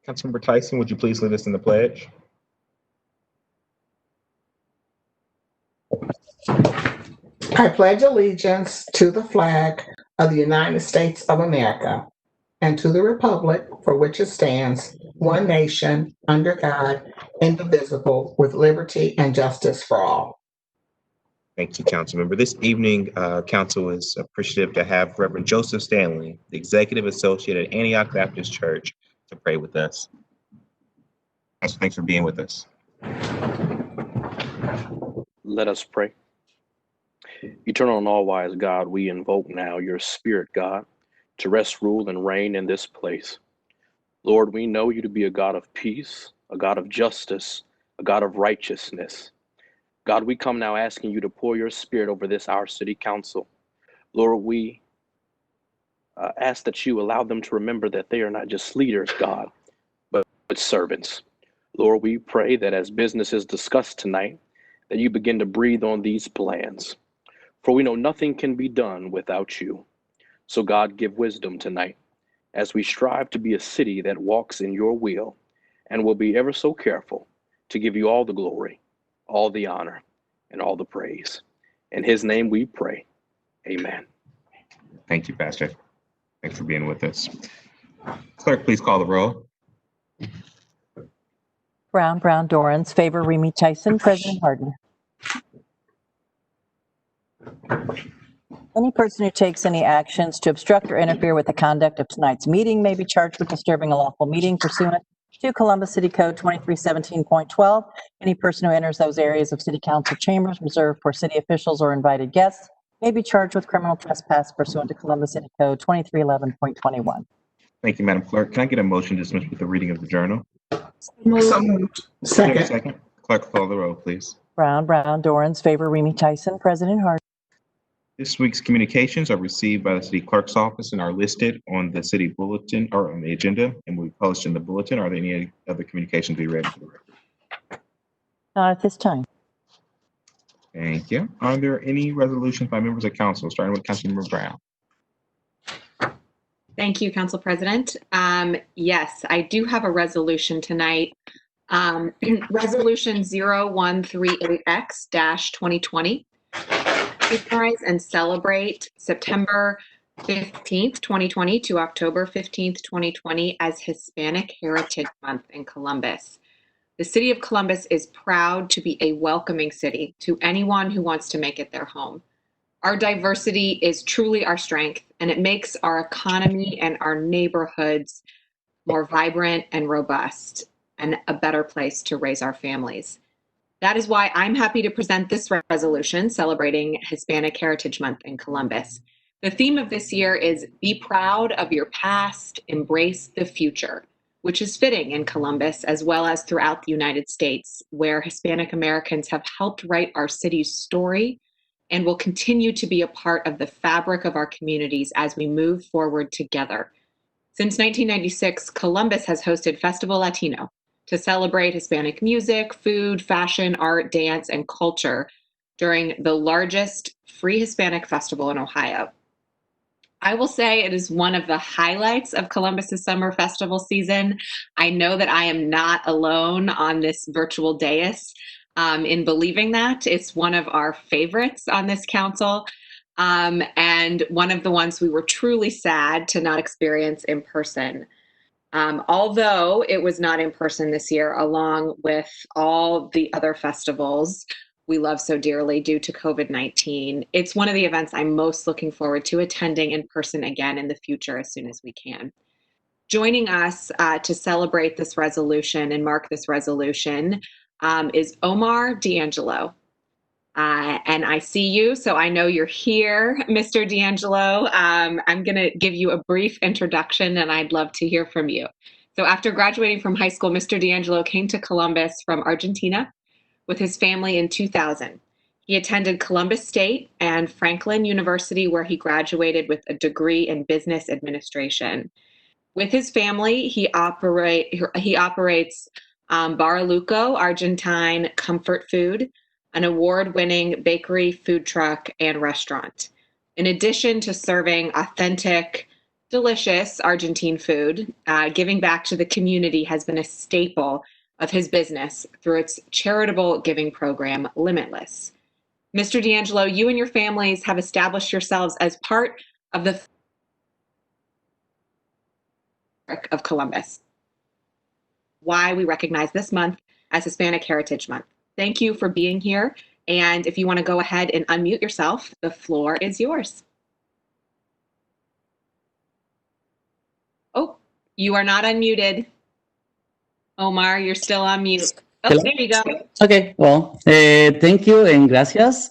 Councilmember Tyson, would you please lead us in the pledge? I pledge allegiance to the flag of the United States of America and to the republic for which it stands, one nation, under God, indivisible, with liberty and justice for all. Thank you, Councilmember. This evening, Council is appreciative to have Reverend Joseph Stanley, the Executive Associate at Antioch Baptist Church, to pray with us. Thanks for being with us. Let us pray. Eternal and all-wise God, we invoke now your Spirit, God, to rest, rule, and reign in this place. Lord, we know you to be a God of peace, a God of justice, a God of righteousness. God, we come now asking you to pour your Spirit over this, our city council. Lord, we ask that you allow them to remember that they are not just leaders, God, but servants. Lord, we pray that as business is discussed tonight, that you begin to breathe on these plans. For we know nothing can be done without you. So God, give wisdom tonight as we strive to be a city that walks in your will and will be ever so careful to give you all the glory, all the honor, and all the praise. In his name we pray. Amen. Thank you, Pastor. Thanks for being with us. Clerk, please call the roll. Brown, Dorans, favor Remy Tyson, President Hardin. Any person who takes any actions to obstruct or interfere with the conduct of tonight's meeting may be charged with disturbing a lawful meeting pursuant to Columbus City Code 2317.12. Any person who enters those areas of city council chambers reserved for city officials or invited guests may be charged with criminal trespass pursuant to Columbus City Code 2311.21. Thank you, Madam Clerk. Can I get a motion to dismiss with the reading of the journal? So moved. Second. Clerk, call the roll, please. Brown, Dorans, favor Remy Tyson, President Hardin. This week's communications are received by the city clerk's office and are listed on the city bulletin or on the agenda, and will be posted in the bulletin. Are there any other communications to be read for the record? Not at this time. Thank you. Are there any resolutions by members of council, starting with Councilmember Brown? Thank you, Council President. Yes, I do have a resolution tonight. Resolution 0138X-2020. Recognize and celebrate September 15th, 2020 to October 15th, 2020 as Hispanic Heritage Month in Columbus. The city of Columbus is proud to be a welcoming city to anyone who wants to make it their home. Our diversity is truly our strength, and it makes our economy and our neighborhoods more vibrant and robust and a better place to raise our families. That is why I'm happy to present this resolution celebrating Hispanic Heritage Month in Columbus. The theme of this year is Be Proud of Your Past, Embrace the Future, which is fitting in Columbus as well as throughout the United States, where Hispanic Americans have helped write our city's story and will continue to be a part of the fabric of our communities as we move forward together. Since 1996, Columbus has hosted Festival Latino to celebrate Hispanic music, food, fashion, art, dance, and culture during the largest free Hispanic festival in Ohio. I will say it is one of the highlights of Columbus's summer festival season. I know that I am not alone on this virtual dais in believing that. It's one of our favorites on this council. and one of the ones we were truly sad to not experience in person. Although it was not in person this year, along with all the other festivals we love so dearly due to COVID-19, it's one of the events I'm most looking forward to attending in person again in the future as soon as we can. Joining us to celebrate this resolution and mark this resolution is Omar D'Angelo. And I see you, so I know you're here, Mr. D'Angelo. I'm going to give you a brief introduction, and I'd love to hear from you. So after graduating from high school, Mr. D'Angelo came to Columbus from Argentina with his family in 2000. He attended Columbus State and Franklin University, where he graduated with a degree in business administration. With his family, he operates Baraluco Argentine Comfort Food, an award-winning bakery, food truck, and restaurant. In addition to serving authentic, delicious Argentine food, giving back to the community has been a staple of his business through its charitable giving program, Limitless. Mr. D'Angelo, you and your families have established yourselves as part of the of Columbus. Why we recognize this month as Hispanic Heritage Month. Thank you for being here. And if you want to go ahead and unmute yourself, the floor is yours. Oh, you are not unmuted. Omar, you're still on mute. Oh, Hello? there you go. Okay, well, thank you and gracias.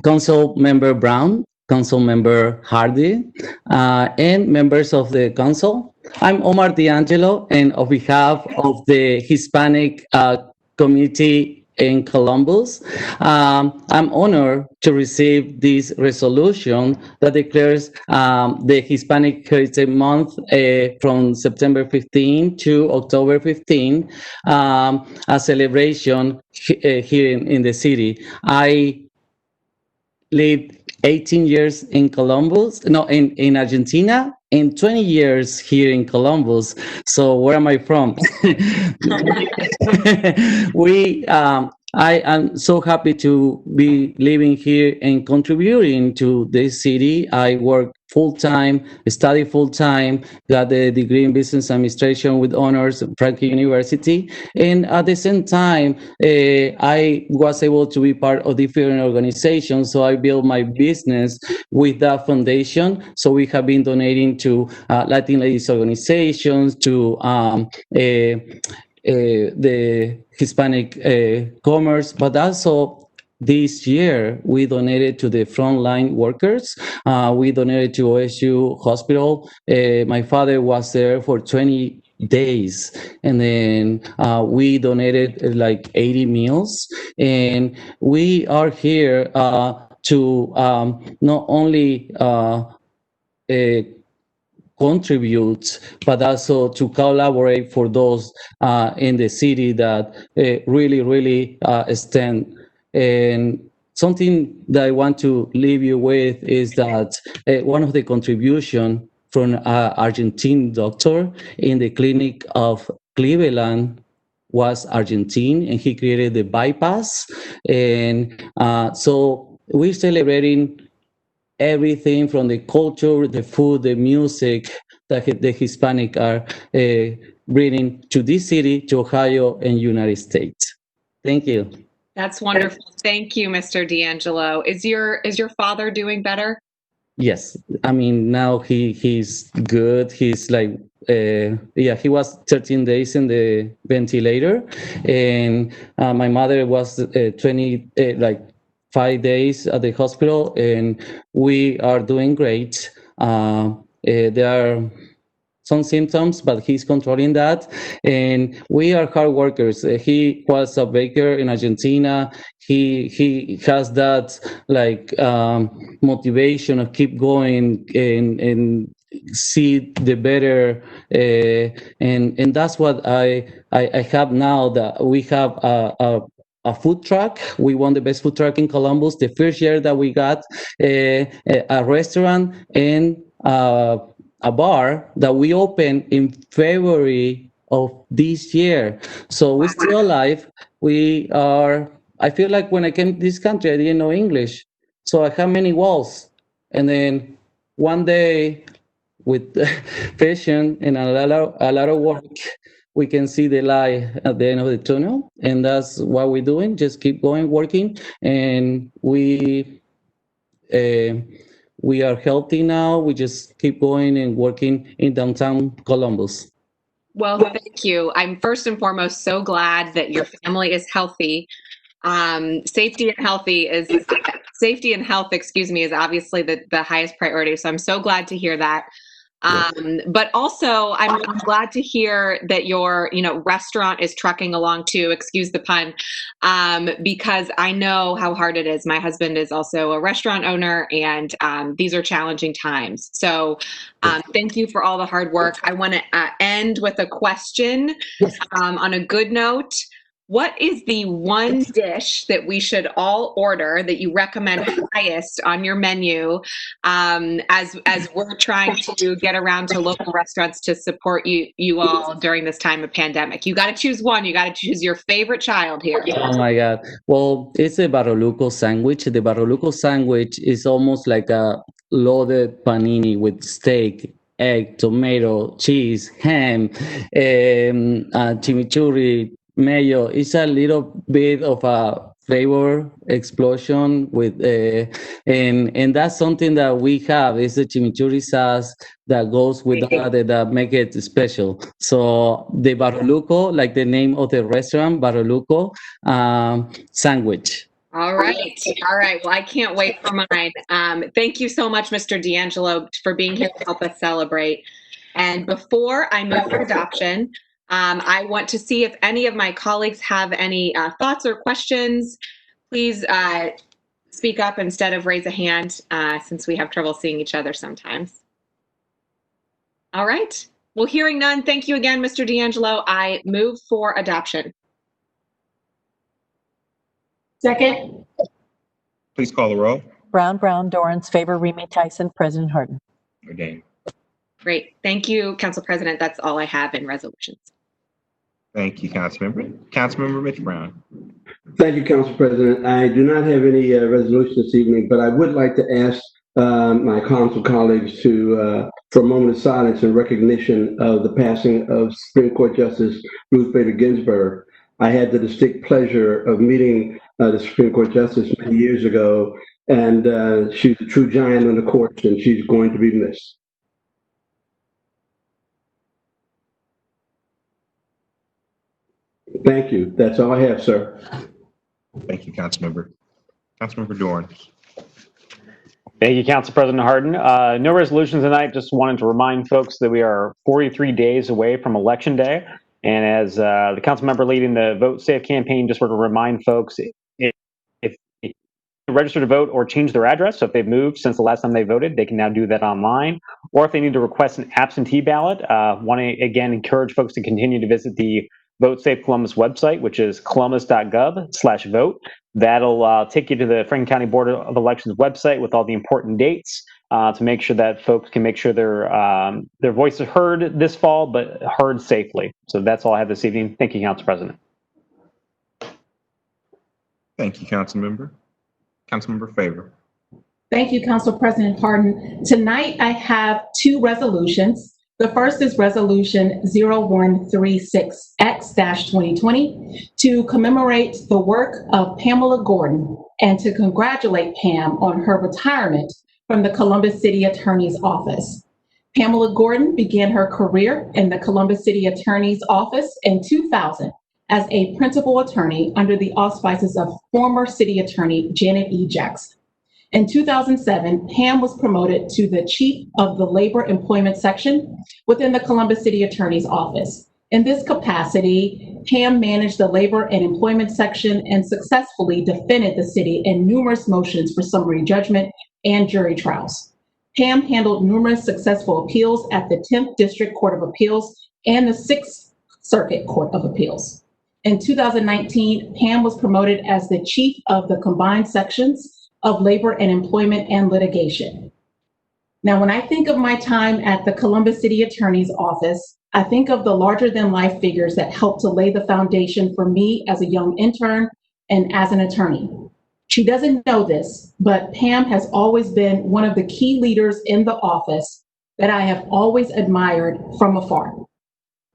Council Member Brown, Council Member Hardin, and members of the council. I'm Omar D'Angelo, and on behalf of the Hispanic community in Columbus, I'm honored to receive this resolution that declares the Hispanic Heritage Month from September 15 to October 15, a celebration here in the city. I lived 18 years in in Argentina, and 20 years here in Columbus. So where am I from? I am so happy to be living here and contributing to this city. I work full-time, study full-time, got a degree in business administration with honors at Franklin University. And at the same time, I was able to be part of different organizations. So I built my business with that foundation. So we have been donating to Latin ladies organizations, to the Hispanic commerce, but also this year, we donated to the frontline workers. We donated to OSU Hospital. My father was there for 20 days, and then we donated like 80 meals. And we are here to not only contribute, but also to collaborate for those in the city that really stand. And something that I want to leave you with is that one of the contribution from an Argentine doctor in the clinic of Cleveland was Argentine, and he created the bypass. And so we're celebrating everything from the culture, the food, the music that the Hispanic are bringing to this city, to Ohio and United States. Thank you. That's wonderful. Thank you, Mr. D'Angelo. Is your father doing better? Yes, I mean, now he's good. He's like, he was 13 days in the ventilator, and my mother was 5 days at the hospital, and we are doing great. There are some symptoms, but he's controlling that, and we are hard workers. He was a baker in Argentina. He has that motivation of keep going and see the better, and that's what I have now, that we have a food truck. We won the best food truck in Columbus the first year that we got a restaurant and a bar that we opened in February of this year. So we're still alive. We are, I feel like when I came to this country, I didn't know English. So I have many walls. And then one day, with passion and a lot of work, we can see the light at the end of the tunnel. And that's what we're doing. Just keep going, working. And we are healthy now. We just keep going and working in downtown Columbus. Well, thank you. I'm first and foremost so glad that your family is healthy. Safety and health, excuse me, is obviously the highest priority. So I'm so glad to hear that. But also I'm glad to hear that your, restaurant is trucking along too, excuse the pun, because I know how hard it is. My husband is also a restaurant owner, and these are challenging times. So thank you for all the hard work. I want to end with a question on a good note. What is the one dish that we should all order that you recommend highest on your menu as we're trying to get around to local restaurants to support you all during this time of pandemic? You got to choose one. You got to choose your favorite child here. Oh my God. Well, it's a baroluco sandwich. The baroluco sandwich is almost like a loaded panini with steak, egg, tomato, cheese, ham, chimichurri, mayo. It's a little bit of a flavor explosion with and that's something that we have. It's the chimichurri sauce that goes with that make it special. So the baroluco, like the name of the restaurant, baroluco sandwich. All right. Well, I can't wait for mine. Thank you so much, Mr. D'Angelo, for being here to help us celebrate. And before I move to adoption, I want to see if any of my colleagues have any thoughts or questions. Please speak up instead of raise a hand, since we have trouble seeing each other sometimes. All right. Well, hearing none, thank you again, Mr. D'Angelo. I move for adoption. Second. Please call the roll. Brown, Dorans, favor, Remy, Tyson, President Hardin. Ordained. Great. Thank you, Council President. That's all I have in resolutions. Thank you, Councilmember. Councilmember Mitch Brown. Thank you, Council President. I do not have any resolution this evening, but I would like to ask my council colleagues for a moment of silence in recognition of the passing of Supreme Court Justice Ruth Bader Ginsburg. I had the distinct pleasure of meeting the Supreme Court Justice many years ago, and she's a true giant on the court, and she's going to be missed. Thank you. That's all I have, sir. Thank you, Councilmember. Councilmember Dorn. Thank you, Council President Hardin. No resolutions tonight. Just wanted to remind folks that we are 43 days away from Election Day. And as the council member leading the Vote Safe campaign, just want to remind folks, if you register to vote or change their address, so if they've moved since the last time they voted, they can now do that online. Or if they need to request an absentee ballot, want to again encourage folks to continue to visit the Vote Safe Columbus website, which is columbus.gov/vote. That'll take you to the Franklin County Board of Elections website with all the important dates to make sure that folks can make sure their voice is heard this fall, but heard safely. So that's all I have this evening. Thank you, Council President. Thank you, Councilmember. Councilmember Favor. Thank you, Council President Hardin. Tonight, I have two resolutions. The first is Resolution 0136X-2020 to commemorate the work of Pamela Gordon and to congratulate Pam on her retirement from the Columbus City Attorney's Office. Pamela Gordon began her career in the Columbus City Attorney's Office in 2000 as a principal attorney under the auspices of former City Attorney Janet E. Jackson. In 2007, Pam was promoted to the Chief of the Labor Employment Section within the Columbus City Attorney's Office. In this capacity, Pam managed the Labor and Employment Section and successfully defended the city in numerous motions for summary judgment and jury trials. Pam handled numerous successful appeals at the 10th District Court of Appeals and the 6th Circuit Court of Appeals. In 2019, Pam was promoted as the Chief of the Combined Sections of Labor and Employment and Litigation. Now, when I think of my time at the Columbus City Attorney's Office, I think of the larger-than-life figures that helped to lay the foundation for me as a young intern and as an attorney. She doesn't know this, but Pam has always been one of the key leaders in the office that I have always admired from afar.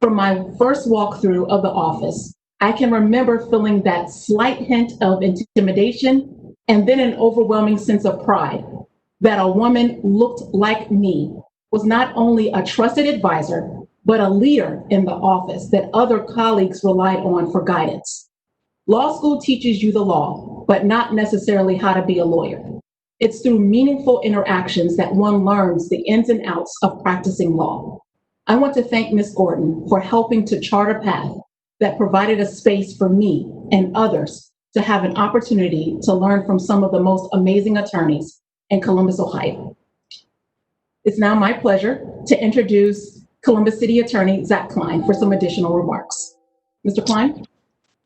From my first walkthrough of the office, I can remember feeling that slight hint of intimidation and then an overwhelming sense of pride that a woman looked like me was not only a trusted advisor, but a leader in the office that other colleagues relied on for guidance. Law school teaches you the law, but not necessarily how to be a lawyer. It's through meaningful interactions that one learns the ins and outs of practicing law. I want to thank Ms. Gordon for helping to chart a path that provided a space for me and others to have an opportunity to learn from some of the most amazing attorneys in Columbus, Ohio. It's now my pleasure to introduce Columbus City Attorney Zach Klein for some additional remarks. Mr. Klein?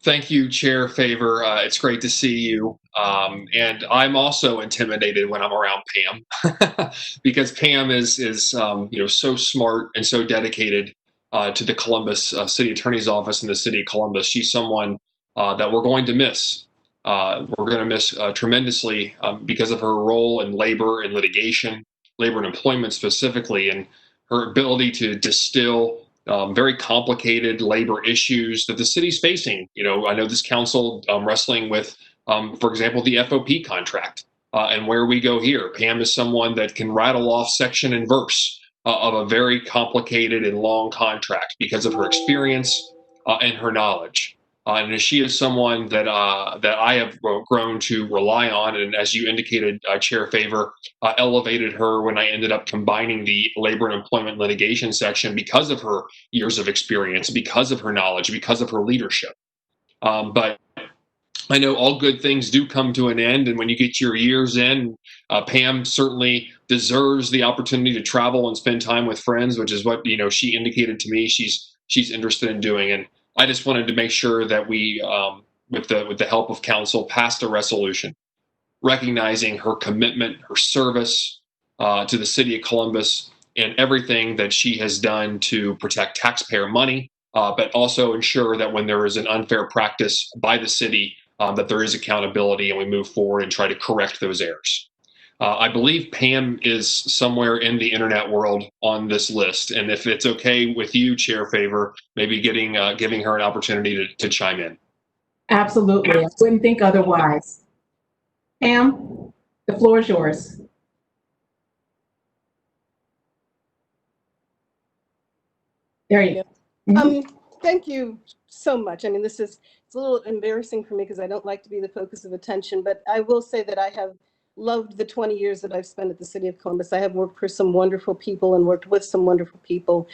Thank you, Chair Favor. It's great to see you. And I'm also intimidated when I'm around Pam because Pam is so smart and so dedicated to the Columbus City Attorney's Office in the city of Columbus. She's someone that we're going to miss. We're going to miss tremendously because of her role in labor and litigation, labor and employment specifically, and her ability to distill very complicated labor issues that the city's facing. I know this council wrestling with, for example, the FOP contract and where we go here. Pam is someone that can rattle off section and verse of a very complicated and long contract because of her experience and her knowledge. And she is someone that I have grown to rely on, and as you indicated, Chair Favor, elevated her when I ended up combining the labor and employment litigation section because of her years of experience, because of her knowledge, because of her leadership. But I know all good things do come to an end, and when you get your years in, Pam certainly deserves the opportunity to travel and spend time with friends, which is what she indicated to me she's interested in doing. And I just wanted to make sure that we, with the help of council, passed a resolution recognizing her commitment, her service to the city of Columbus, and everything that she has done to protect taxpayer money, but also ensure that when there is an unfair practice by the city, that there is accountability and we move forward and try to correct those errors. I believe Pam is somewhere in the internet world on this list, and if it's okay with you, Chair Favor, maybe giving her an opportunity to chime in. Absolutely. I wouldn't think otherwise. Pam, the floor is yours. There you go. Thank you so much. I mean, it's a little embarrassing for me because I don't like to be the focus of attention, but I will say that I have loved the 20 years that I've spent at the City of Columbus. I have worked for some wonderful people and worked with some wonderful people.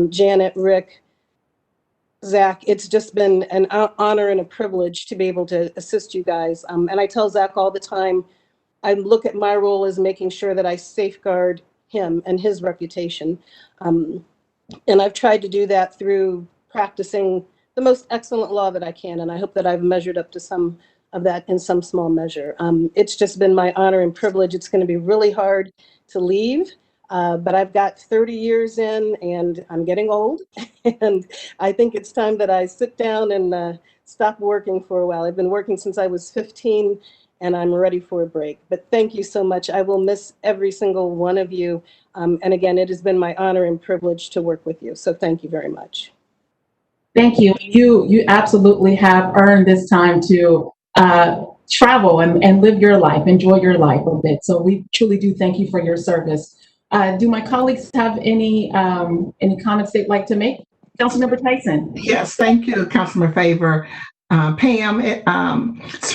Janet, Rick, Zach, it's just been an honor and a privilege to be able to assist you guys. And I tell Zach all the time, I look at my role as making sure that I safeguard him and his reputation. And I've tried to do that through practicing the most excellent law that I can. And I hope that I've measured up to some of that in some small measure. It's just been my honor and privilege. It's going to be really hard to leave, but I've got 30 years in and I'm getting old. And I think it's time that I sit down and stop working for a while. I've been working since I was 15 and I'm ready for a break. But thank you so much. I will miss every single one of you. And again, it has been my honor and privilege to work with you. So thank you very much. Thank you. You absolutely have earned this time to travel and live your life, enjoy your life a bit. So we truly do thank you for your service. Do my colleagues have any comments they'd like to make? Councilmember Tyson. Yes, thank you, Councilmember Favor. Pam, it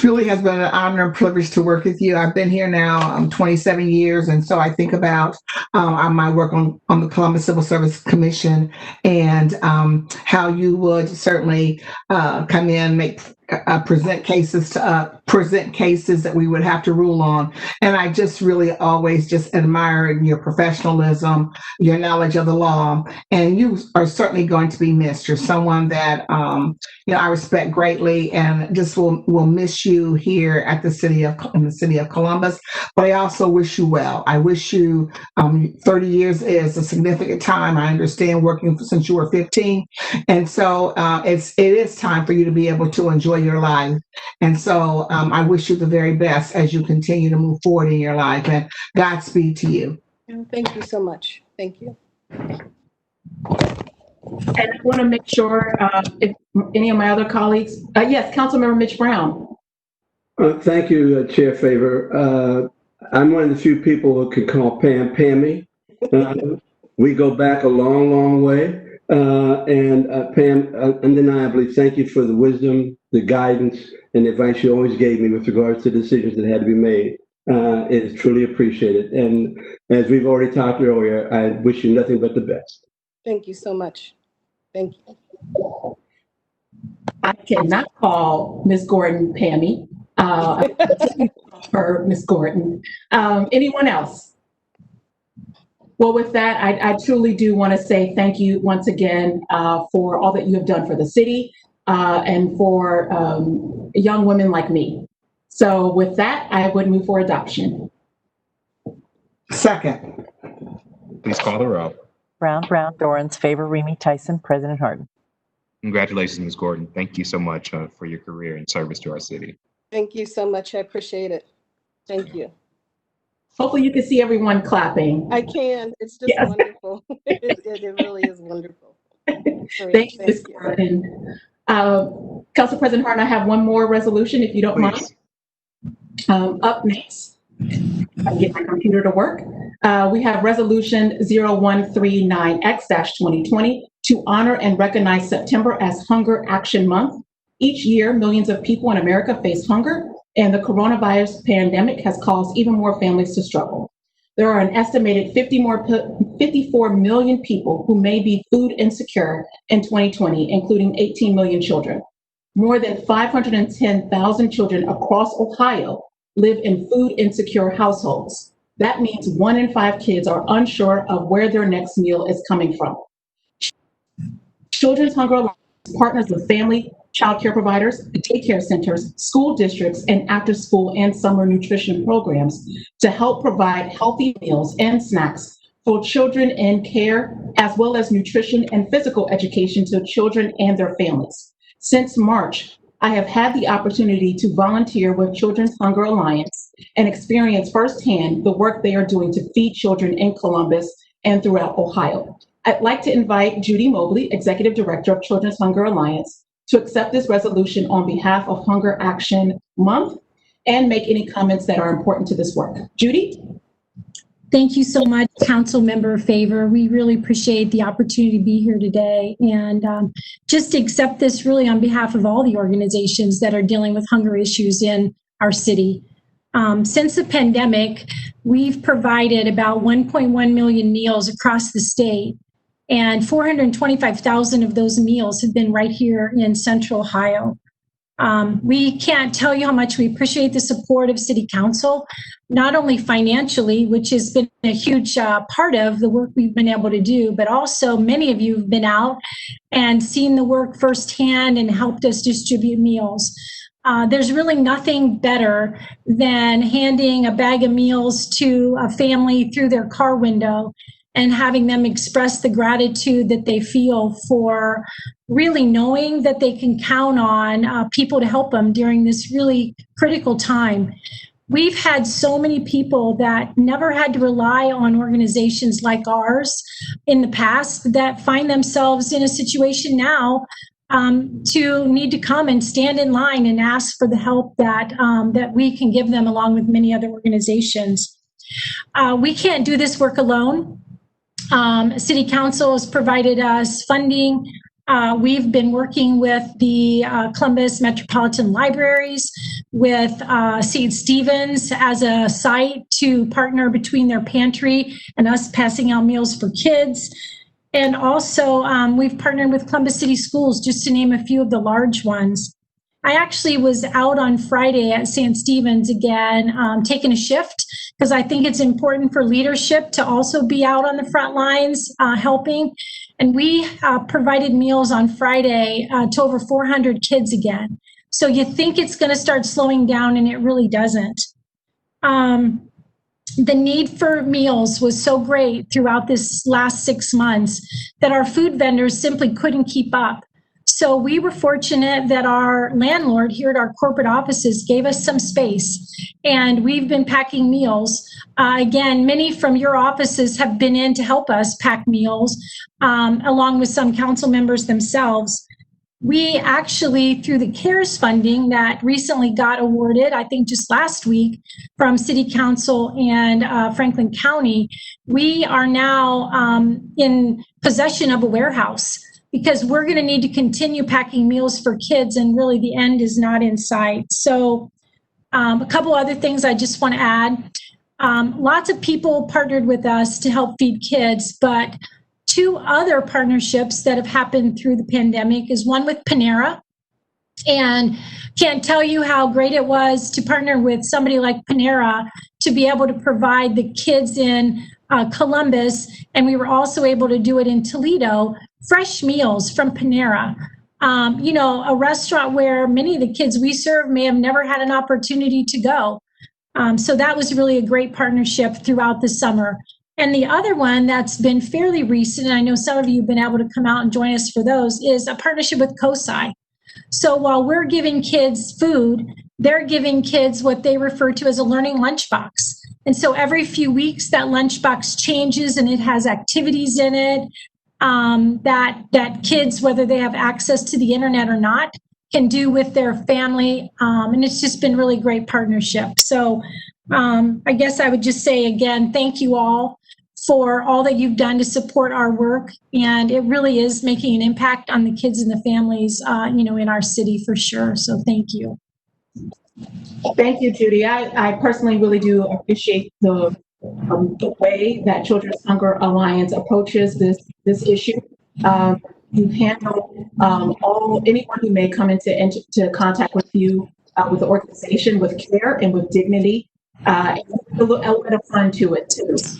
really has been an honor and privilege to work with you. I've been here now 27 years, and so I think about my work on the Columbus Civil Service Commission and how you would certainly come in, present cases that we would have to rule on. And I just really always just admire your professionalism, your knowledge of the law, and you are certainly going to be missed. You're someone that I respect greatly, and just will miss you here at the city of Columbus. But I also wish you well. I wish you 30 years is a significant time. I understand working since you were 15, and so it is time for you to be able to enjoy your life. And so I wish you the very best as you continue to move forward in your life, and Godspeed to you. Thank you so much. Thank you. And I want to make sure if any of my other colleagues, yes, Councilmember Mitch Brown. Thank you, Chair Favor. I'm one of the few people who can call Pam Pammy. We go back a long, long way. And Pam, undeniably, thank you for the wisdom, the guidance, and the advice you always gave me with regards to decisions that had to be made. It is truly appreciated. And as we've already talked earlier, I wish you nothing but the best. Thank you so much. Thank you. I cannot call Ms. Gordon Pammy. Her Ms. Gordon. Anyone else? Well, with that, I truly do want to say thank you once again for all that you have done for the city and for young women like me. So with that, I would move for adoption. Second. Please call the roll. Brown, Dorans, favor, Remy, Tyson, President Hardin. Congratulations, Ms. Gordon. Thank you so much for your career and service to our city. Thank you so much. I appreciate it. Thank you. Hopefully you can see everyone clapping. I can. It's just Yes. wonderful. It really is wonderful. Great. Thank you, Ms. Gordon. Council President Hardin, I have one more resolution, if you don't mind. Up next, I'll get my computer to work. We have Resolution 0139X-2020 to honor and recognize September as Hunger Action Month. Each year, millions of people in America face hunger, and the coronavirus pandemic has caused even more families to struggle. There are an estimated 54 million people who may be food insecure in 2020, including 18 million children. More than 510,000 children across Ohio live in food insecure households. That means 1 in 5 kids are unsure of where their next meal is coming from. Children's Hunger Alliance partners with family, child care providers, daycare centers, school districts, and after-school and summer nutrition programs to help provide healthy meals and snacks for children in care, as well as nutrition and physical education to children and their families. Since March, I have had the opportunity to volunteer with Children's Hunger Alliance and experience firsthand the work they are doing to feed children in Columbus and throughout Ohio. I'd like to invite Judy Mobley, Executive Director of Children's Hunger Alliance, to accept this resolution on behalf of Hunger Action Month and make any comments that are important to this work. Judy? Thank you so much, Council Member Favor. We really appreciate the opportunity to be here today and just accept this really on behalf of all the organizations that are dealing with hunger issues in our city. Since the pandemic, we've provided about 1.1 million meals across the state, and 425,000 of those meals have been right here in Central Ohio. We can't tell you how much we appreciate the support of City Council, not only financially, which has been a huge part of the work we've been able to do, but also many of you have been out and seen the work firsthand and helped us distribute meals. There's really nothing better than handing a bag of meals to a family through their car window and having them express the gratitude that they feel for really knowing that they can count on people to help them during this really critical time. We've had so many people that never had to rely on organizations like ours in the past that find themselves in a situation now to need to come and stand in line and ask for the help that we can give them, along with many other organizations. We can't do this work alone. City Council has provided us funding. We've been working with the Columbus Metropolitan Libraries, with St. Stephen's as a site to partner between their pantry and us passing out meals for kids. And also we've partnered with Columbus City Schools, just to name a few of the large ones. I actually was out on Friday at St. Stephen's again, taking a shift, because I think it's important for leadership to also be out on the front lines helping. And we provided meals on Friday to over 400 kids again. So you think it's going to start slowing down, and it really doesn't. The need for meals was so great throughout this last 6 months that our food vendors simply couldn't keep up. So we were fortunate that our landlord here at our corporate offices gave us some space, and we've been packing meals. Again, many from your offices have been in to help us pack meals, along with some council members themselves. We actually, through the CARES funding that recently got awarded, I think just last week, from City Council and Franklin County, we are now in possession of a warehouse, because we're going to need to continue packing meals for kids, and really the end is not in sight. So a couple other things I just want to add. Lots of people partnered with us to help feed kids, but two other partnerships that have happened through the pandemic is one with Panera. And can't tell you how great it was to partner with somebody like Panera to be able to provide the kids in Columbus, and we were also able to do it in Toledo, fresh meals from Panera. A restaurant where many of the kids we serve may have never had an opportunity to go. So that was really a great partnership throughout the summer. And the other one that's been fairly recent, and I know some of you have been able to come out and join us for those, is a partnership with COSI. So while we're giving kids food, they're giving kids what they refer to as a learning lunchbox. And so every few weeks that lunchbox changes, and it has activities in it that kids, whether they have access to the internet or not, can do with their family. And it's just been really great partnership. So I guess I would just say again, thank you all for all that you've done to support our work. And it really is making an impact on the kids and the families, in our city for sure. So thank you. Thank you, Judy. I personally really do appreciate the way that Children's Hunger Alliance approaches this issue. You handle anyone who may come into contact with you, with the organization, with care and with dignity, and a little element of fun to it too. So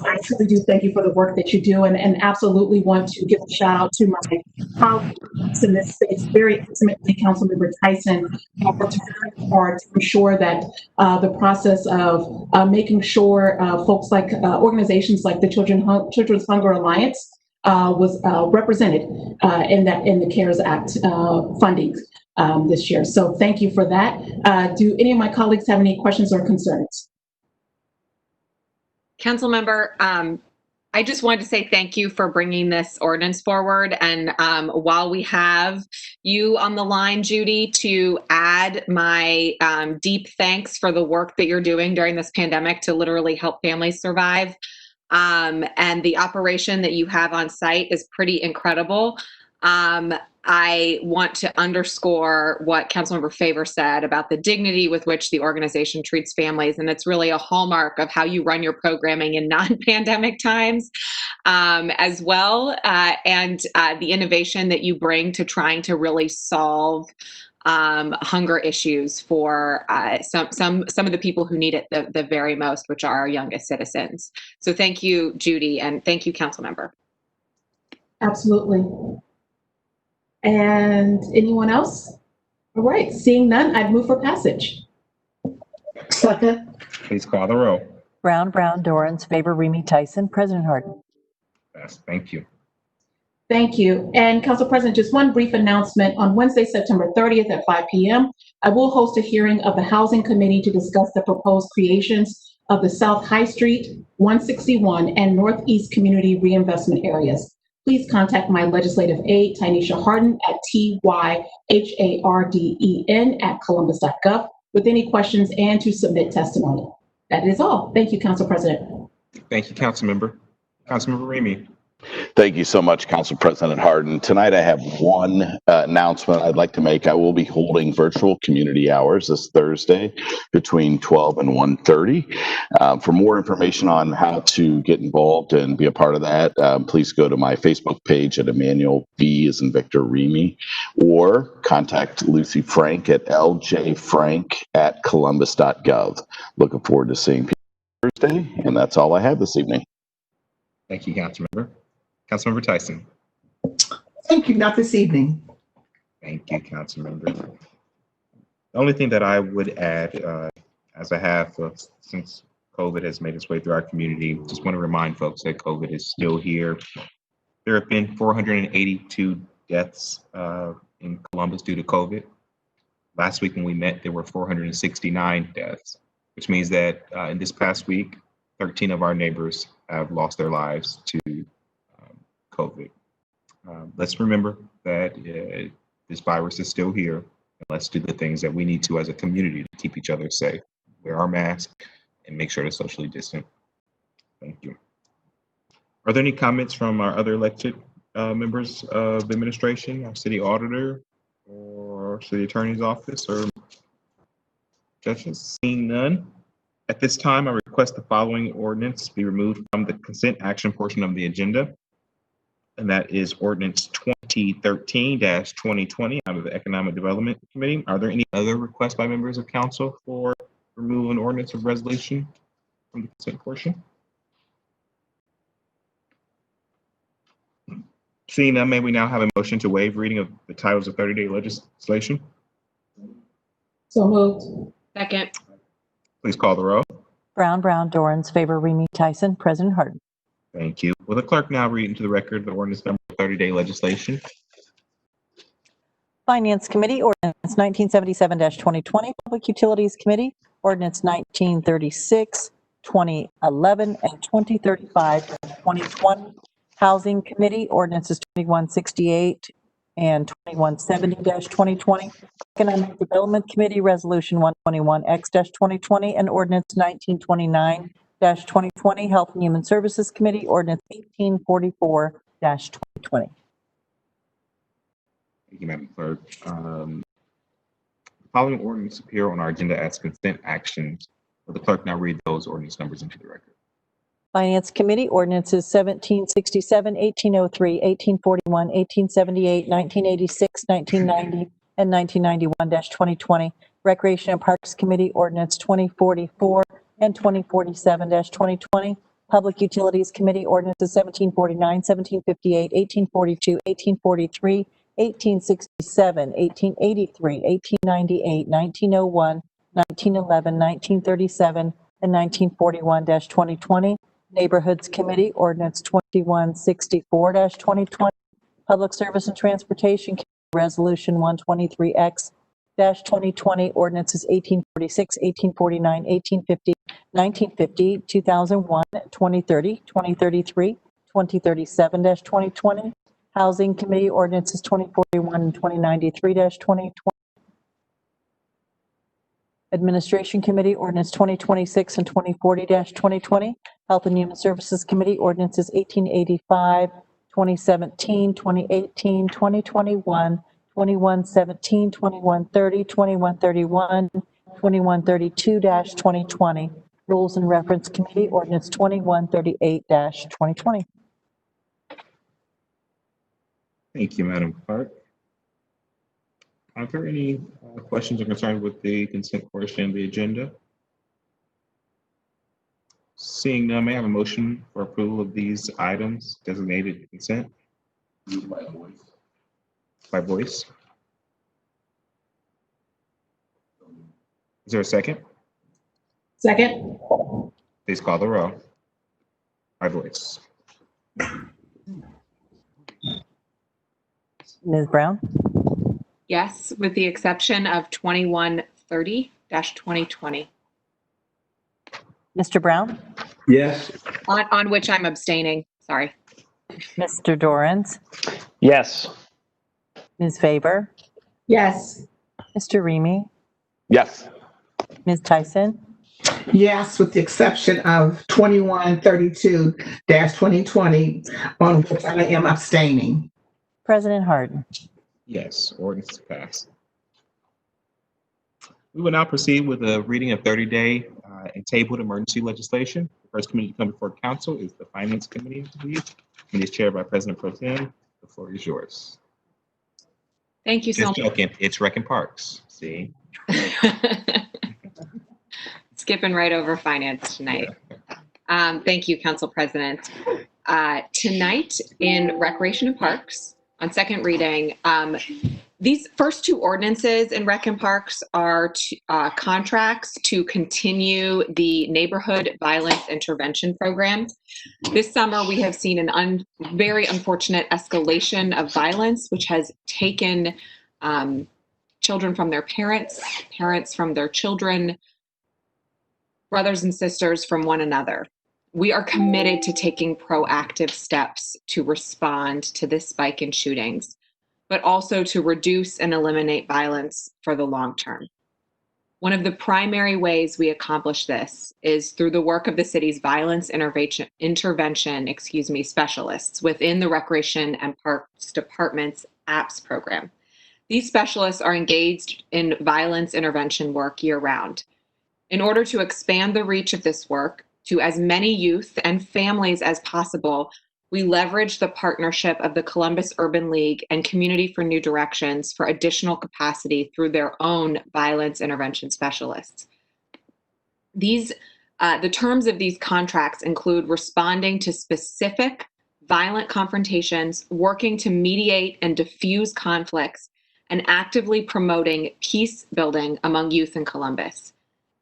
I truly do thank you for the work that you do, and absolutely want to give a shout out to my colleagues in this space, very intimately, Councilmember Tyson, worked very hard to ensure that the process of making sure folks like organizations like the Children's Hunger Alliance was represented in the CARES Act funding this year. So thank you for that. Do any of my colleagues have any questions or concerns? Councilmember, I just wanted to say thank you for bringing this ordinance forward. And while we have you on the line, Judy, to add my deep thanks for the work that you're doing during this pandemic to literally help families survive. And the operation that you have on site is pretty incredible. I want to underscore what Councilmember Favor said about the dignity with which the organization treats families. And it's really a hallmark of how you run your programming in non-pandemic times as well. And the innovation that you bring to trying to really solve hunger issues for some of the people who need it the very most, which are our youngest citizens. So thank you, Judy, and thank you, Councilmember. Absolutely. And anyone else? All right, seeing none, I'd move for passage. Second. Please call the roll. Brown, Dorans, Favor, Remy, Tyson, President Hardin. Yes, thank you. Thank you. And Council President, just one brief announcement. On Wednesday, September 30th at 5 p.m., I will host a hearing of the Housing Committee to discuss the proposed creations of the South High Street, 161, and Northeast Community Reinvestment Areas. Please contact my legislative aide, Tynesha Hardin, at tyharden@columbus.gov with any questions and to submit testimony. That is all. Thank you, Council President. Thank you, Councilmember. Councilmember Remy. Thank you so much, Council President Hardin. Tonight I have one announcement I'd like to make. I will be holding virtual community hours this Thursday between 12 and 1:30. For more information on how to get involved and be a part of that, please go to my Facebook page at Emmanuel V as in Victor Remy, or contact Lucy Frank at ljfrank@columbus.gov. Looking forward to seeing people Thursday, and that's all I have this evening. Thank you, Councilmember. Councilmember Tyson. Thank you, not this evening. Thank you, Councilmember. The only thing that I would add, as I have since COVID has made its way through our community, just want to remind folks that COVID is still here. There have been 482 deaths in Columbus due to COVID. Last week when we met, there were 469 deaths, which means that in this past week, 13 of our neighbors have lost their lives to COVID. Let's remember that this virus is still here, and let's do the things that we need to as a community to keep each other safe. Wear our masks and make sure to socially distance. Thank you. Are there any comments from our other elected members of the administration, our city auditor, or city attorney's office, or judges? Seeing none, at this time, I request the following ordinance be removed from the consent action portion of the agenda, and that is ordinance 2013-2020 out of the Economic Development Committee. Are there any other requests by members of council for removal and ordinance of resolution from the consent portion? Seeing none, may we now have a motion to waive reading of the titles of 30-day legislation? So moved. Second. Please call the roll. Brown, Dorans, favor, Remy, Tyson, President Hardin. Thank you. Will the clerk now read into the record the ordinance number 30-day legislation? Finance Committee, ordinance 1977-2020. Public Utilities Committee, ordinance 1936, 2011, and 2035-2020. Housing Committee, ordinances 2168 and 2170-2020. Economic Development Committee, resolution 121X-2020, and ordinance 1929-2020. Health and Human Services Committee, ordinance 1844-2020. Thank you, Madam Clerk. The following ordinances appear on our agenda as consent actions. Will the clerk now read those ordinance numbers into the record? Finance Committee, ordinances 1767, 1803, 1841, 1878, 1986, 1990, and 1991-2020. Recreation and Parks Committee, ordinance 2044 and 2047-2020. Public Utilities Committee, ordinances 1749, 1758, 1842, 1843, 1867, 1883, 1898, 1901, 1911, 1937, and 1941-2020. Neighborhoods Committee, ordinance 2164-2020. Public Service and Transportation Committee, resolution 123X-2020, ordinances 1846, 1849, 1850, 1950, 2001, 2030, 2033, 2037-2020. Housing Committee, ordinances 2041 and 2093-2020. Administration Committee, ordinance 2026 and 2040-2020. Health and Human Services Committee, ordinances 1885, 2017, 2018, 2021, 2117, 2130, 2131, 2132-2020. Rules and Reference Committee, ordinance 2138-2020. Thank you, Madam Clerk. Are there any questions or concerns with the consent portion of the agenda? Seeing none, may I have a motion for approval of these items designated consent? Moved by voice. By voice. Is there a second? Second. Please call the roll. By voice. Ms. Brown? Yes, with the exception of 2130-2020, Mr. Brown? Yes. on which I'm abstaining. Sorry. Mr. Dorans? Yes. Ms. Faber? Yes. Mr. Remy? Yes. Ms. Tyson? Yes, with the exception of 2132-2020, on which I am abstaining. President Hardin? Yes, ordinance passed. We will now proceed with the reading of 30-day and tabled emergency legislation. The first committee to come before council is the Finance Committee. The committee is chaired by President Pro Tem. The floor is yours. Thank you so Just much. joking, it's Rec and Parks. See? Skipping right over finance tonight. Thank you, Council President. Tonight in Recreation and Parks, on second reading, These first two ordinances in Rec and Parks are contracts to continue the Neighborhood Violence Intervention Program. This summer, we have seen an very unfortunate escalation of violence, which has taken children from their parents, parents from their children, brothers and sisters from one another. We are committed to taking proactive steps to respond to this spike in shootings, but also to reduce and eliminate violence for the long term. One of the primary ways we accomplish this is through the work of the city's violence intervention specialists within the Recreation and Parks Department's APPS program. These specialists are engaged in violence intervention work year-round. In order to expand the reach of this work to as many youth and families as possible, we leverage the partnership of the Columbus Urban League and Community for New Directions for additional capacity through their own violence intervention specialists. The terms of these contracts include responding to specific violent confrontations, working to mediate and diffuse conflicts, and actively promoting peace building among youth in Columbus.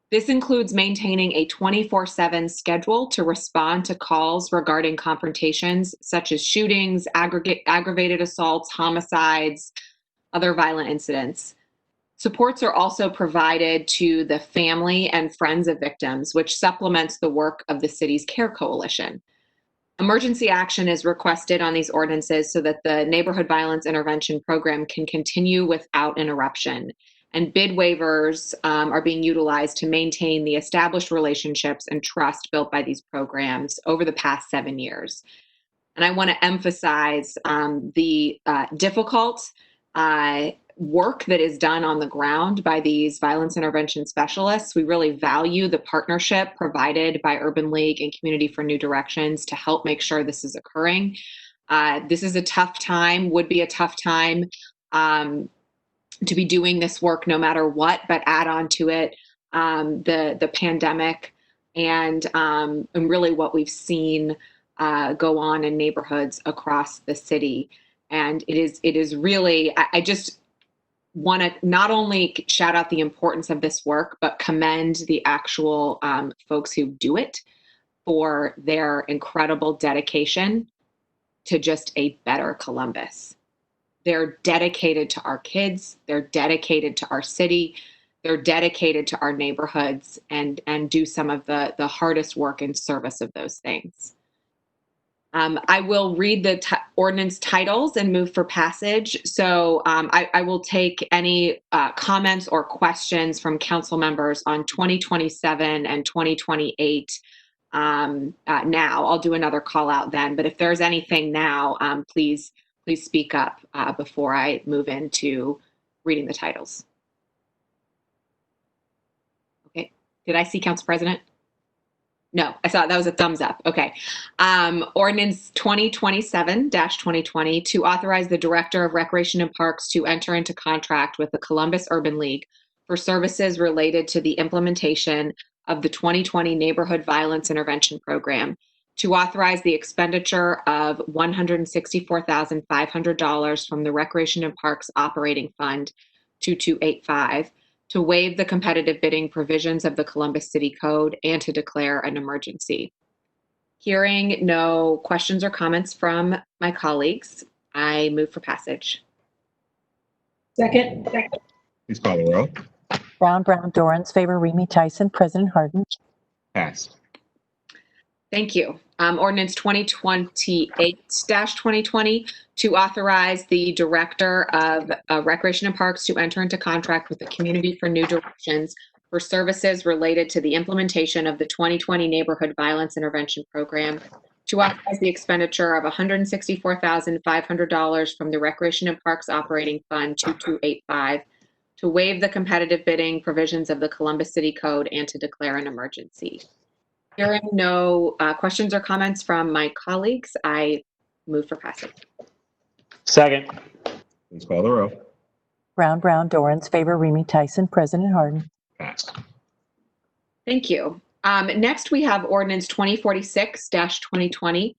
This includes maintaining a 24/7 schedule to respond to calls regarding confrontations such as shootings, aggravated assaults, homicides, other violent incidents. Supports are also provided to the family and friends of victims, which supplements the work of the city's Care Coalition. Emergency action is requested on these ordinances so that the Neighborhood Violence Intervention Program can continue without interruption. And bid waivers are being utilized to maintain the established relationships and trust built by these programs over the past 7 years. And I want to emphasize the difficult work that is done on the ground by these violence intervention specialists. We really value the partnership provided by Urban League and Community for New Directions to help make sure this is occurring. This is a tough time, would be a tough time to be doing this work no matter what, but add on to it the pandemic and really what we've seen go on in neighborhoods across the city. And it is really, I just want to not only shout out the importance of this work, but commend the actual folks who do it for their incredible dedication to just a better Columbus. They're dedicated to our kids, they're dedicated to our city, they're dedicated to our neighborhoods, and do some of the hardest work in service of those things. I will read the ordinance titles and move for passage. So I will take any comments or questions from council members on 2027 and 2028 now. I'll do another call out then, but if there's anything now, please speak up before I move into reading the titles. Okay, did I see Council President? No, I saw that was a thumbs up. Okay. Ordinance 2027-2020 to authorize the Director of Recreation and Parks to enter into contract with the Columbus Urban League for services related to the implementation of the 2020 Neighborhood Violence Intervention Program, to authorize the expenditure of $164,500 from the Recreation and Parks Operating Fund 2285, to waive the competitive bidding provisions of the Columbus City Code, and to declare an emergency. Hearing no questions or comments from my colleagues, I move for passage. Second. Please call the roll. Brown, Dorans, favor, Remy, Tyson, President Hardin. Passed. Thank you. Ordinance 2028-2020 to authorize the Director of Recreation and Parks to enter into contract with the Community for New Directions for services related to the implementation of the 2020 Neighborhood Violence Intervention Program, to authorize the expenditure of $164,500 from the Recreation and Parks Operating Fund 2285, to waive the competitive bidding provisions of the Columbus City Code, and to declare an emergency. Hearing no questions or comments from my colleagues, I move for passage. Second. Please call the roll. Brown, Dorans, favor, Remy, Tyson, President Hardin. Passed. Thank you. Next, we have ordinance 2046-2020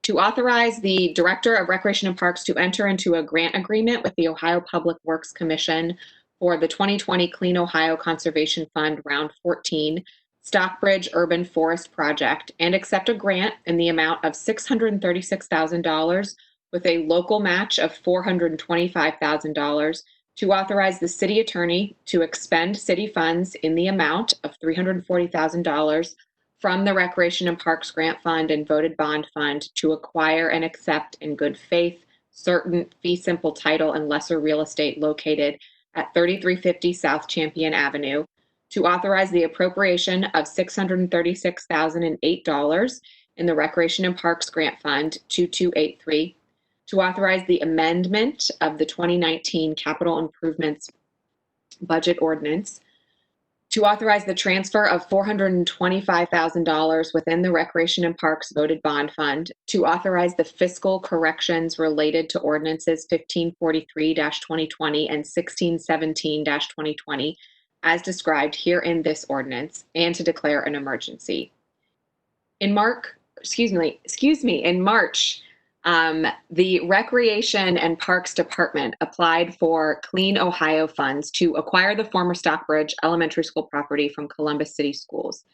To authorize the Director of Recreation and Parks to enter into a grant agreement with the Ohio Public Works Commission for the 2020 Clean Ohio Conservation Fund Round 14 Stockbridge Urban Forest Project and accept a grant in the amount of $636,000 with a local match of $425,000 to authorize the city attorney to expend city funds in the amount of $340,000 from the Recreation and Parks Grant Fund and Voted Bond Fund to acquire and accept in good faith certain fee simple title and lesser real estate located at 3350 South Champion Avenue, to authorize the appropriation of $636,008 in the Recreation and Parks Grant Fund 2283, to authorize the amendment of the 2019 Capital Improvements Budget Ordinance, to authorize the transfer of $425,000 within the Recreation and Parks Voted Bond Fund, to authorize the fiscal corrections related to ordinances 1543-2020 and 1617-2020 as described here in this ordinance, and to declare an emergency. In March, the Recreation and Parks Department applied for Clean Ohio funds to acquire the former Stockbridge Elementary School property from Columbus City Schools.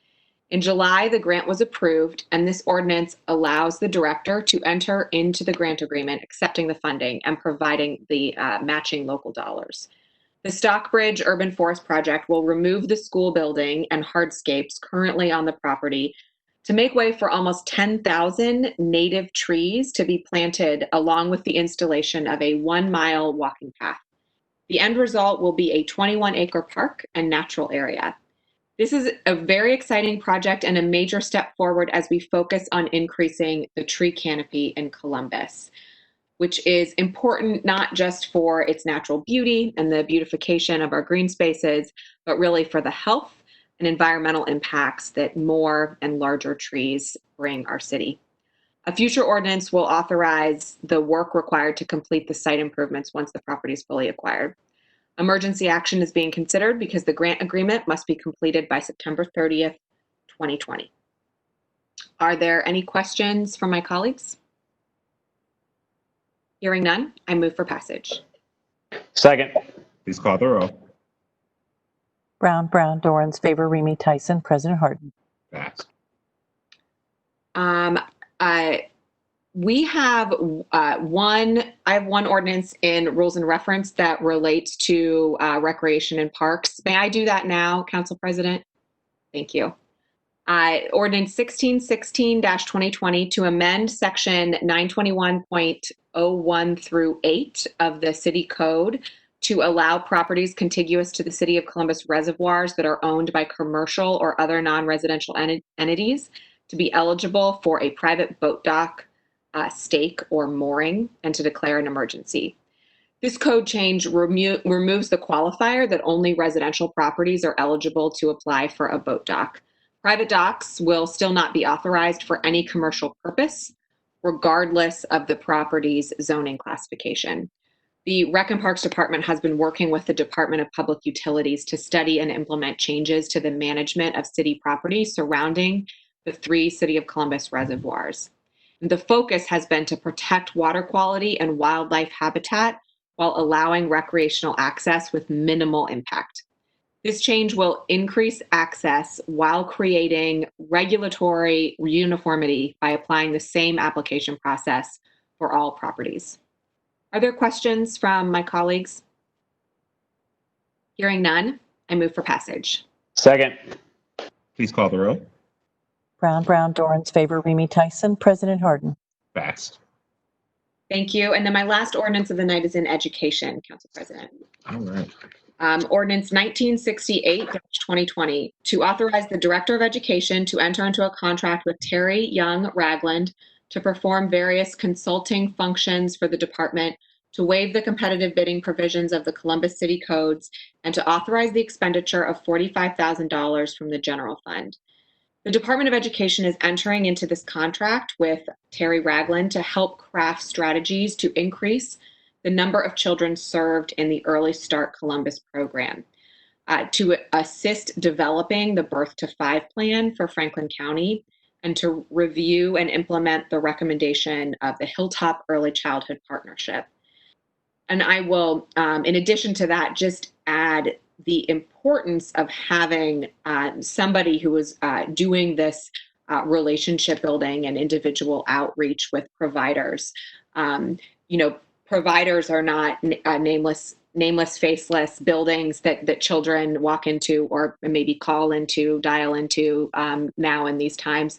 In July, the grant was approved, and this ordinance allows the director to enter into the grant agreement, accepting the funding and providing the matching local dollars. The Stockbridge Urban Forest Project will remove the school building and hardscapes currently on the property to make way for almost 10,000 native trees to be planted, along with the installation of a 1-mile walking path. The end result will be a 21-acre park and natural area. This is a very exciting project and a major step forward as we focus on increasing the tree canopy in Columbus, which is important not just for its natural beauty and the beautification of our green spaces, but really for the health and environmental impacts that more and larger trees bring our city. A future ordinance will authorize the work required to complete the site improvements once the property is fully acquired. Emergency action is being considered because the grant agreement must be completed by September 30th, 2020. Are there any questions from my colleagues? Hearing none, I move for passage. Second. Please call the row. Brown, Dorans, favor, Remy, Tyson, President Hardin. Passed. We have I have one ordinance in rules and reference that relates to recreation and parks. May I do that now, Council President? Thank you. Ordinance 1616-2020 to amend section 921.01 through 8 of the city code to allow properties contiguous to the city of Columbus reservoirs that are owned by commercial or other non-residential entities to be eligible for a private boat dock, stake, or mooring, and to declare an emergency. This code change removes the qualifier that only residential properties are eligible to apply for a boat dock. Private docks will still not be authorized for any commercial purpose, regardless of the property's zoning classification. The Rec and Parks Department has been working with the Department of Public Utilities to study and implement changes to the management of city property surrounding the 3 City of Columbus reservoirs. And the focus has been to protect water quality and wildlife habitat while allowing recreational access with minimal impact. This change will increase access while creating regulatory uniformity by applying the same application process for all properties. Are there questions from my colleagues? Hearing none, I move for passage. Second. Please call the row. Brown, Dorans, favor, Remy, Tyson, President Hardin. Passed. Thank you. And then my last ordinance of the night is in education, Council President. All right. Ordinance 1968-2020 to authorize the Director of Education to enter into a contract with Terry Young Ragland to perform various consulting functions for the department, to waive the competitive bidding provisions of the Columbus City Codes, and to authorize the expenditure of $45,000 from the general fund. The Department of Education is entering into this contract with Terry Ragland to help craft strategies to increase the number of children served in the Early Start Columbus program, to assist developing the Birth to 5 plan for Franklin County, and to review and implement the recommendation of the Hilltop Early Childhood Partnership. And I will, in addition to that, just add the importance of having somebody who is doing this relationship building and individual outreach with providers. Providers are not nameless, faceless buildings that children walk into or maybe dial into now in these times.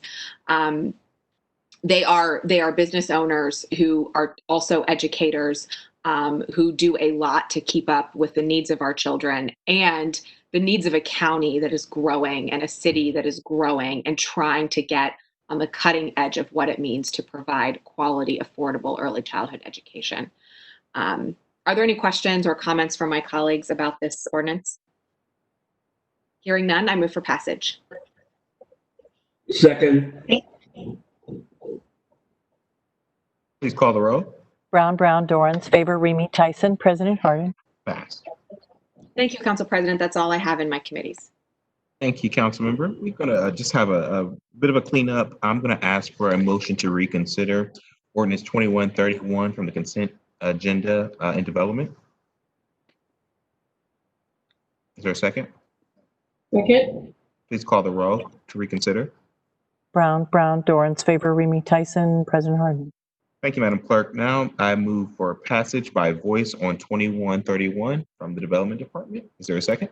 They are business owners who are also educators, who do a lot to keep up with the needs of our children and the needs of a county that is growing and a city that is growing and trying to get on the cutting edge of what it means to provide quality, affordable early childhood education. Are there any questions or comments from my colleagues about this ordinance? Hearing none, I move for passage. Second. Please call the roll. Brown, Dorans, favor, Remy, Tyson, President Hardin. Pass. Thank you, Council President. That's all I have in my committees. Thank you, Councilmember. We're going to just have a bit of a cleanup. I'm going to ask for a motion to reconsider Ordinance 2131 from the consent agenda and development. Is there a second? Second. Please call the roll to reconsider. Brown, Dorans, favor, Remy, Tyson, President Hardin. Thank you, Madam Clerk. Now I move for passage by voice on 2131 from the Development Department. Is there a second?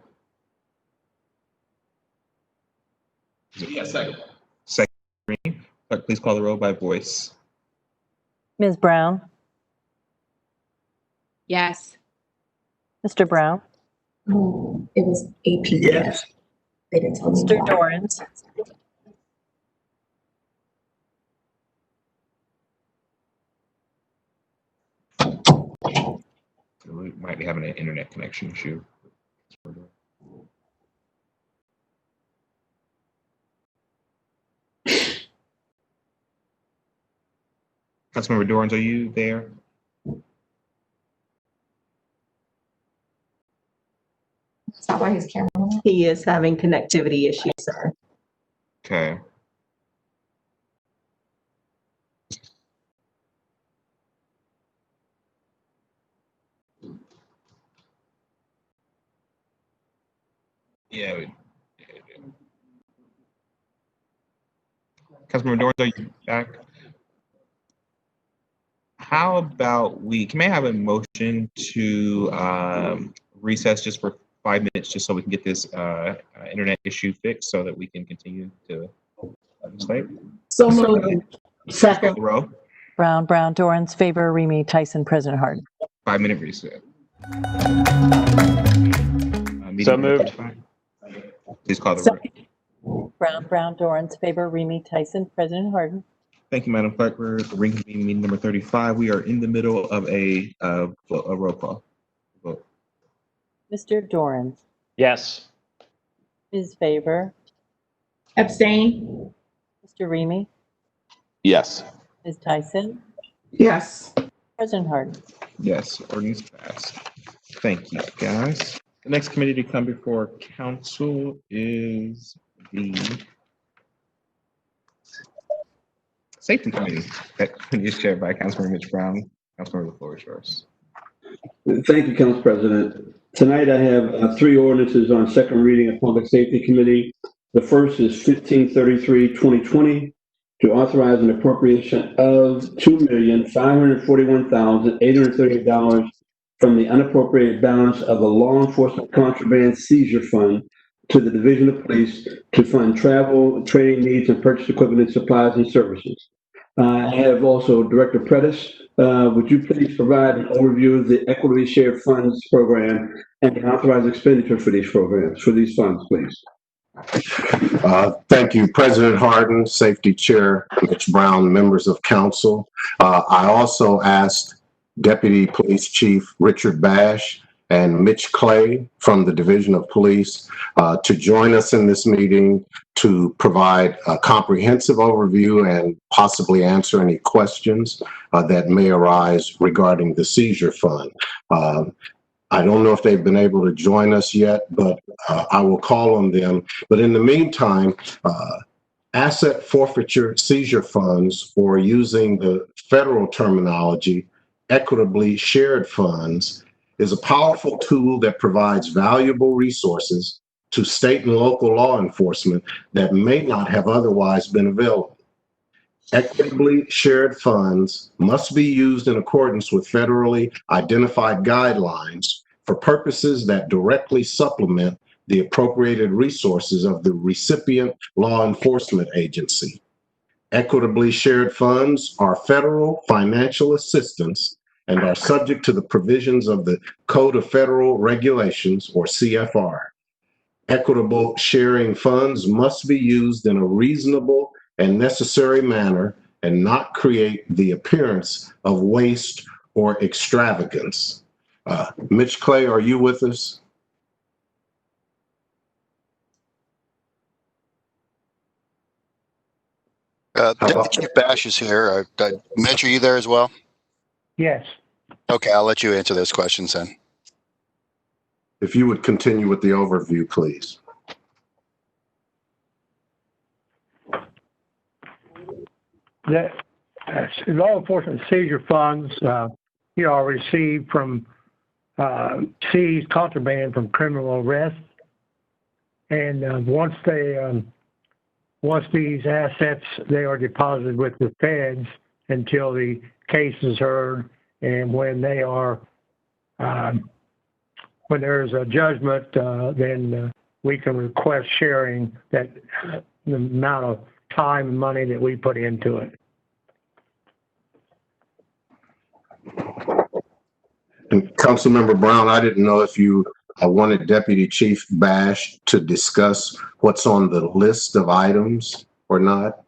Yes, second. Second. Clerk, please call the roll by voice. Ms. Brown? Yes. Mr. Brown? It was AP. Yes. They didn't tell me. Mr. Dorans? We might be having an internet connection issue. Councilmember Dorans, are you there? That's not why his camera. He is having connectivity issues, sir. Okay. Yeah. Councilmember Dorans, are you back? How about can I have a motion to recess just for 5 minutes, just so we can get this internet issue fixed, so that we can continue to legislate? So moved. Second. Row. Brown, Dorans, favor, Remy, Tyson, President Hardin. 5-minute reset. So moved. Please call the roll. Brown, Dorans, favor, Remy, Tyson, President Hardin. Thank you, Madam Clerk. We're reconvening meeting number 35. We are in the middle of a roll call vote. Mr. Dorans? Yes. Ms. Favor? Abstain. Mr. Remy? Yes. Ms. Tyson? Yes. President Hardin? Yes, ordinance passed. Thank you, guys. The next committee to come before council is the Safety Committee. That committee is chaired by Councilmember Mitch Brown. Councilmember, the floor is yours. Thank you, Council President. Tonight I have 3 ordinances on second reading of Public Safety Committee. The first is 1533-2020 to authorize an appropriation of $2,541,838 from the unappropriated balance of the Law Enforcement Contraband Seizure Fund to the Division of Police to fund travel, training needs, and purchase equipment and supplies and services. I have also Director Predis. Would you please provide an overview of the Equity Shared Funds Program and the authorized expenditure for these programs, for these funds, please? Thank you, President Hardin, Safety Chair Mitch Brown, members of council. I also asked Deputy Police Chief Richard Bash and Mitch Clay from the Division of Police to join us in this meeting to provide a comprehensive overview and possibly answer any questions that may arise regarding the seizure fund. I don't know if they've been able to join us yet, but I will call on them. But in the meantime, Asset forfeiture seizure funds, or using the federal terminology, equitably shared funds, is a powerful tool that provides valuable resources to state and local law enforcement that may not have otherwise been available. Equitably shared funds must be used in accordance with federally identified guidelines for purposes that directly supplement the appropriated resources of the recipient law enforcement agency. Equitably shared funds are federal financial assistance and are subject to the provisions of the Code of Federal Regulations, or CFR. Equitable sharing funds must be used in a reasonable and necessary manner and not create the appearance of waste or extravagance. Mitch Clay, are you with us? Deputy Chief Bash is here. Mitch, are you there as well? Yes. Okay, I'll let you answer those questions then. If you would continue with the overview, please. The law enforcement seizure funds, are received from seized contraband from criminal arrests, and once these assets, they are deposited with the feds until the case is heard, and when they are when there's a judgment, then we can request sharing that the amount of time and money that we put into it. And Councilmember Brown, I didn't know if you wanted Deputy Chief Bash to discuss what's on the list of items or not.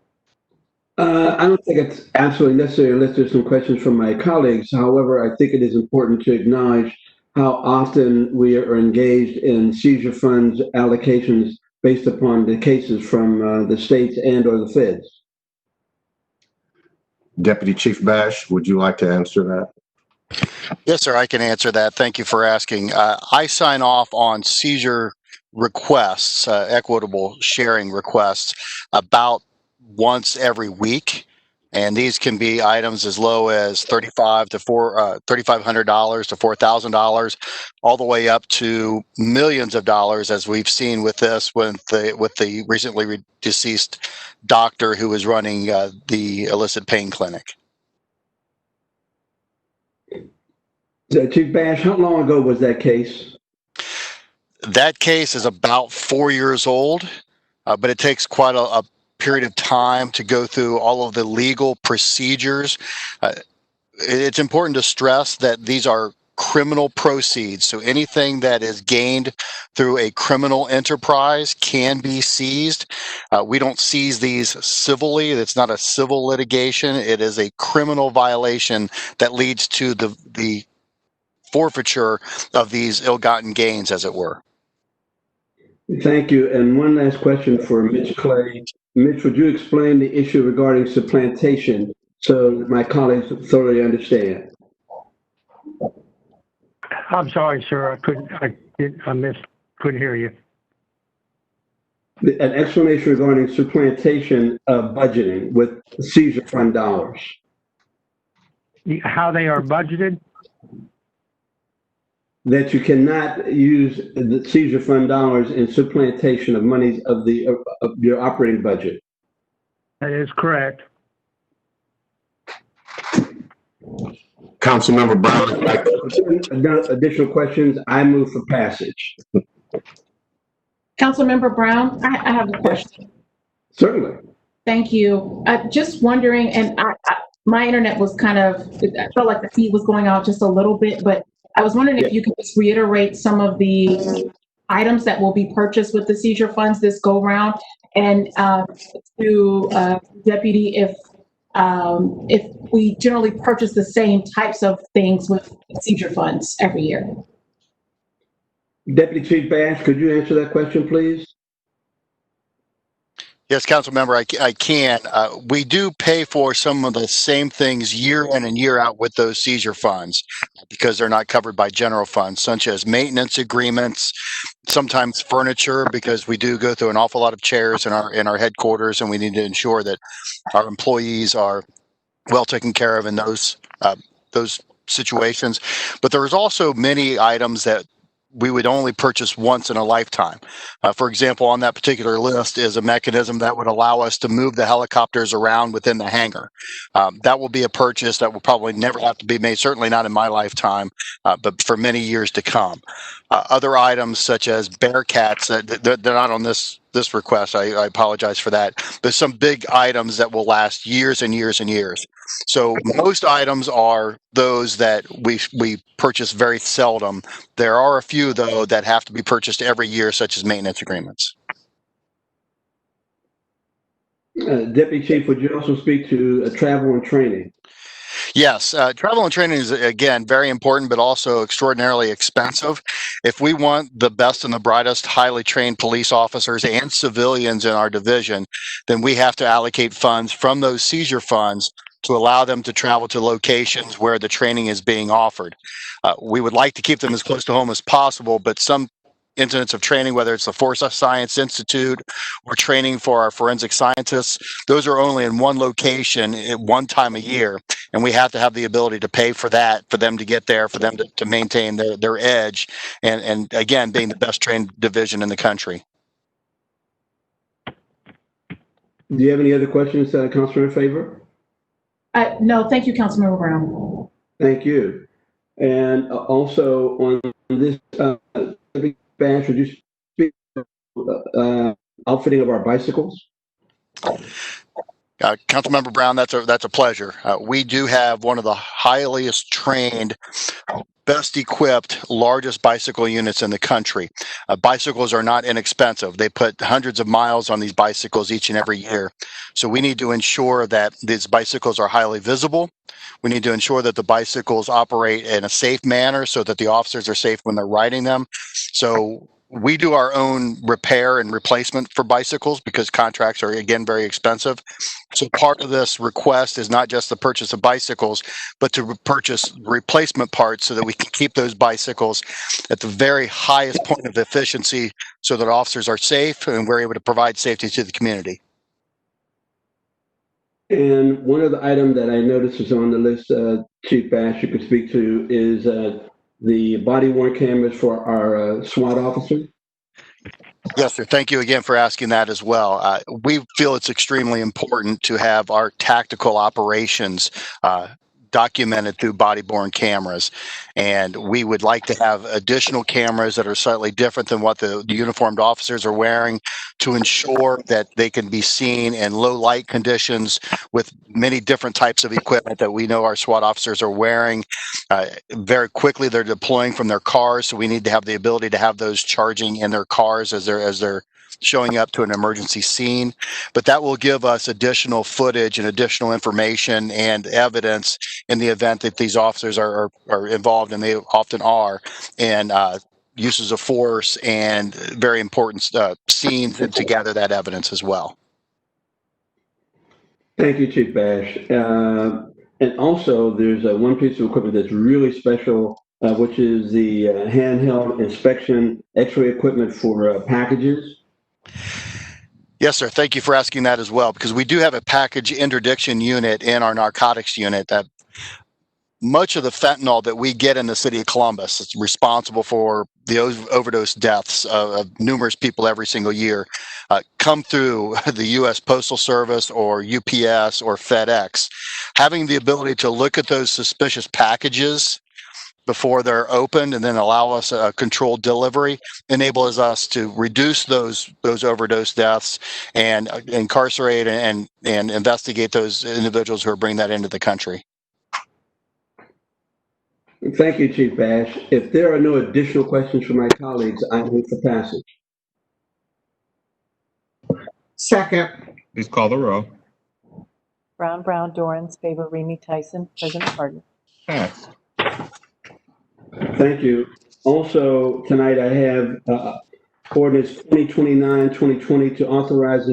I don't think it's absolutely necessary unless there's some questions from my colleagues. However, I think it is important to acknowledge how often we are engaged in seizure funds allocations based upon the cases from the states and or the feds. Deputy Chief Bash, would you like to answer that? Yes, sir, I can answer that. Thank you for asking. I sign off on seizure requests, equitable sharing requests, about once every week. And these can be items as low as $3,500 to $4,000, all the way up to millions of dollars, as we've seen with this, with the recently deceased doctor who was running the illicit pain clinic. Chief Bash, how long ago was that case? That case is about 4 years old, but it takes quite a period of time to go through all of the legal procedures. It's important to stress that these are criminal proceeds. So anything that is gained through a criminal enterprise can be seized. We don't seize these civilly. It's not a civil litigation. It is a criminal violation that leads to the forfeiture of these ill-gotten gains, as it were. Thank you. And one last question for Mitch Clay. Mitch, would you explain the issue regarding supplantation so my colleagues thoroughly understand? I'm sorry, sir. couldn't hear you. An explanation regarding supplantation of budgeting with seizure fund dollars. How they are budgeted? That you cannot use the seizure fund dollars in supplantation of monies of your operating budget. That is correct. Councilmember Brown. Additional questions? I move for passage. Councilmember Brown, I have a question. Certainly. Thank you. Just wondering, and my internet was I felt like the feed was going out just a little bit, but I was wondering if you could just reiterate some of the items that will be purchased with the seizure funds this go round, and to Deputy, if we generally purchase the same types of things with seizure funds every year. Deputy Chief Bash, could you answer that question, please? Yes, council member, I can. We do pay for some of the same things year in and year out with those seizure funds because they're not covered by general funds, such as maintenance agreements, sometimes furniture, because we do go through an awful lot of chairs in our headquarters, and we need to ensure that our employees are well taken care of in those situations. But there's also many items that we would only purchase once in a lifetime. For example, on that particular list is a mechanism that would allow us to move the helicopters around within the hangar. That will be a purchase that will probably never have to be made, certainly not in my lifetime, but for many years to come. Other items such as Bearcats, they're not on this request. I apologize for that. There's some big items that will last years and years and years. So most items are those that we purchase very seldom. There are a few, though, that have to be purchased every year, such as maintenance agreements. Deputy Chief, would you also speak to travel and training? Yes, travel and training is, again, very important, but also extraordinarily expensive. If we want the best and the brightest, highly trained police officers and civilians in our division, then we have to allocate funds from those seizure funds to allow them to travel to locations where the training is being offered. We would like to keep them as close to home as possible, but some incidents of training, whether it's the Force Science Institute or training for our forensic scientists, those are only in one location at one time a year. And we have to have the ability to pay for that, for them to get there, for them to maintain their edge, and again, being the best trained division in the country. Do you have any other questions, Councilmember Favor? No, thank you, Councilmember Brown. Thank you. And also on this badge, would you speak outfitting of our bicycles? Councilmember Brown, that's a pleasure. We do have one of the highest trained, best equipped, largest bicycle units in the country. Bicycles are not inexpensive. They put hundreds of miles on these bicycles each and every year. So we need to ensure that these bicycles are highly visible. We need to ensure that the bicycles operate in a safe manner so that the officers are safe when they're riding them. So we do our own repair and replacement for bicycles because contracts are, again, very expensive. So part of this request is not just the purchase of bicycles, but to purchase replacement parts so that we can keep those bicycles at the very highest point of efficiency so that officers are safe and we're able to provide safety to the community. And one of the items that I noticed is on the list, Chief Bash, you could speak to, is the body-worn cameras for our SWAT officers. Yes, sir. Thank you again for asking that as well. We feel it's extremely important to have our tactical operations documented through body-worn cameras. And we would like to have additional cameras that are slightly different than what the uniformed officers are wearing to ensure that they can be seen in low light conditions with many different types of equipment that we know our SWAT officers are wearing. Very quickly, they're deploying from their cars, so we need to have the ability to have those charging in their cars as they're showing up to an emergency scene. But that will give us additional footage and additional information and evidence in the event that these officers are involved, and they often are, in uses of force and very important scenes to gather that evidence as well. Thank you, Chief Bash. And also, there's one piece of equipment that's really special, which is the handheld inspection X-ray equipment for packages. Yes, sir. Thank you for asking that as well, because we do have a package interdiction unit in our narcotics unit that much of the fentanyl that we get in the city of Columbus, it's responsible for the overdose deaths of numerous people every single year, come through the U.S. Postal Service or UPS or FedEx. Having the ability to look at those suspicious packages before they're opened and then allow us a controlled delivery enables us to reduce those overdose deaths and incarcerate and investigate those individuals who are bringing that into the country. Thank you, Chief Bash. If there are no additional questions from my colleagues, I move for passage. Second. Please call the row. Brown, Dorans, Favor, Remy, Tyson, President Hardin. Passed. Thank you. Also, tonight I have ordinance 2029-2020 to authorize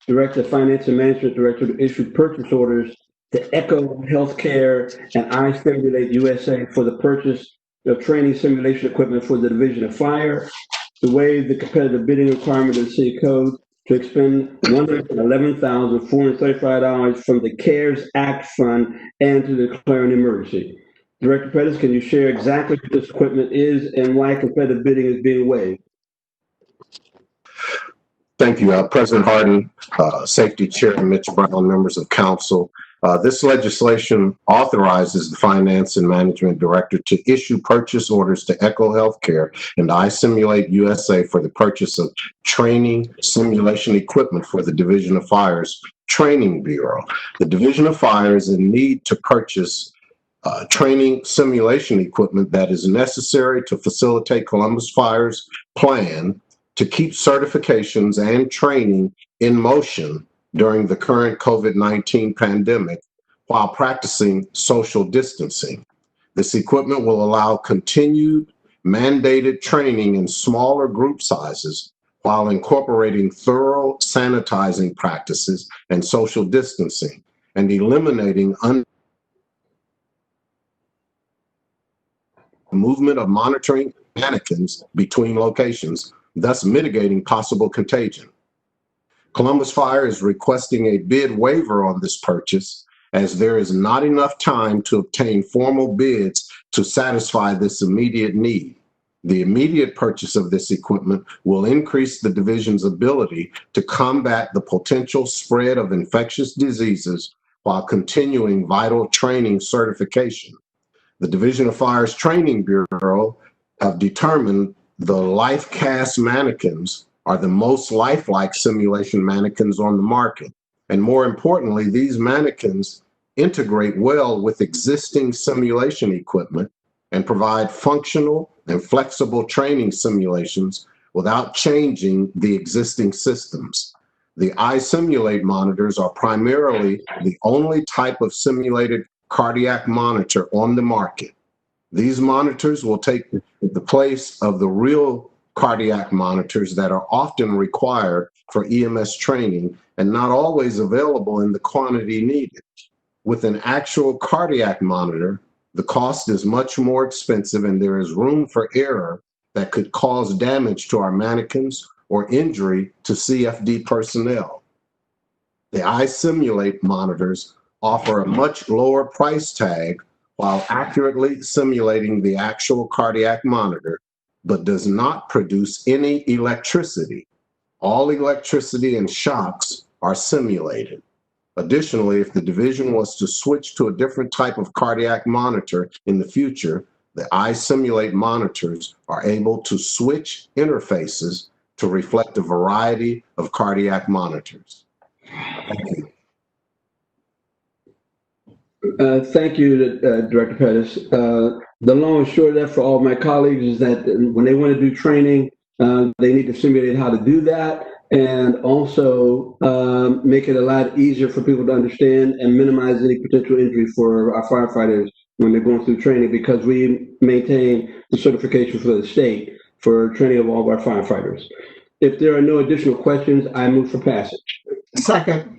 direct the Finance and Management Director to issue purchase orders to Echo Healthcare and iStimulate USA for the purchase of training simulation equipment for the Division of Fire, to waive the competitive bidding requirement of the City Code, to expend $111,435 from the CARES Act Fund, and to declare an emergency. Director Pettis, can you share exactly what this equipment is and why competitive bidding is being waived? Thank you, President Hardin, Safety Chair Mitch Brown, members of council. This legislation authorizes the Finance and Management Director to issue purchase orders to Echo Healthcare and iSimulate USA for the purchase of training simulation equipment for the Division of Fire's Training Bureau. The Division of Fire is in need to purchase training simulation equipment that is necessary to facilitate Columbus Fire's plan to keep certifications and training in motion during the current COVID-19 pandemic while practicing social distancing. This equipment will allow continued mandated training in smaller group sizes while incorporating thorough sanitizing practices and social distancing and eliminating movement of monitoring mannequins between locations, thus mitigating possible contagion. Columbus Fire is requesting a bid waiver on this purchase as there is not enough time to obtain formal bids to satisfy this immediate need. The immediate purchase of this equipment will increase the division's ability to combat the potential spread of infectious diseases while continuing vital training certification. The Division of Fire's Training Bureau have determined the LifeCast mannequins are the most lifelike simulation mannequins on the market. And more importantly, these mannequins integrate well with existing simulation equipment and provide functional and flexible training simulations without changing the existing systems. The iSimulate monitors are primarily the only type of simulated cardiac monitor on the market. These monitors will take the place of the real cardiac monitors that are often required for EMS training and not always available in the quantity needed. With an actual cardiac monitor, the cost is much more expensive and there is room for error that could cause damage to our mannequins or injury to CFD personnel. The iSimulate monitors offer a much lower price tag while accurately simulating the actual cardiac monitor, but does not produce any electricity. All electricity and shocks are simulated. Additionally, if the division was to switch to a different type of cardiac monitor in the future, the iSimulate monitors are able to switch interfaces to reflect a variety of cardiac monitors. Thank you. Thank you, Director Pettis. The long and short of that for all my colleagues is that when they want to do training, they need to simulate how to do that and also make it a lot easier for people to understand and minimize any potential injury for our firefighters when they're going through training, because we maintain the certification for the state for training of all of our firefighters. If there are no additional questions, I move for passage. Second.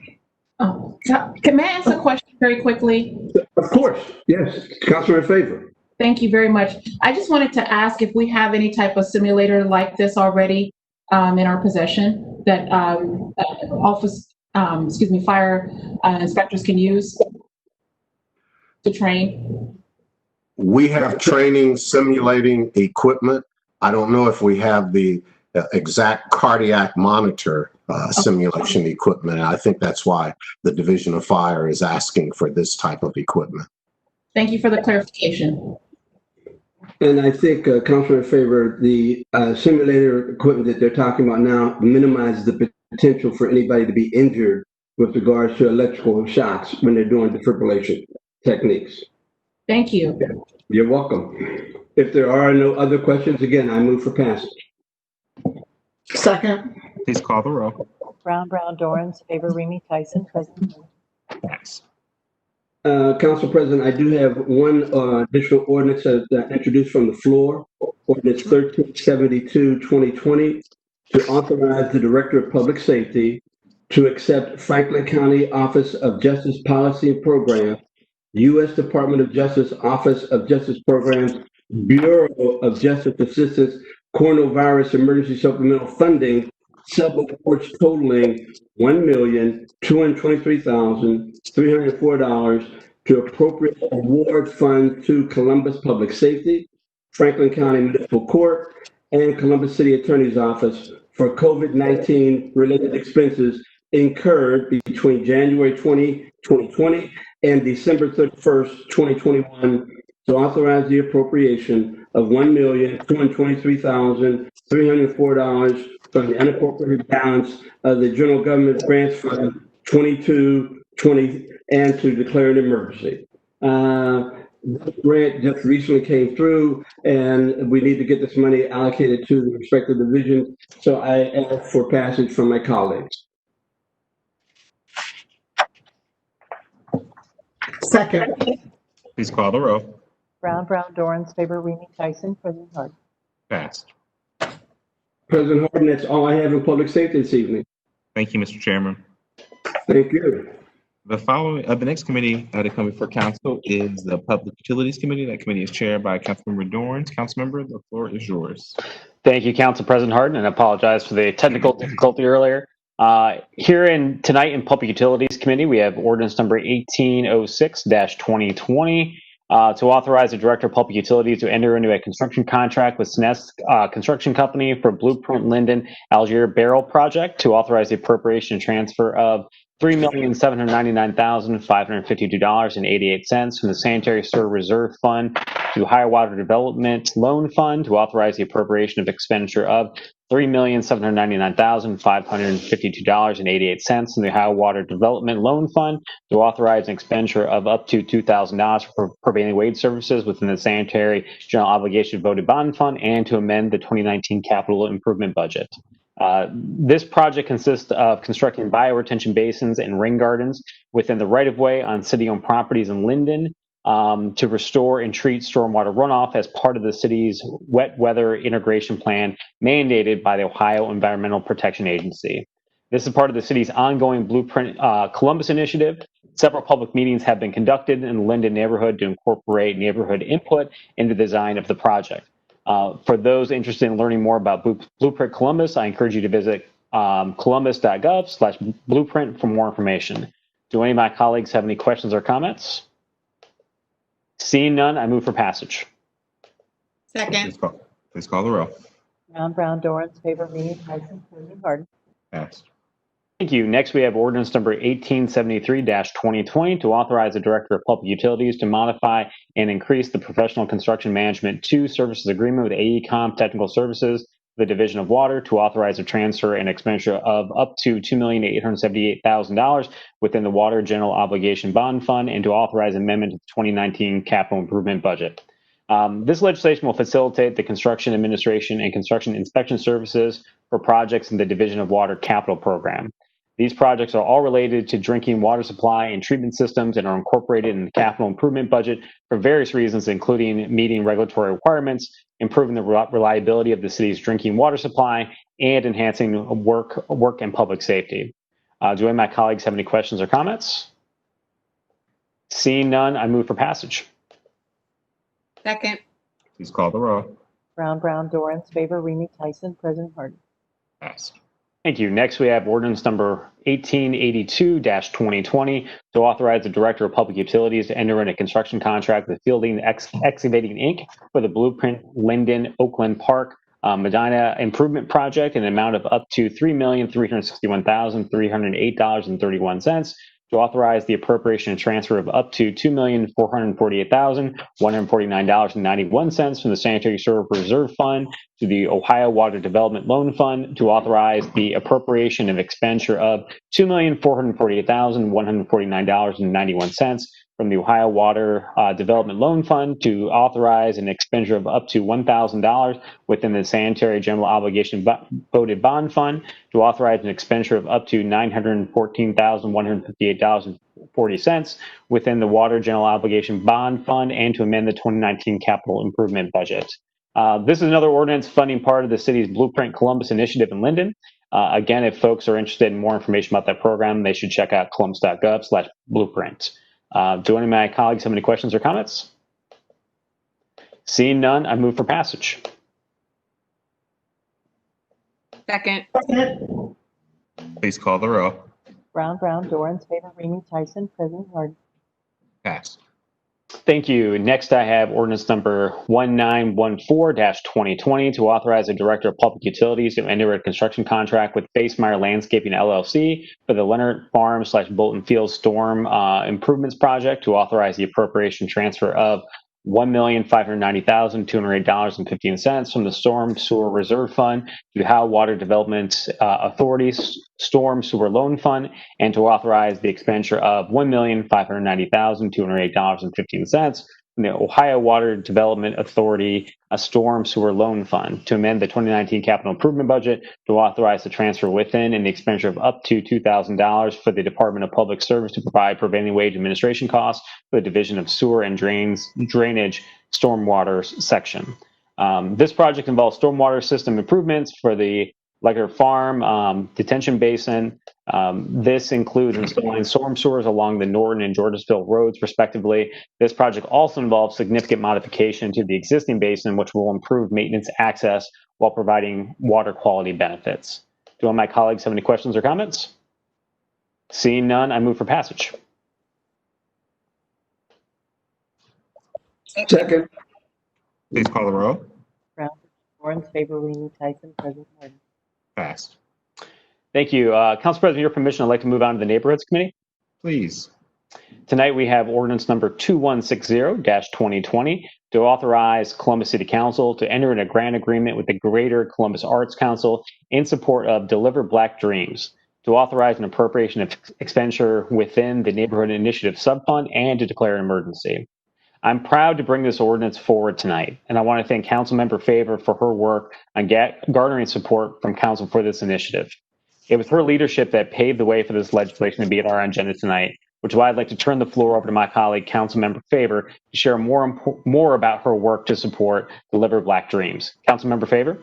Oh, can I ask a question very quickly? Of course, yes. Councilor in favor. Thank you very much. I just wanted to ask if we have any type of simulator like this already in our possession that fire inspectors can use to train. We have training simulating equipment. I don't know if we have the exact cardiac monitor simulation equipment. I think that's why the Division of Fire is asking for this type of equipment. Thank you for the clarification. And I think, Councilor in favor, the simulator equipment that they're talking about now minimizes the potential for anybody to be injured with regards to electrical shocks when they're doing defibrillation techniques. Thank you. You're welcome. If there are no other questions, again, I move for passage. Second. Please call the roll. Brown, Dorans, favor, Remy, Tyson, present. Thanks. Council President, I do have one additional ordinance introduced from the floor, Ordinance 1372-2020, to authorize the Director of Public Safety to accept Franklin County Office of Justice Policy and Program, U.S. Department of Justice Office of Justice Programs, Bureau of Justice Assistance, Coronavirus Emergency Supplemental Funding, subawards totaling $1,223,304 to appropriate award fund to Columbus Public Safety, Franklin County Municipal Court, and Columbus City Attorney's Office for COVID-19 related expenses incurred between January 2020 and December 31st, 2021, to authorize the appropriation of $1,223,304 from the unincorporated balance of the General Government Grants Fund 2220 and to declare an emergency. This grant just recently came through, and we need to get this money allocated to the respective divisions. So I ask for passage from my colleagues. Second. Please call the row. Brown, Dorans, favor, Remy, Tyson, President Hardin. Passed. President Hardin, that's all I have in public safety this evening. Thank you, Mr. Chairman. Thank you. The next committee to come before council is the Public Utilities Committee. That committee is chaired by Councilmember Dorans. Councilmember, the floor is yours. Thank you, Council President Hardin, and I apologize for the technical difficulty earlier. Tonight in Public Utilities Committee, we have ordinance number 1806-2020 to authorize the Director of Public Utilities to enter into a construction contract with SNES Construction Company for Blueprint Linden Algier Barrel Project to authorize the appropriation and transfer of $3,799,552.88 from the Sanitary Sewer Reserve Fund to Ohio Water Development Loan Fund to authorize the appropriation of expenditure of $3,799,552.88 from the Ohio Water Development Loan Fund to authorize an expenditure of up to $2,000 for prevailing wage services within the Sanitary General Obligation Voted Bond Fund and to amend the 2019 capital improvement budget. This project consists of constructing bioretention basins and rain gardens within the right-of-way on city-owned properties in Linden to restore and treat stormwater runoff as part of the city's wet weather integration plan mandated by the Ohio Environmental Protection Agency. This is part of the city's ongoing Blueprint Columbus initiative. Several public meetings have been conducted in the Linden neighborhood to incorporate neighborhood input in the design of the project. For those interested in learning more about Blueprint Columbus, I encourage you to visit columbus.gov/blueprint for more information. Do any of my colleagues have any questions or comments? Seeing none, I move for passage. Second. Please call the row. Brown, Dorans, favor, Remy, Tyson, President Hardin. Passed. Thank you. Next, we have ordinance number 1873-2020 to authorize the Director of Public Utilities to modify and increase the Professional Construction Management 2 Services Agreement with AECOM Technical Services, the Division of Water, to authorize a transfer and expenditure of up to $2,878,000 within the Water General Obligation Bond Fund and to authorize amendment to the 2019 capital improvement budget. This legislation will facilitate the construction administration and construction inspection services for projects in the Division of Water capital program. These projects are all related to drinking water supply and treatment systems and are incorporated in the capital improvement budget for various reasons, including meeting regulatory requirements, improving the reliability of the city's drinking water supply, and enhancing work and public safety. Do any of my colleagues have any questions or comments? Seeing none, I move for passage. Second. Please call the row. Brown, Dorans, favor, Remy, Tyson, President Hardin. Passed. Thank you. Next, we have ordinance number 1882-2020 to authorize the Director of Public Utilities to enter in a construction contract with Fielding Excavating, Inc. for the Blueprint Linden Oakland Park Medina Improvement Project in an amount of up to $3,361,308.31 to authorize the appropriation and transfer of up to $2,448,149.91 from the Sanitary Sewer Reserve Fund to the Ohio Water Development Loan Fund to authorize the appropriation of expenditure of $2,448,149.91 from the Ohio Water Development Loan Fund to authorize an expenditure of up to $1,000 within the Sanitary General Obligation Voted Bond Fund to authorize an expenditure of up to $914,158.40 within the Water General Obligation Bond Fund and to amend the 2019 capital improvement budget. This is another ordinance funding part of the city's Blueprint Columbus initiative in Linden. Again, if folks are interested in more information about that program, they should check out columbus.gov/blueprint. Do any of my colleagues have any questions or comments? Seeing none, I move for passage. Second. Please call the row. Brown, Dorans, favor, Remy, Tyson, President Hardin. Passed. Thank you. Next, I have ordinance number 1914-2020 to authorize the Director of Public Utilities to enter a construction contract with Basemeyer Landscaping LLC for the Leonard Farm / Bolton Field Storm Improvements Project to authorize the appropriation transfer of $1,590,208.15 from the Storm Sewer Reserve Fund to Howe Water Development Authority's Storm Sewer Loan Fund, and to authorize the expenditure of $1,590,208.15 from the Ohio Water Development Authority Storm Sewer Loan Fund to amend the 2019 capital improvement budget to authorize the transfer within and the expenditure of up to $2,000 for the Department of Public Service to provide prevailing wage administration costs for the Division of Sewer and Drainage Stormwater section. This project involves stormwater system improvements for the Leonard Farm detention basin. This includes installing storm sewers along the Norton and Georgesville roads, respectively. This project also involves significant modification to the existing basin, which will improve maintenance access while providing water quality benefits. Do all my colleagues have any questions or comments? Seeing none, I move for passage. Second. Please call the row. Brown, Dorans, favor, Remy, Tyson, President Hardin. Passed. Thank you. Council President, your permission, I'd like to move on to the Neighborhoods Committee. Please. Tonight we have ordinance number 2160-2020 to authorize Columbus City Council to enter in a grant agreement with the Greater Columbus Arts Council in support of Deliver Black Dreams, to authorize an appropriation of expenditure within the Neighborhood Initiative Subfund and to declare an emergency. I'm proud to bring this ordinance forward tonight, and I want to thank Councilmember Favor for her work on garnering support from Council for this initiative. It was her leadership that paved the way for this legislation to be at our agenda tonight, which is why I'd like to turn the floor over to my colleague, Councilmember Favor, to share more about her work to support Deliver Black Dreams. Councilmember Favor?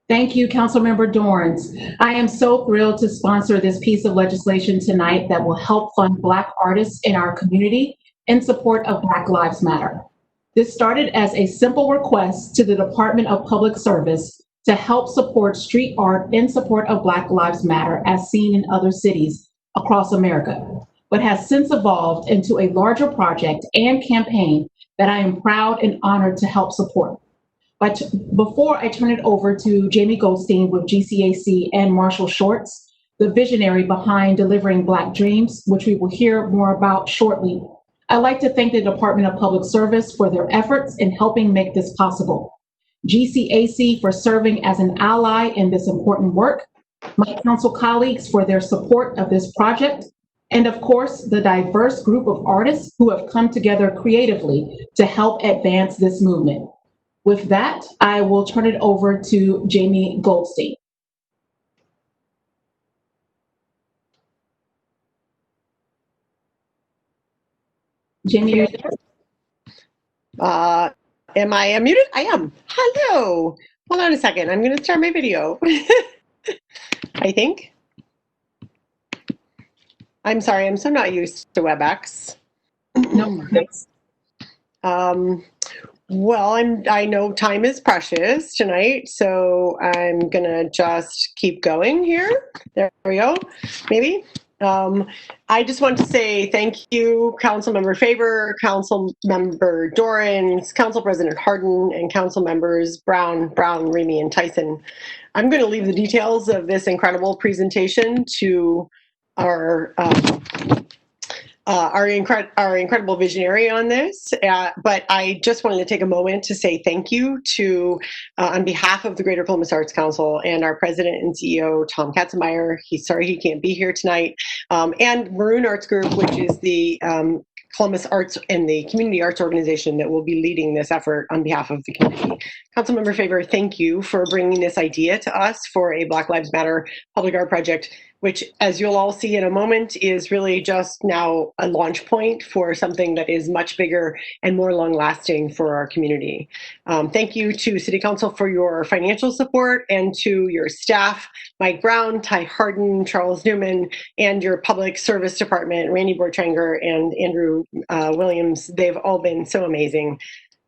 Thank you, Councilmember Dorans. I am so thrilled to sponsor this piece of legislation tonight that will help fund Black artists in our community in support of Black Lives Matter. This started as a simple request to the Department of Public Service to help support street art in support of Black Lives Matter as seen in other cities across America, but has since evolved into a larger project and campaign that I am proud and honored to help support. But before I turn it over to Jamie Goldstein with GCAC and Marshall Shorts, the visionary behind Delivering Black Dreams, which we will hear more about shortly, I'd like to thank the Department of Public Service for their efforts in helping make this possible, GCAC for serving as an ally in this important work, my council colleagues for their support of this project, and of course, the diverse group of artists who have come together creatively to help advance this movement. With that, I will turn it over to Jamie Goldstein. Jamie, you're there? Am I unmuted? I am. Hello. Hold on a second. I'm going to start my video. I think. I'm sorry. I'm so not used to WebEx. No, thanks. Well, I know time is precious tonight, so I'm going to just keep going here. There we go. Maybe. I just want to say thank you, Councilmember Favor, Councilmember Dorans, Council President Hardin, and Council members Brown, Remy, and Tyson. I'm going to leave the details of this incredible presentation to our incredible visionary on this, but I just wanted to take a moment to say thank you to, on behalf of the Greater Columbus Arts Council and our president and CEO, Tom Katzenmeier. He's sorry he can't be here tonight, and Maroon Arts Group, which is the Columbus Arts and the Community Arts Organization that will be leading this effort on behalf of the community. Councilmember Favor, thank you for bringing this idea to us for a Black Lives Matter public art project. which, as you'll all see in a moment, is really just now a launch point for something that is much bigger and more long-lasting for our community. Thank you to City Council for your financial support, and to your staff, Mike Brown, Ty Hardin, Charles Newman, and your Public Service Department, Randy Borchanger and Andrew Williams. They've all been so amazing.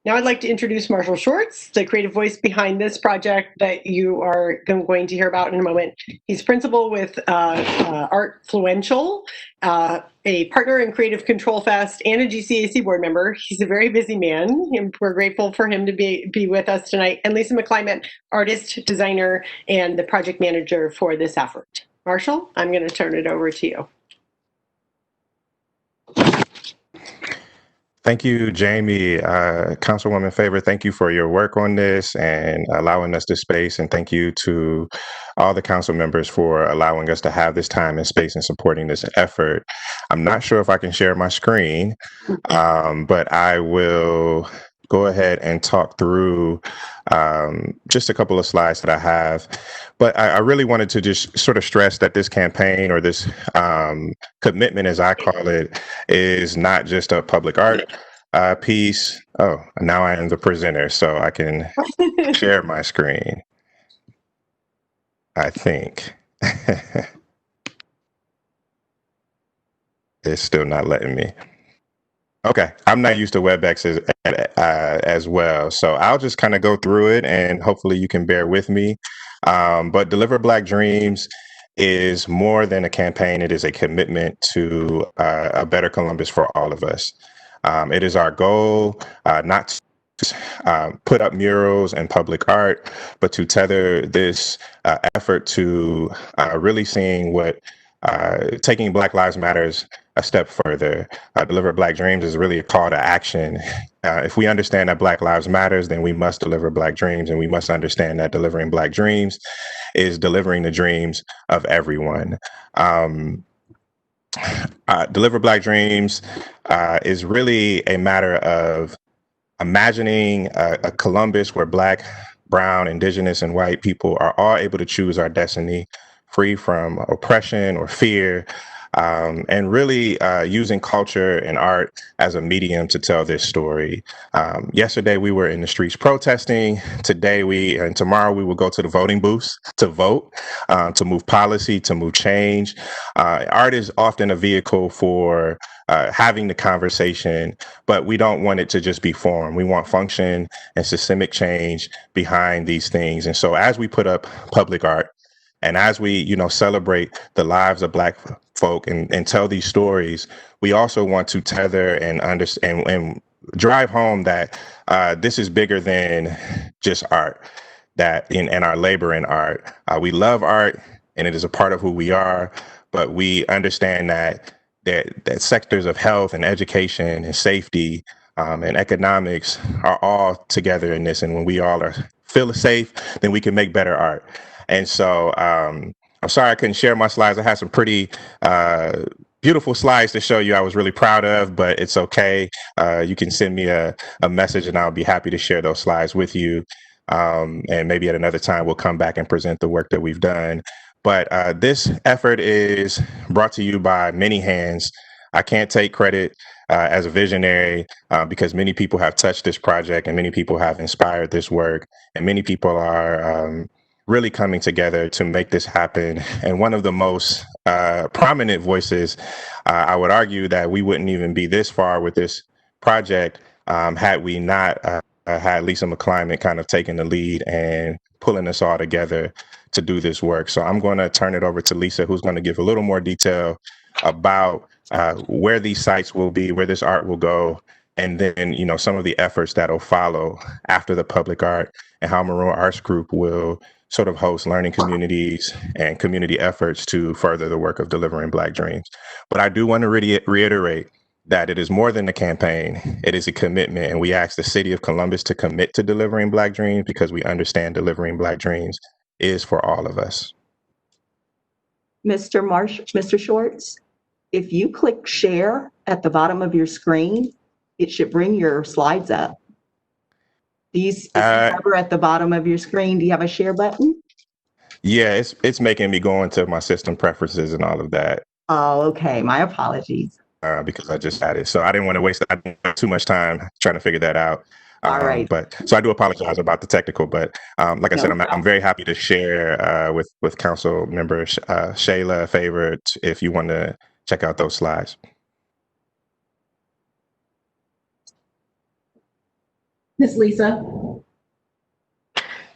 Now I'd like to introduce Marshall Schwartz, the creative voice behind this project that you are going to hear about in a moment. He's principal with Artfluential, a partner in Creative Control Fest, and a GCAC board member. He's a very busy man, and we're grateful for him to be with us tonight. And Lisa McClimate, artist, designer, and the project manager for this effort. Marshall, I'm going to turn it over to you. Thank you, Jamie. Councilwoman Favor, thank you for your work on this and allowing us this space. And thank you to all the council members for allowing us to have this time and space and supporting this effort. I'm not sure if I can share my screen, but I will go ahead and talk through just a couple of slides that I have. But I really wanted to just sort of stress that this campaign, or this commitment, as I call it, is not just a public art piece. Oh, now I am the presenter, so I can share my screen, I think. It's still not letting me. Okay, I'm not used to WebEx as well, so I'll just kind of go through it, and hopefully you can bear with me. But Deliver Black Dreams is more than a campaign. It is a commitment to a better Columbus for all of us. It is our goal not to put up murals and public art, but to tether this effort to really seeing what taking Black Lives Matters a step further. Deliver Black Dreams is really a call to action. If we understand that Black Lives Matters, then we must deliver Black dreams, and we must understand that delivering Black dreams is delivering the dreams of everyone. Deliver Black Dreams is really a matter of imagining a Columbus where Black, Brown, Indigenous, and white people are all able to choose our destiny, free from oppression or fear, and really using culture and art as a medium to tell this story. Yesterday we were in the streets protesting. Today and tomorrow we will go to the voting booths to vote, to move policy, to move change. Art is often a vehicle for having the conversation, but we don't want it to just be form. We want function and systemic change behind these things. And so as we put up public art, and as we, celebrate the lives of Black folk and tell these stories, we also want to tether and understand and drive home that this is bigger than just art, that in our labor in art. We love art, and it is a part of who we are, but we understand that sectors of health and education and safety and economics are all together in this. And when we all feel safe, then we can make better art. And so I'm sorry I couldn't share my slides. I had some pretty beautiful slides to show you I was really proud of, but it's okay. You can send me a message and I'll be happy to share those slides with you. And maybe at another time we'll come back and present the work that we've done. But this effort is brought to you by many hands. I can't take credit as a visionary because many people have touched this project and many people have inspired this work, and many people are really coming together to make this happen. And one of the most prominent voices, I would argue that we wouldn't even be this far with this project had we not had Lisa McClimate kind of taking the lead and pulling us all together to do this work. So I'm going to turn it over to Lisa, who's going to give a little more detail about where these sites will be, where this art will go, and then, some of the efforts that'll follow after the public art, and how Maroon Arts Group will sort of host learning communities and community efforts to further the work of delivering Black dreams. But I do want to reiterate that it is more than a campaign. It is a commitment, and we ask the city of Columbus to commit to delivering Black dreams because we understand delivering Black dreams is for all of us. Mr. Schwartz, if you click share at the bottom of your screen, it should bring your slides up. If you hover at the bottom of your screen, do you have a share button? Yeah, it's making me go into my system preferences and all of that Oh, okay. My apologies. because I just had it. So I didn't want to waste too much time trying to figure that out. All right. But so I do apologize about the technical, but like I said, No I'm very happy to share with Council Member Shayla Favor if you want to check out those slides. Miss Lisa.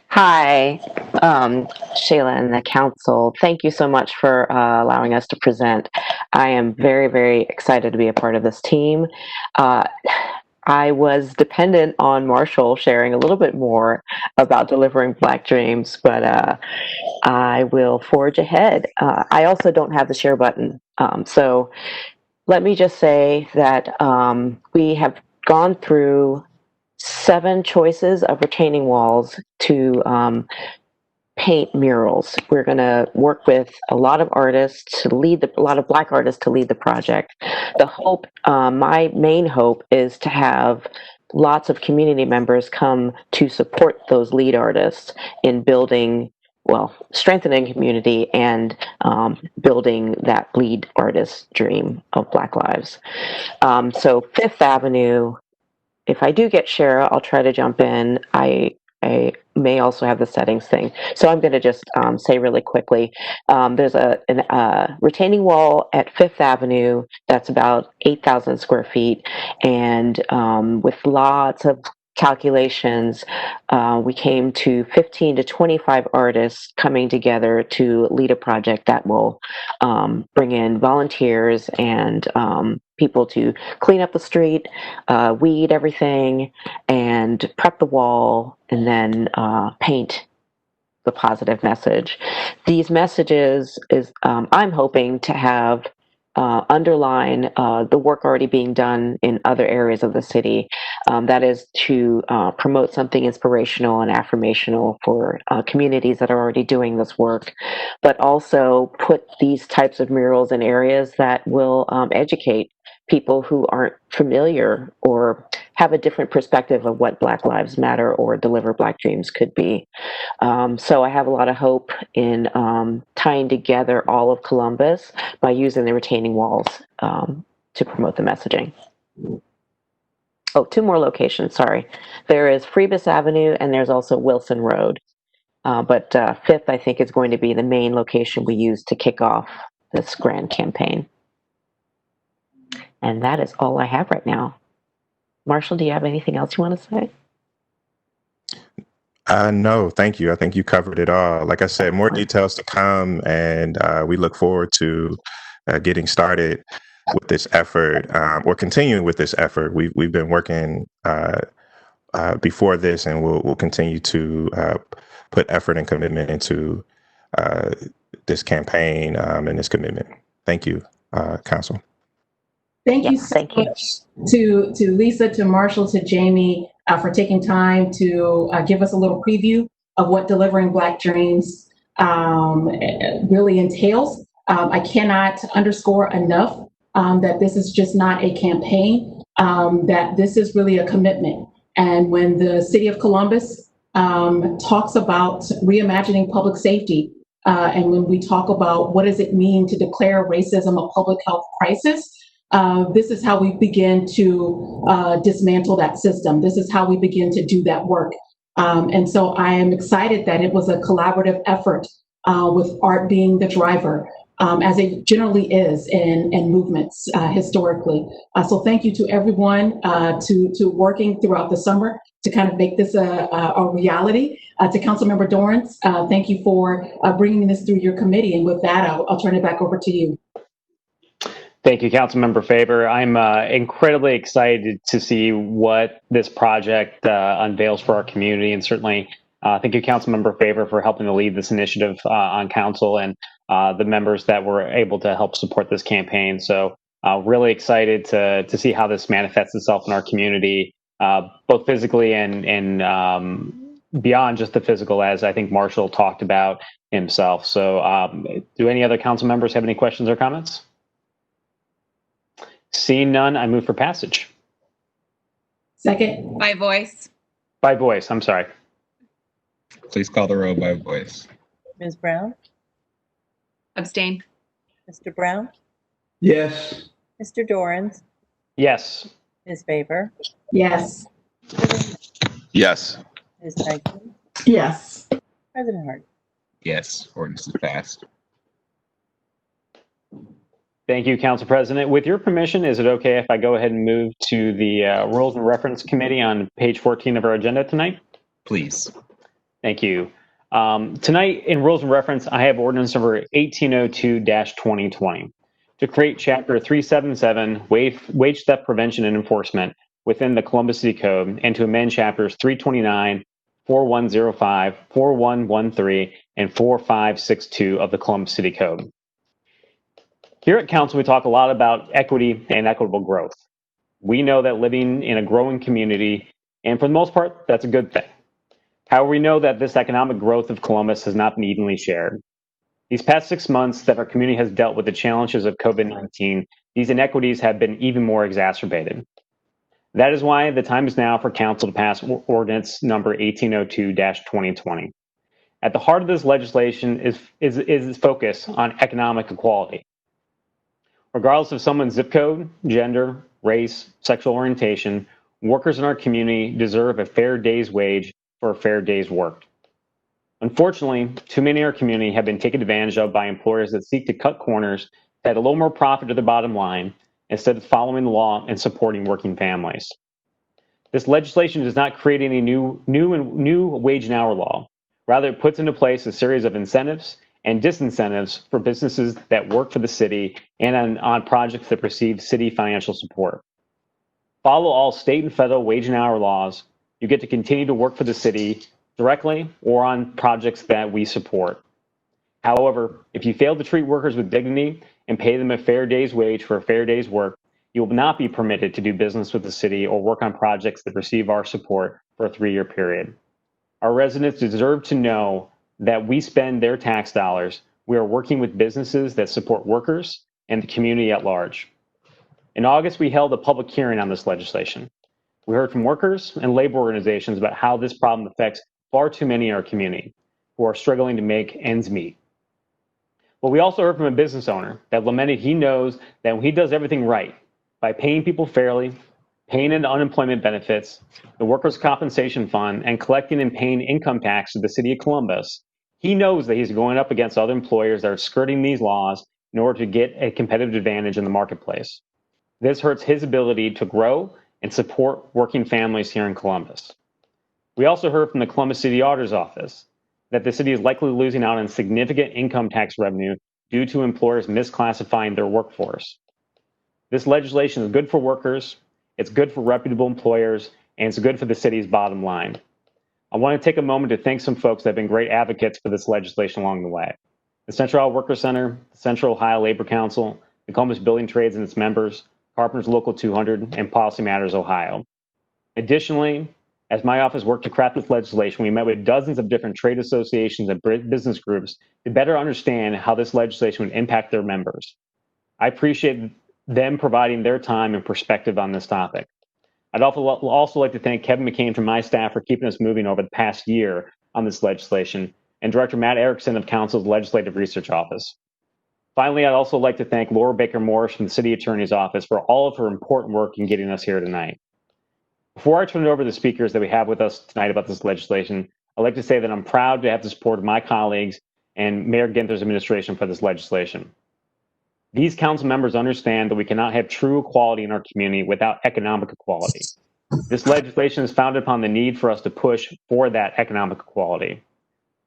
Hi, Shayla and the council. Thank you so much for allowing us to present. I am very, very excited to be a part of this team. I was dependent on Marshall sharing a little bit more about delivering Black Dreams, but I will forge ahead. I also don't have the share button. So let me just say that we have gone through 7 choices of retaining walls to paint murals. We're going to work with a lot of artists to lead a lot of Black artists to lead the project. The hope, my main hope, is to have lots of community members come to support those lead artists in building, well, strengthening community and building that lead artist dream of Black lives. So Fifth Avenue. If I do get Shara, I'll try to jump in. I may also have the settings thing. So I'm going to just say really quickly, there's a retaining wall at Fifth Avenue that's about 8,000 square feet. And with lots of calculations, we came to 15 to 25 artists coming together to lead a project that will bring in volunteers and people to clean up the street, weed everything, and prep the wall, and then paint the positive message. These messages is I'm hoping to have underline the work already being done in other areas of the city. That is to promote something inspirational and affirmational for communities that are already doing this work, but also put these types of murals in areas that will educate people who aren't familiar or have a different perspective of what Black Lives Matter or Deliver Black Dreams could be. So I have a lot of hope in tying together all of Columbus by using the retaining walls to promote the messaging. Oh, 2 more locations, sorry. There is Phoebus Avenue and there's also Wilson Road. But Fifth, I think, is going to be the main location we use to kick off this grand campaign. And that is all I have right now. Marshall, do you have anything else you want to say? No, thank you. I think you covered it all. Like I said, more details to come, and we look forward to getting started with this effort or continuing with this effort. We've been working before this, and we'll continue to put effort and commitment into this campaign and this commitment. Thank you, Council. Thank you so much to Lisa, to Marshall, to Jamie for taking time to give us a little preview of what Delivering Black Dreams really entails. I cannot underscore enough that this is just not a campaign, that this is really a commitment. And when the City of Columbus talks about reimagining public safety, and when we talk about what does it mean to declare racism a public health crisis, this is how we begin to dismantle that system. This is how we begin to do that work. And so I am excited that it was a collaborative effort with art being the driver, as it generally is in movements historically. So thank you to everyone to working throughout the summer to kind of make this a reality. To Councilmember Dorrance, thank you for bringing this through your committee. And with that, I'll turn it back over to you. Thank you, Councilmember Faber. I'm incredibly excited to see what this project unveils for our community, and certainly thank you, Councilmember Faber, for helping to lead this initiative on council and the members that were able to help support this campaign. So really excited to see how this manifests itself in our community, both physically and beyond just the physical, as I think Marshall talked about himself. So do any other council members have any questions or comments? Seeing none, I move for passage. Second. By voice. By voice, I'm sorry. Please call the roll by voice. Ms. Brown? Abstain. Mr. Brown? Yes. Mr. Dorans? Yes. Ms. Favor? Yes. Yes. Ms. Tyson? Yes. President Hardin? Yes, ordinance is passed. Thank you, Council President. With your permission, is it okay if I go ahead and move to the Rules and Reference Committee on page 14 of our agenda tonight? Please. Thank you. Tonight in Rules and Reference, I have ordinance number 1802-2020 to create Chapter 377, Wage Theft Prevention and Enforcement within the Columbus City Code, and to amend Chapters 329, 4105, 4113, and 4562 of the Columbus City Code. Here at Council, we talk a lot about equity and equitable growth. We know that living in a growing community, and for the most part, that's a good thing. However, we know that this economic growth of Columbus has not been evenly shared. These past 6 months that our community has dealt with the challenges of COVID-19, these inequities have been even more exacerbated. That is why the time is now for Council to pass ordinance number 1802-2020. At the heart of this legislation is its focus on economic equality. Regardless of someone's zip code, gender, race, sexual orientation, workers in our community deserve a fair day's wage for a fair day's work. Unfortunately, too many in our community have been taken advantage of by employers that seek to cut corners to add a little more profit to the bottom line instead of following the law and supporting working families. This legislation does not create any new wage and hour law. Rather, it puts into place a series of incentives and disincentives for businesses that work for the city and on projects that receive city financial support. Follow all state and federal wage and hour laws. You get to continue to work for the city directly or on projects that we support. However, if you fail to treat workers with dignity and pay them a fair day's wage for a fair day's work, you will not be permitted to do business with the city or work on projects that receive our support for a 3-year period. Our residents deserve to know that we spend their tax dollars. We are working with businesses that support workers and the community at large. In August, we held a public hearing on this legislation. We heard from workers and labor organizations about how this problem affects far too many in our community who are struggling to make ends meet. But we also heard from a business owner that lamented he knows that when he does everything right, by paying people fairly, paying into unemployment benefits, the workers' compensation fund, and collecting and paying income tax to the city of Columbus, he knows that he's going up against other employers that are skirting these laws in order to get a competitive advantage in the marketplace. This hurts his ability to grow and support working families here in Columbus. We also heard from the Columbus City Auditor's Office that the city is likely losing out on significant income tax revenue due to employers misclassifying their workforce. This legislation is good for workers, it's good for reputable employers, and it's good for the city's bottom line. I want to take a moment to thank some folks that have been great advocates for this legislation along the way. The Central Ohio Workers Center, the Central Ohio Labor Council, the Columbus Building Trades and its members, Carpenters Local 200, and Policy Matters Ohio. Additionally, as my office worked to craft this legislation, we met with dozens of different trade associations and business groups to better understand how this legislation would impact their members. I appreciate them providing their time and perspective on this topic. I'd also like to thank Kevin McCain from my staff for keeping us moving over the past year on this legislation, and Director Matt Erickson of Council's Legislative Research Office. Finally, I'd also like to thank Laura Baker Morris from the City Attorney's Office for all of her important work in getting us here tonight. Before I turn it over to the speakers that we have with us tonight about this legislation, I'd like to say that I'm proud to have the support of my colleagues and Mayor Ginther's administration for this legislation. These council members understand that we cannot have true equality in our community without economic equality. This legislation is founded upon the need for us to push for that economic equality.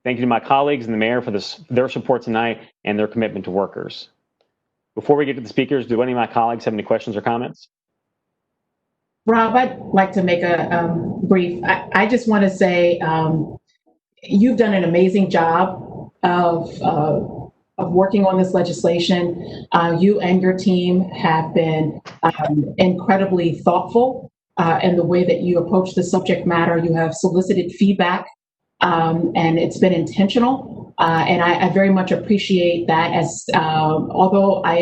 Thank you to my colleagues and the mayor for their support tonight and their commitment to workers. Before we get to the speakers, do any of my colleagues have any questions or comments? Rob, I'd like to make a brief. I just want to say you've done an amazing job of working on this legislation. You and your team have been incredibly thoughtful in the way that you approach the subject matter. You have solicited feedback, and it's been intentional. And I very much appreciate that. As although I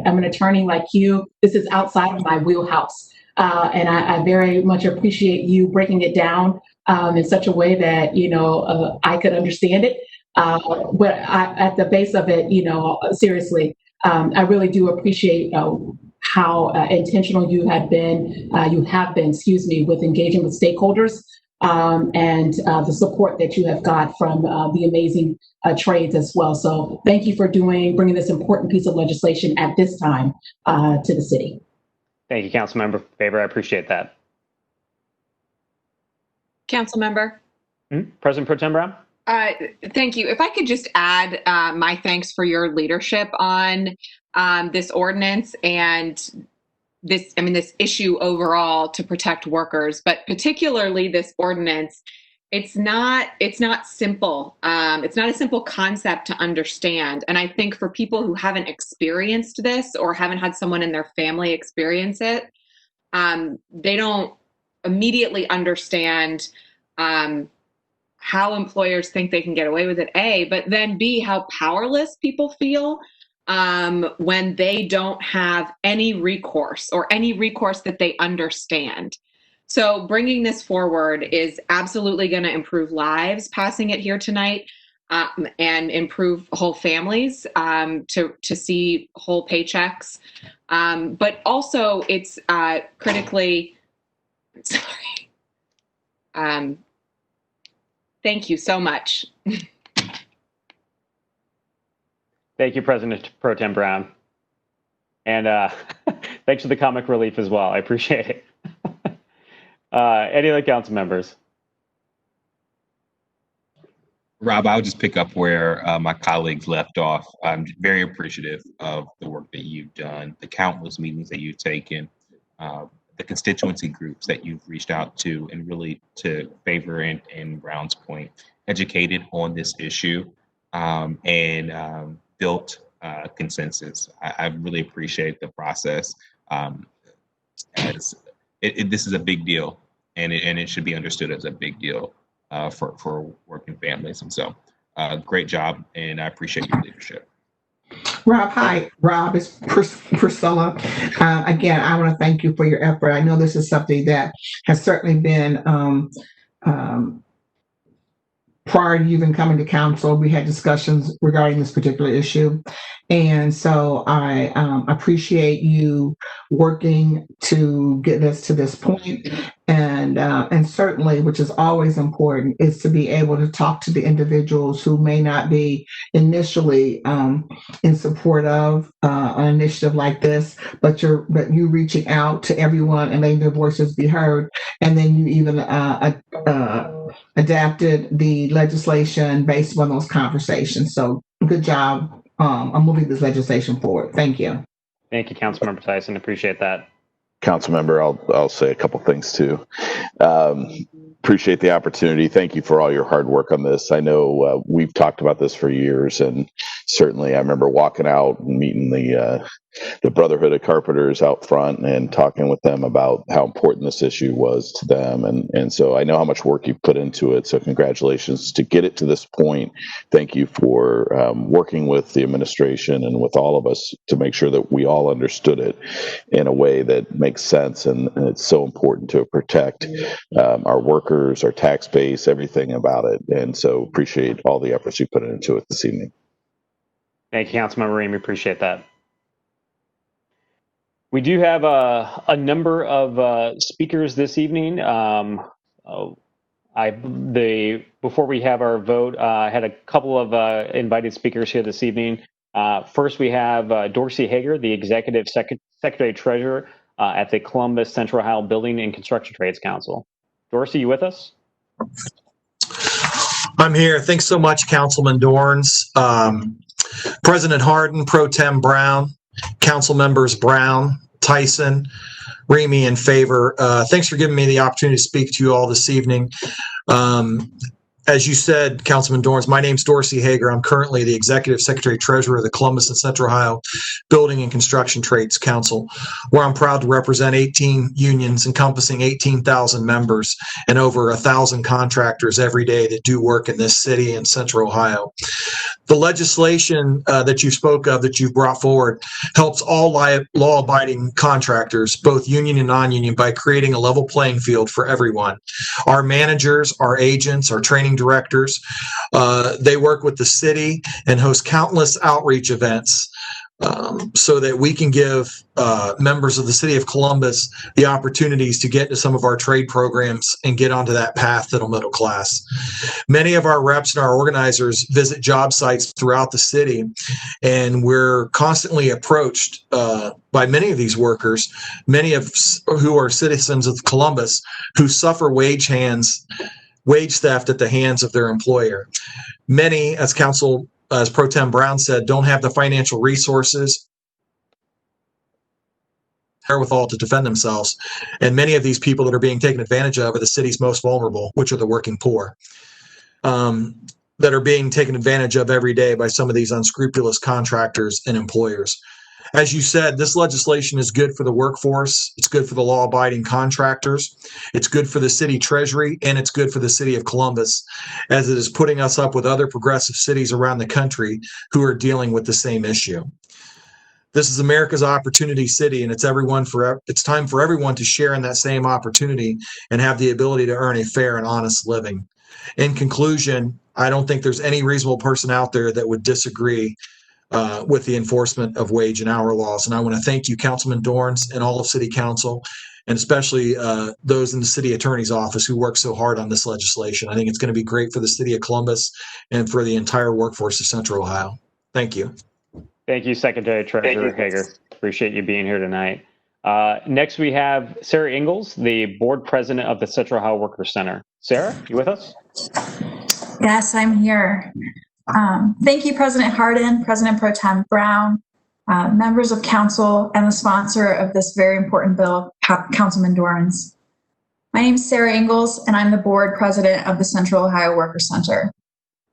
am an attorney like you, this is outside of my wheelhouse. And I very much appreciate you breaking it down in such a way that, I could understand it. But at the base of it, seriously, I really do appreciate how intentional you have been, with engaging with stakeholders and the support that you have got from the amazing trades as well. So thank you for bringing this important piece of legislation at this time to the city. Thank you, Councilmember Favor. I appreciate that. Councilmember. President Pro Tem Brown. Thank you. If I could just add my thanks for your leadership on this ordinance and this issue overall to protect workers, but particularly this ordinance. It's not simple. It's not a simple concept to understand. And I think for people who haven't experienced this or haven't had someone in their family experience it, they don't immediately understand how employers think they can get away with it, A, but then B, how powerless people feel when they don't have any recourse or any recourse that they understand. So bringing this forward is absolutely going to improve lives, passing it here tonight, and improve whole families to see whole paychecks. But also it's critically, thank you so much. Thank you, President Pro Tem Brown. And thanks for the comic relief as well. I appreciate it. Any other council members? Rob, I'll just pick up where my colleagues left off. I'm very appreciative of the work that you've done, the countless meetings that you've taken, the constituency groups that you've reached out to, and really to Favor and Brown's point, educated on this issue and built consensus. I really appreciate the process. This is a big deal, and it should be understood as a big deal for working families. And so, great job, and I appreciate your leadership. Rob, hi. Rob, it's Priscilla. Again, I want to thank you for your effort. I know this is something that has certainly been prior to you even coming to council. We had discussions regarding this particular issue. And so I appreciate you working to get us to this point. And certainly, which is always important, is to be able to talk to the individuals who may not be initially in support of an initiative like this, but you reaching out to everyone and letting their voices be heard. And then you even adapted the legislation based on those conversations. So good job on moving this legislation forward. Thank you. Thank you, Councilmember Tyson. Appreciate that. Councilmember, I'll say a couple things too. Appreciate the opportunity. Thank you for all your hard work on this. I know we've talked about this for years, and certainly I remember walking out and meeting the Brotherhood of Carpenters out front and talking with them about how important this issue was to them. And so I know how much work you've put into it. So congratulations to get it to this point. Thank you for working with the administration and with all of us to make sure that we all understood it in a way that makes sense. And it's so important to protect our workers, our tax base, everything about it. And so appreciate all the efforts you put into it this evening. Thank you, Councilmember Remy. Appreciate that. We do have a number of speakers this evening. Before we have our vote, I had a couple of invited speakers here this evening. First, we have Dorsey Hager, the Executive Secretary Treasurer at the Columbus Central Ohio Building and Construction Trades Council. Dorsey, you with us? I'm here. Thanks so much, Councilman Dorns. President Hardin, Pro Tem Brown, Council members Brown, Tyson, Remy, and Favor. Thanks for giving me the opportunity to speak to you all this evening. As you said, Councilman Dorns, my name's Dorsey Hager. I'm currently the Executive Secretary Treasurer of the Columbus and Central Ohio Building and Construction Trades Council, where I'm proud to represent 18 unions encompassing 18,000 members and over 1,000 contractors every day that do work in this city in Central Ohio. The legislation that you spoke of, that you brought forward, helps all law-abiding contractors, both union and non-union, by creating a level playing field for everyone. Our managers, our agents, our training directors. They work with the city and host countless outreach events so that we can give members of the city of Columbus the opportunities to get into some of our trade programs and get onto that path to the middle class. Many of our reps and our organizers visit job sites throughout the city, and we're constantly approached by many of these workers, many of who are citizens of Columbus, who suffer wage theft at the hands of their employer. Many, as Pro Tem Brown said, don't have the financial resources wherewithal to defend themselves. And many of these people that are being taken advantage of are the city's most vulnerable, which are the working poor, that are being taken advantage of every day by some of these unscrupulous contractors and employers. As you said, this legislation is good for the workforce. It's good for the law-abiding contractors. It's good for the city treasury, and it's good for the city of Columbus, as it is putting us up with other progressive cities around the country who are dealing with the same issue. This is America's opportunity city, and it's time for everyone to share in that same opportunity and have the ability to earn a fair and honest living. In conclusion, I don't think there's any reasonable person out there that would disagree with the enforcement of wage and hour laws. And I want to thank you, Councilman Dorns, and all of City Council, and especially those in the City Attorney's Office who work so hard on this legislation. I think it's going to be great for the City of Columbus and for the entire workforce of Central Ohio. Thank you. Thank you, Secretary Treasurer Hager. Appreciate you being here tonight. Next, we have Sarah Ingalls, the Board President of the Central Ohio Workers Center. Sarah, you with us? Yes, I'm here. Thank you, President Hardin, President Pro Tem Brown, members of council, and the sponsor of this very important bill, Councilman Dorans. My name is Sarah Ingalls, and I'm the board president of the Central Ohio Workers Center,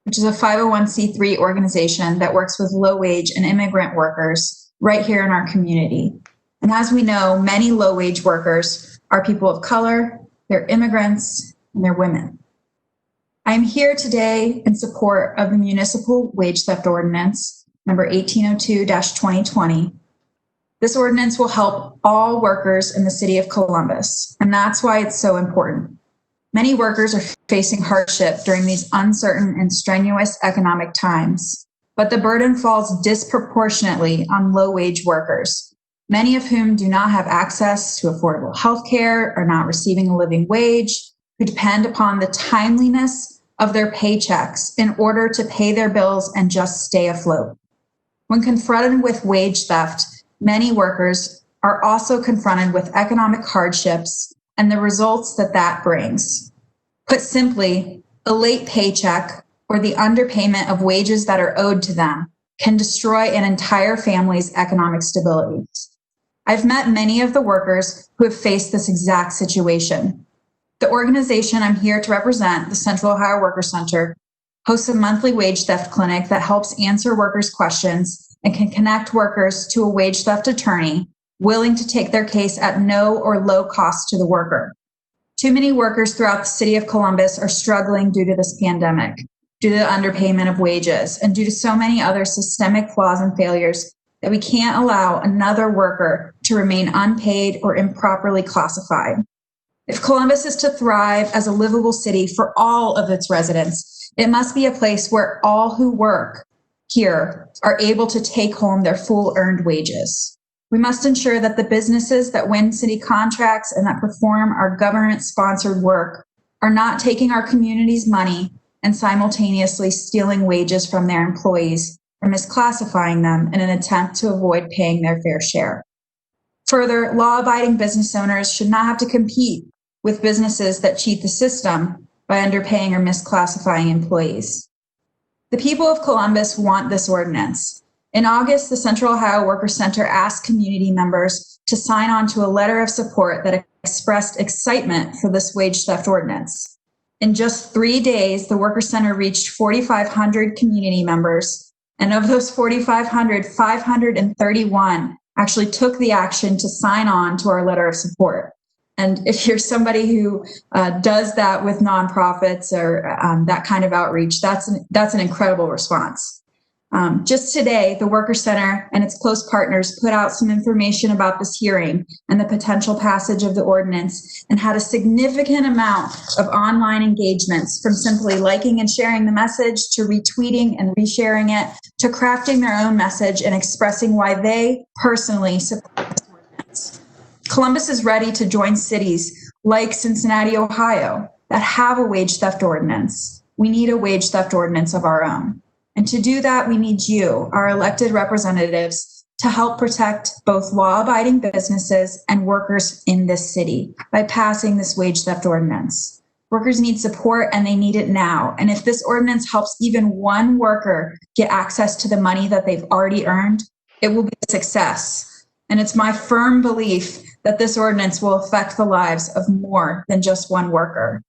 which is a 501c3 organization that works with low-wage and immigrant workers right here in our community. And as we know, many low-wage workers are people of color, they're immigrants, and they're women. I'm here today in support of the Municipal Wage Theft Ordinance, number 1802-2020. This ordinance will help all workers in the city of Columbus, and that's why it's so important. Many workers are facing hardship during these uncertain and strenuous economic times, but the burden falls disproportionately on low-wage workers, many of whom do not have access to affordable health care, are not receiving a living wage, who depend upon the timeliness of their paychecks in order to pay their bills and just stay afloat. When confronted with wage theft, many workers are also confronted with economic hardships and the results that brings. Put simply, a late paycheck or the underpayment of wages that are owed to them can destroy an entire family's economic stability. I've met many of the workers who have faced this exact situation. The organization I'm here to represent, the Central Ohio Workers Center, hosts a monthly wage theft clinic that helps answer workers' questions and can connect workers to a wage theft attorney willing to take their case at no or low cost to the worker. Too many workers throughout the city of Columbus are struggling due to this pandemic, due to the underpayment of wages, and due to so many other systemic flaws and failures that we can't allow another worker to remain unpaid or improperly classified. If Columbus is to thrive as a livable city for all of its residents, it must be a place where all who work here are able to take home their full earned wages. We must ensure that the businesses that win city contracts and that perform our government-sponsored work are not taking our community's money and simultaneously stealing wages from their employees or misclassifying them in an attempt to avoid paying their fair share. Further, law-abiding business owners should not have to compete with businesses that cheat the system by underpaying or misclassifying employees. The people of Columbus want this ordinance. In August, the Central Ohio Workers Center asked community members to sign on to a letter of support that expressed excitement for this wage theft ordinance. In just 3 days, the Workers Center reached 4,500 community members, and of those 4,500, 531 actually took the action to sign on to our letter of support. And if you're somebody who does that with nonprofits or that kind of outreach, that's an incredible response. Just today, the Worker Center and its close partners put out some information about this hearing and the potential passage of the ordinance, and had a significant amount of online engagements, from simply liking and sharing the message to retweeting and resharing it, to crafting their own message and expressing why they personally support this ordinance. Columbus is ready to join cities like Cincinnati, Ohio, that have a wage theft ordinance. We need a wage theft ordinance of our own. And to do that, we need you, our elected representatives, to help protect both law-abiding businesses and workers in this city by passing this wage theft ordinance. Workers need support, and they need it now. And if this ordinance helps even one worker get access to the money that they've already earned, it will be a success. And it's my firm belief that this ordinance will affect the lives of more than just one worker.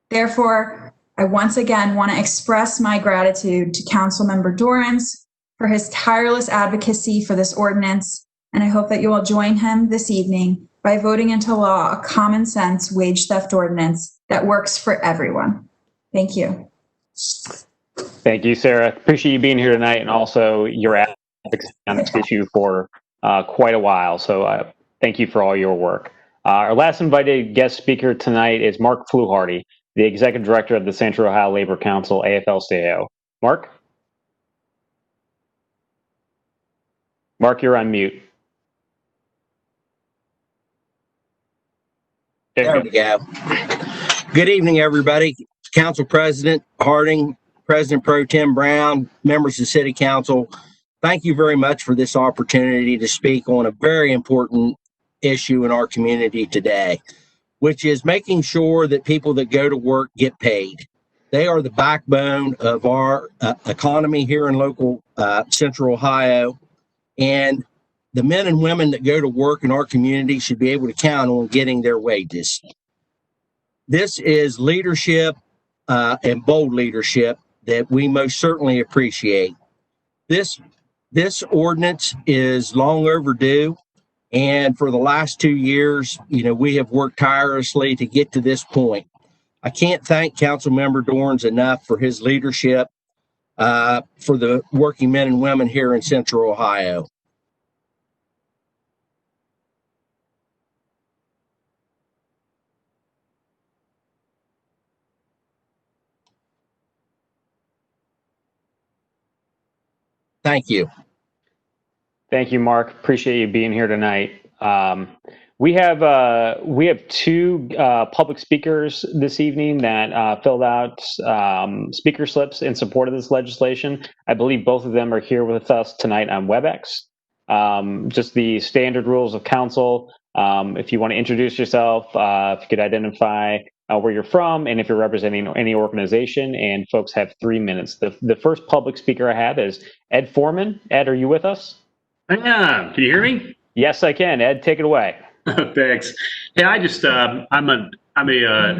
Therefore, I once again want to express my gratitude to Councilmember Dorrance for his tireless advocacy for this ordinance, and I hope that you will join him this evening by voting into law a common sense wage theft ordinance that works for everyone. Thank you. Thank you, Sarah. Appreciate you being here tonight, and also your advocacy on this issue for quite a while. So thank you for all your work. Our last invited guest speaker tonight is Mark Fluharty, the Executive Director of the Central Ohio Labor Council, AFL-CIO. Mark? Mark, you're on mute. There we go. Good evening, everybody. Council President Hardin, President Pro Tem Brown, members of City Council, thank you very much for this opportunity to speak on a very important issue in our community today, which is making sure that people that go to work get paid. They are the backbone of our economy here in local Central Ohio. And the men and women that go to work in our community should be able to count on getting their wages. This is leadership and bold leadership that we most certainly appreciate. This ordinance is long overdue. And for the last 2 years, we have worked tirelessly to get to this point. I can't thank Councilmember Dorrance enough for his leadership for the working men and women here in Central Ohio. Thank you. Thank you, Mark. Appreciate you being here tonight. We have two public speakers this evening that filled out speaker slips in support of this legislation. I believe both of them are here with us tonight on WebEx. Just the standard rules of council. If you want to introduce yourself, if you could identify where you're from, and if you're representing any organization, and folks have 3 minutes. The first public speaker I have is Ed Foreman. Ed, are you with us? I am. Can you hear me? Yes, I can. Ed, take it away. Thanks. Hey, I just I'm a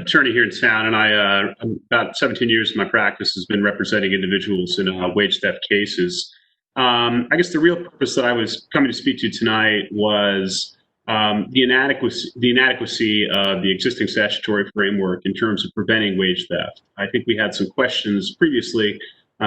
attorney here in town, and I'm about 17 years in my practice has been representing individuals in wage theft cases. I guess the real purpose that I was coming to speak to tonight was the inadequacy of the existing statutory framework in terms of preventing wage theft. I think we had some questions previously.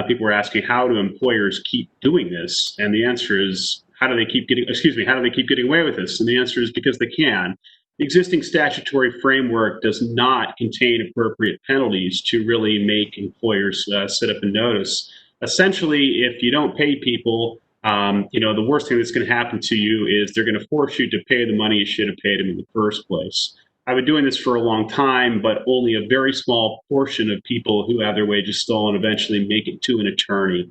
People were asking, how do employers keep doing this? And the answer is, how do they keep getting away with this? And the answer is because they can. The existing statutory framework does not contain appropriate penalties to really make employers sit up and notice. Essentially, if you don't pay people, the worst thing that's going to happen to you is they're going to force you to pay the money you should have paid them in the first place. I've been doing this for a long time, but only a very small portion of people who have their wages stolen eventually make it to an attorney.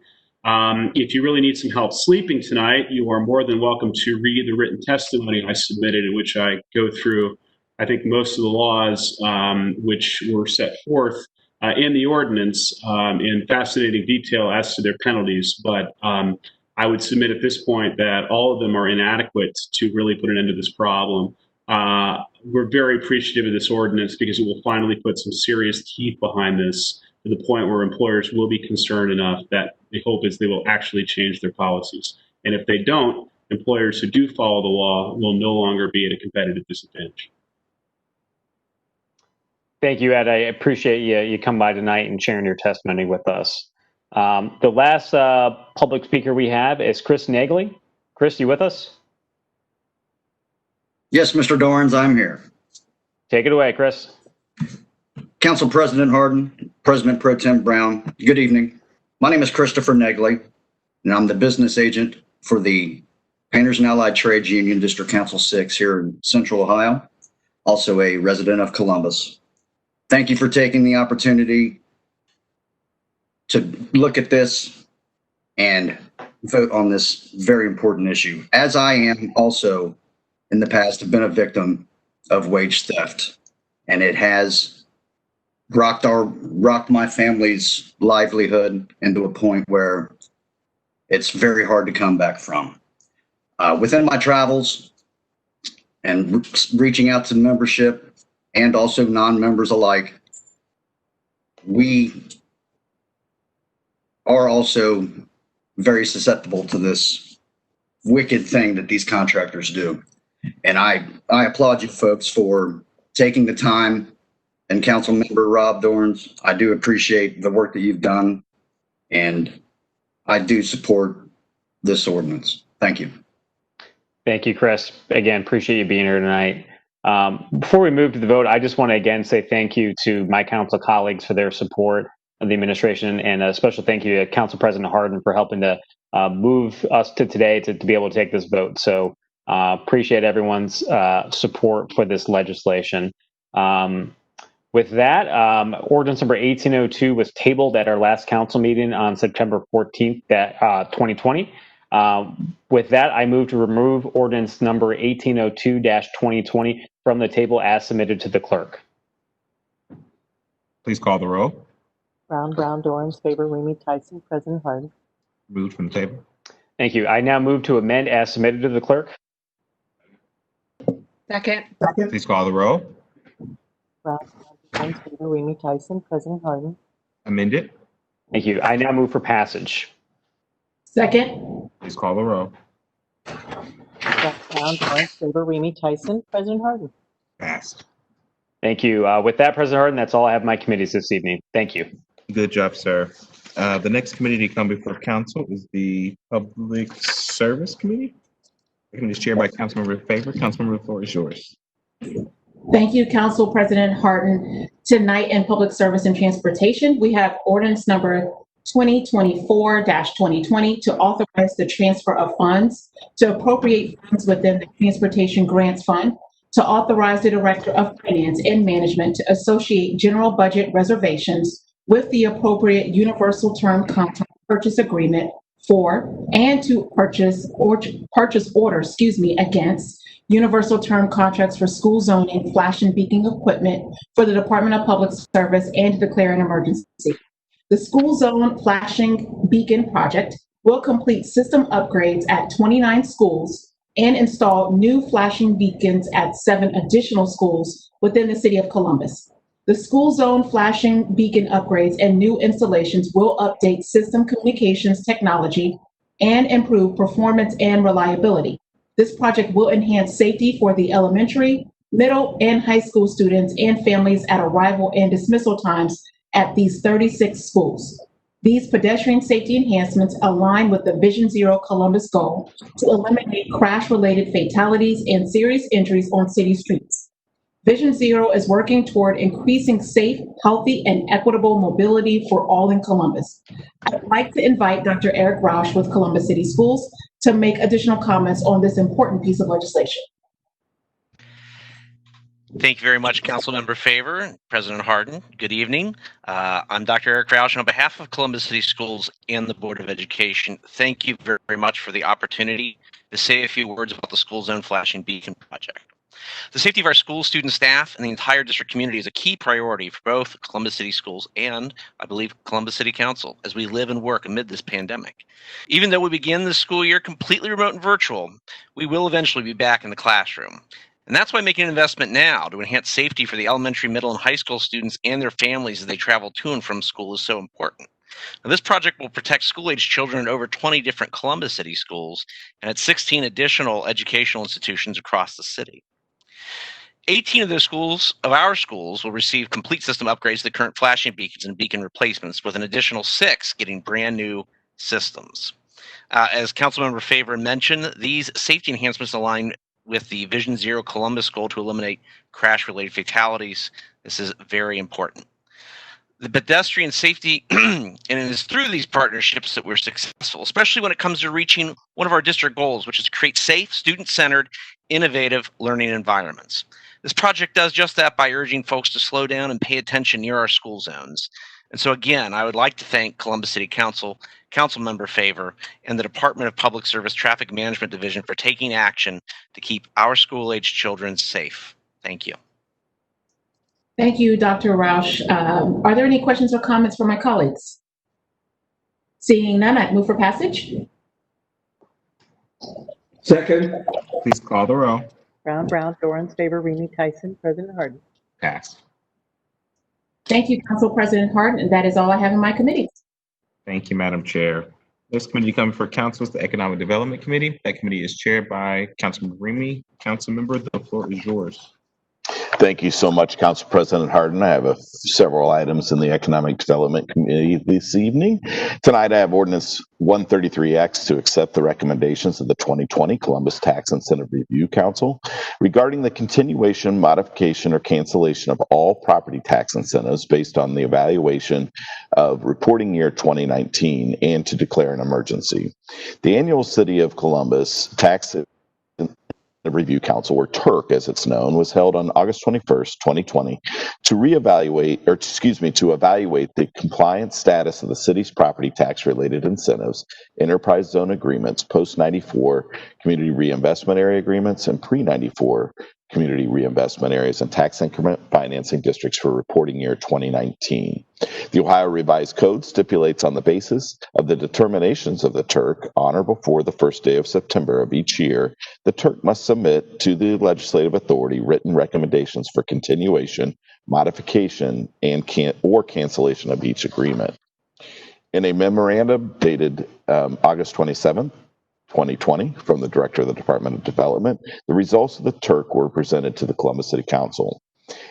If you really need some help sleeping tonight, you are more than welcome to read the written testimony I submitted, in which I go through, I think, most of the laws which were set forth in the ordinance in fascinating detail as to their penalties. But I would submit at this point that all of them are inadequate to really put an end to this problem. We're very appreciative of this ordinance because it will finally put some serious teeth behind this, to the point where employers will be concerned enough that the hope is they will actually change their policies. And if they don't, employers who do follow the law will no longer be at a competitive disadvantage. Thank you, Ed. I appreciate you coming by tonight and sharing your testimony with us. The last public speaker we have is Chris Nagley. Chris, you with us? Yes, Mr. Dorns, I'm here. Take it away, Chris. Council President Hardin, President Pro Tem Brown, good evening. My name is Christopher Negley, and I'm the business agent for the Painters and Allied Trades Union District Council 6 here in Central Ohio, also a resident of Columbus. Thank you for taking the opportunity to look at this and vote on this very important issue, as I am also in the past have been a victim of wage theft, and it has rocked my family's livelihood into a point where it's very hard to come back from. Within my travels and reaching out to membership and also non-members alike, we are also very susceptible to this wicked thing that these contractors do. And I applaud you folks for taking the time. And Council Member Rob Dorns, I do appreciate the work that you've done, and I do support this ordinance. Thank you. Thank you, Chris. Again, appreciate you being here tonight. Before we move to the vote, I just want to again say thank you to my council colleagues for their support of the administration, and a special thank you to Council President Hardin for helping to move us to today to be able to take this vote. So appreciate everyone's support for this legislation. With that, ordinance number 1802 was tabled at our last council meeting on September 14th, 2020. With that, I move to remove ordinance number 1802-2020 from the table as submitted to the clerk. Please call the roll. Brown, Dorans, favor, Remy, Tyson, President Hardin. Moved from the table. Thank you. I now move to amend as submitted to the clerk. Second. Please call the roll. Brown, Dorans, favor, Remy, Tyson, President Hardin. Amended. Thank you. I now move for passage. Second. Please call the roll. Brown, Dorans, favor, Remy, Tyson, President Hardin. Passed. Thank you. With that, President Hardin, that's all I have my committees this evening. Thank you. Good job, sir. The next committee to come before council is the Public Service Committee. The committee is chaired by Councilmember Favor. Councilmember, the floor is yours. Thank you, Council President Hardin. Tonight in Public Service and Transportation, we have ordinance number 2024-2020 to authorize the transfer of funds, to appropriate funds within the Transportation Grants Fund, to authorize the Director of Finance and Management to associate general budget reservations with the appropriate universal term contract purchase agreement for and to purchase order against universal term contracts for school zoning, flash and beacon equipment for the Department of Public Service and to declare an emergency. The school zone flashing beacon project will complete system upgrades at 29 schools and install new flashing beacons at 7 additional schools within the city of Columbus. The school zone flashing beacon upgrades and new installations will update system communications technology and improve performance and reliability. This project will enhance safety for the elementary, middle, and high school students and families at arrival and dismissal times at these 36 schools. These pedestrian safety enhancements align with the Vision Zero Columbus goal to eliminate crash-related fatalities and serious injuries on city streets. Vision Zero is working toward increasing safe, healthy, and equitable mobility for all in Columbus. I'd like to invite Dr. Eric Rausch with Columbus City Schools to make additional comments on this important piece of legislation. Thank you very much, Councilmember Favor, President Hardin. Good evening. I'm Dr. Eric Rausch. On behalf of Columbus City Schools and the Board of Education, thank you very, very much for the opportunity to say a few words about the school zone flashing beacon project. The safety of our school, student, staff, and the entire district community is a key priority for both Columbus City Schools and, I believe, Columbus City Council as we live and work amid this pandemic. Even though we begin this school year completely remote and virtual, we will eventually be back in the classroom. And that's why making an investment now to enhance safety for the elementary, middle, and high school students and their families as they travel to and from school is so important. Now, this project will protect school-age children in over 20 different Columbus City schools and at 16 additional educational institutions across the city. 18 of our schools will receive complete system upgrades to the current flashing beacons and beacon replacements, with an additional 6 getting brand new systems. As Councilmember Favor mentioned, these safety enhancements align with the Vision Zero Columbus goal to eliminate crash-related fatalities. This is very important. The pedestrian safety, and it is through these partnerships that we're successful, especially when it comes to reaching one of our district goals, which is to create safe, student-centered, innovative learning environments. This project does just that by urging folks to slow down and pay attention near our school zones. And so again, I would like to thank Columbus City Council, Councilmember Favor, and the Department of Public Service Traffic Management Division for taking action to keep our school-aged children safe. Thank you. Thank you, Dr. Roush. Are there any questions or comments from my colleagues? Seeing none, I move for passage. Second. Please call the row. Brown, Dorans, Favor, Remy, Tyson, President Hardin. Passed. Thank you, Council President Hardin, and that is all I have in my committee. Thank you, Madam Chair. This committee coming for council is the Economic Development Committee. That committee is chaired by Councilmember Remy. Councilmember, the floor is yours. Thank you so much, Council President Hardin. I have several items in the Economic Development Committee this evening. Tonight, I have Ordinance 133X to accept the recommendations of the 2020 Columbus Tax Incentive Review Council regarding the continuation, modification, or cancellation of all property tax incentives based on the evaluation of reporting year 2019 and to declare an emergency. The annual City of Columbus Tax Review Council, or TURC as it's known, was held on August 21st, 2020 to evaluate the compliance status of the city's property tax related incentives, enterprise zone agreements, post 94 community reinvestment area agreements, and pre 94 community reinvestment areas and tax increment financing districts for reporting year 2019. The Ohio Revised Code stipulates on the basis of the determinations of the TURC on or before the first day of September of each year, the TURC must submit to the legislative authority written recommendations for continuation, modification, and cancellation of each agreement. In a memorandum dated August 27th, 2020, from the Director of the Department of Development, the results of the TURC were presented to the Columbus City Council.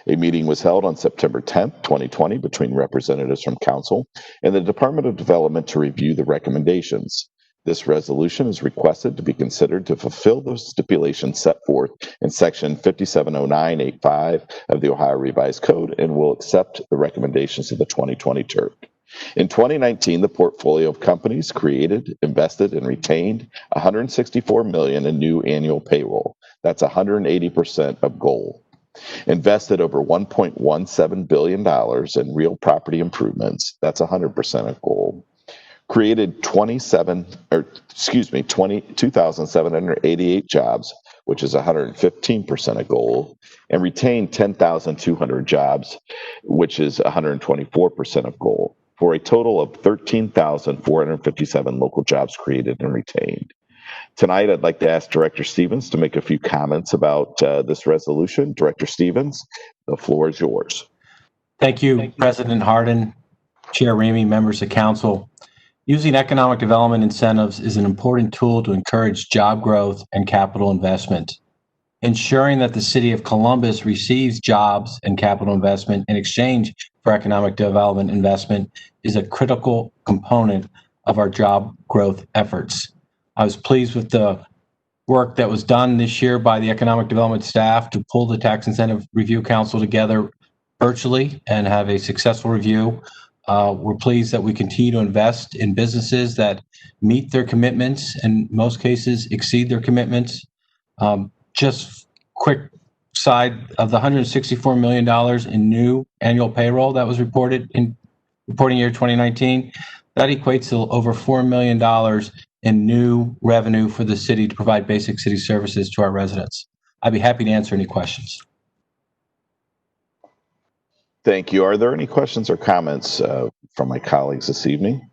A meeting was held on September 10th, 2020, between representatives from Council and the Department of Development to review the recommendations. This resolution is requested to be considered to fulfill the stipulations set forth in Section 5709.85 of the Ohio Revised Code and will accept the recommendations of the 2020 TURC. In 2019, the portfolio of companies created, invested, and retained $164 million in new annual payroll. That's 180% of goal. Invested over $1.17 billion in real property improvements. That's 100% of goal. Created 2,788 jobs, which is 115% of goal, and retained 10,200 jobs, which is 124% of goal, for a total of 13,457 local jobs created and retained. Tonight, I'd like to ask Director Stevens to make a few comments about this resolution. Director Stevens, the floor is yours. Thank you, President Hardin, Chair Remy, members of council. Using economic development incentives is an important tool to encourage job growth and capital investment. Ensuring that the City of Columbus receives jobs and capital investment in exchange for economic development investment is a critical component of our job growth efforts. I was pleased with the work that was done this year by the Economic Development staff to pull the Tax Incentive Review Council together virtually and have a successful review. We're pleased that we continue to invest in businesses that meet their commitments and in most cases exceed their commitments. Just quick side of the $164 million in new annual payroll that was reported in reporting year 2019, that equates to over $4 million in new revenue for the city to provide basic city services to our residents. I'd be happy to answer any questions. Thank you. Are there any questions or comments from my colleagues this evening?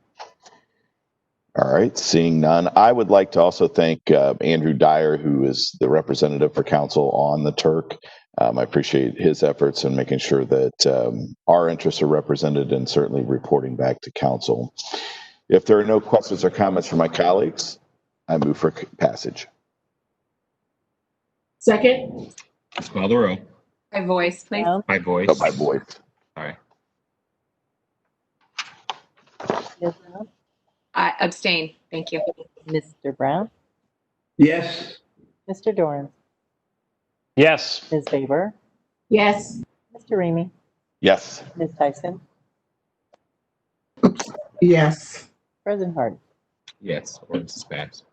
All right, seeing none, I would like to also thank Andrew Dyer, who is the representative for council on the TURC. I appreciate his efforts in making sure that our interests are represented and certainly reporting back to council. If there are no questions or comments from my colleagues, I move for passage. Second. Please call the row. By voice, please. By voice. Oh, by voice. All right. Ms. Brown? I abstain. Thank you. Mr. Brown? Yes. Mr. Dorrance? Yes. Ms. Faber? Yes. Mr. Remy? Yes. Ms. Tyson? Yes. President Hardin? Yes, ordinance is passed.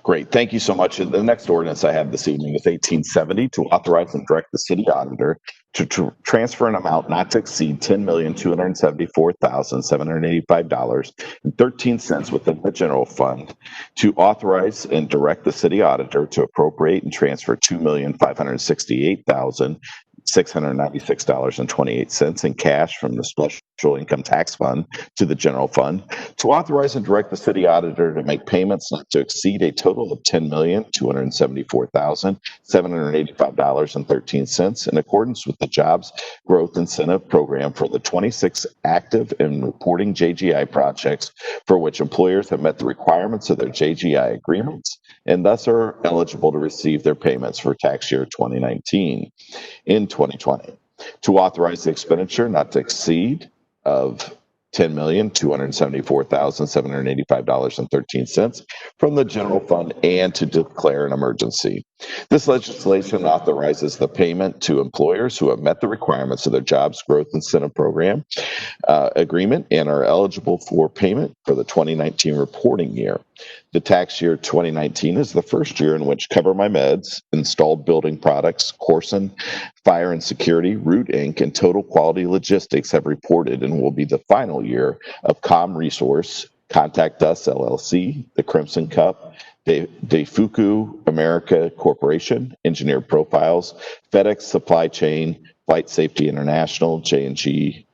Great. Thank you so much. The next ordinance I have this evening is 1870 to authorize and direct the city auditor to transfer an amount not to exceed $10,274,785.13 within the general fund to authorize and direct the city auditor to appropriate and transfer $2,568,696.28 in cash from the special income tax fund to the general fund, to authorize and direct the city auditor to make payments not to exceed a total of $10,274,785.13 in accordance with the Jobs Growth Incentive Program for the 26 active and reporting JGI projects for which employers have met the requirements of their JGI agreements and thus are eligible to receive their payments for tax year 2019 in 2020, to authorize the expenditure not to exceed of $10,274,785.13 from the general fund and to declare an emergency. This legislation authorizes the payment to employers who have met the requirements of their Jobs Growth Incentive Program agreement and are eligible for payment for the 2019 reporting year. The tax year 2019 is the first year in which Cover My Meds, Installed Building Products, Corson, Fire and Security, Root Inc., and Total Quality Logistics have reported and will be the final year of Com Resource, Contact Us LLC, The Crimson Cup, Deifuku America Corporation, Engineered Profiles, FedEx Supply Chain, Flight Safety International, J&J,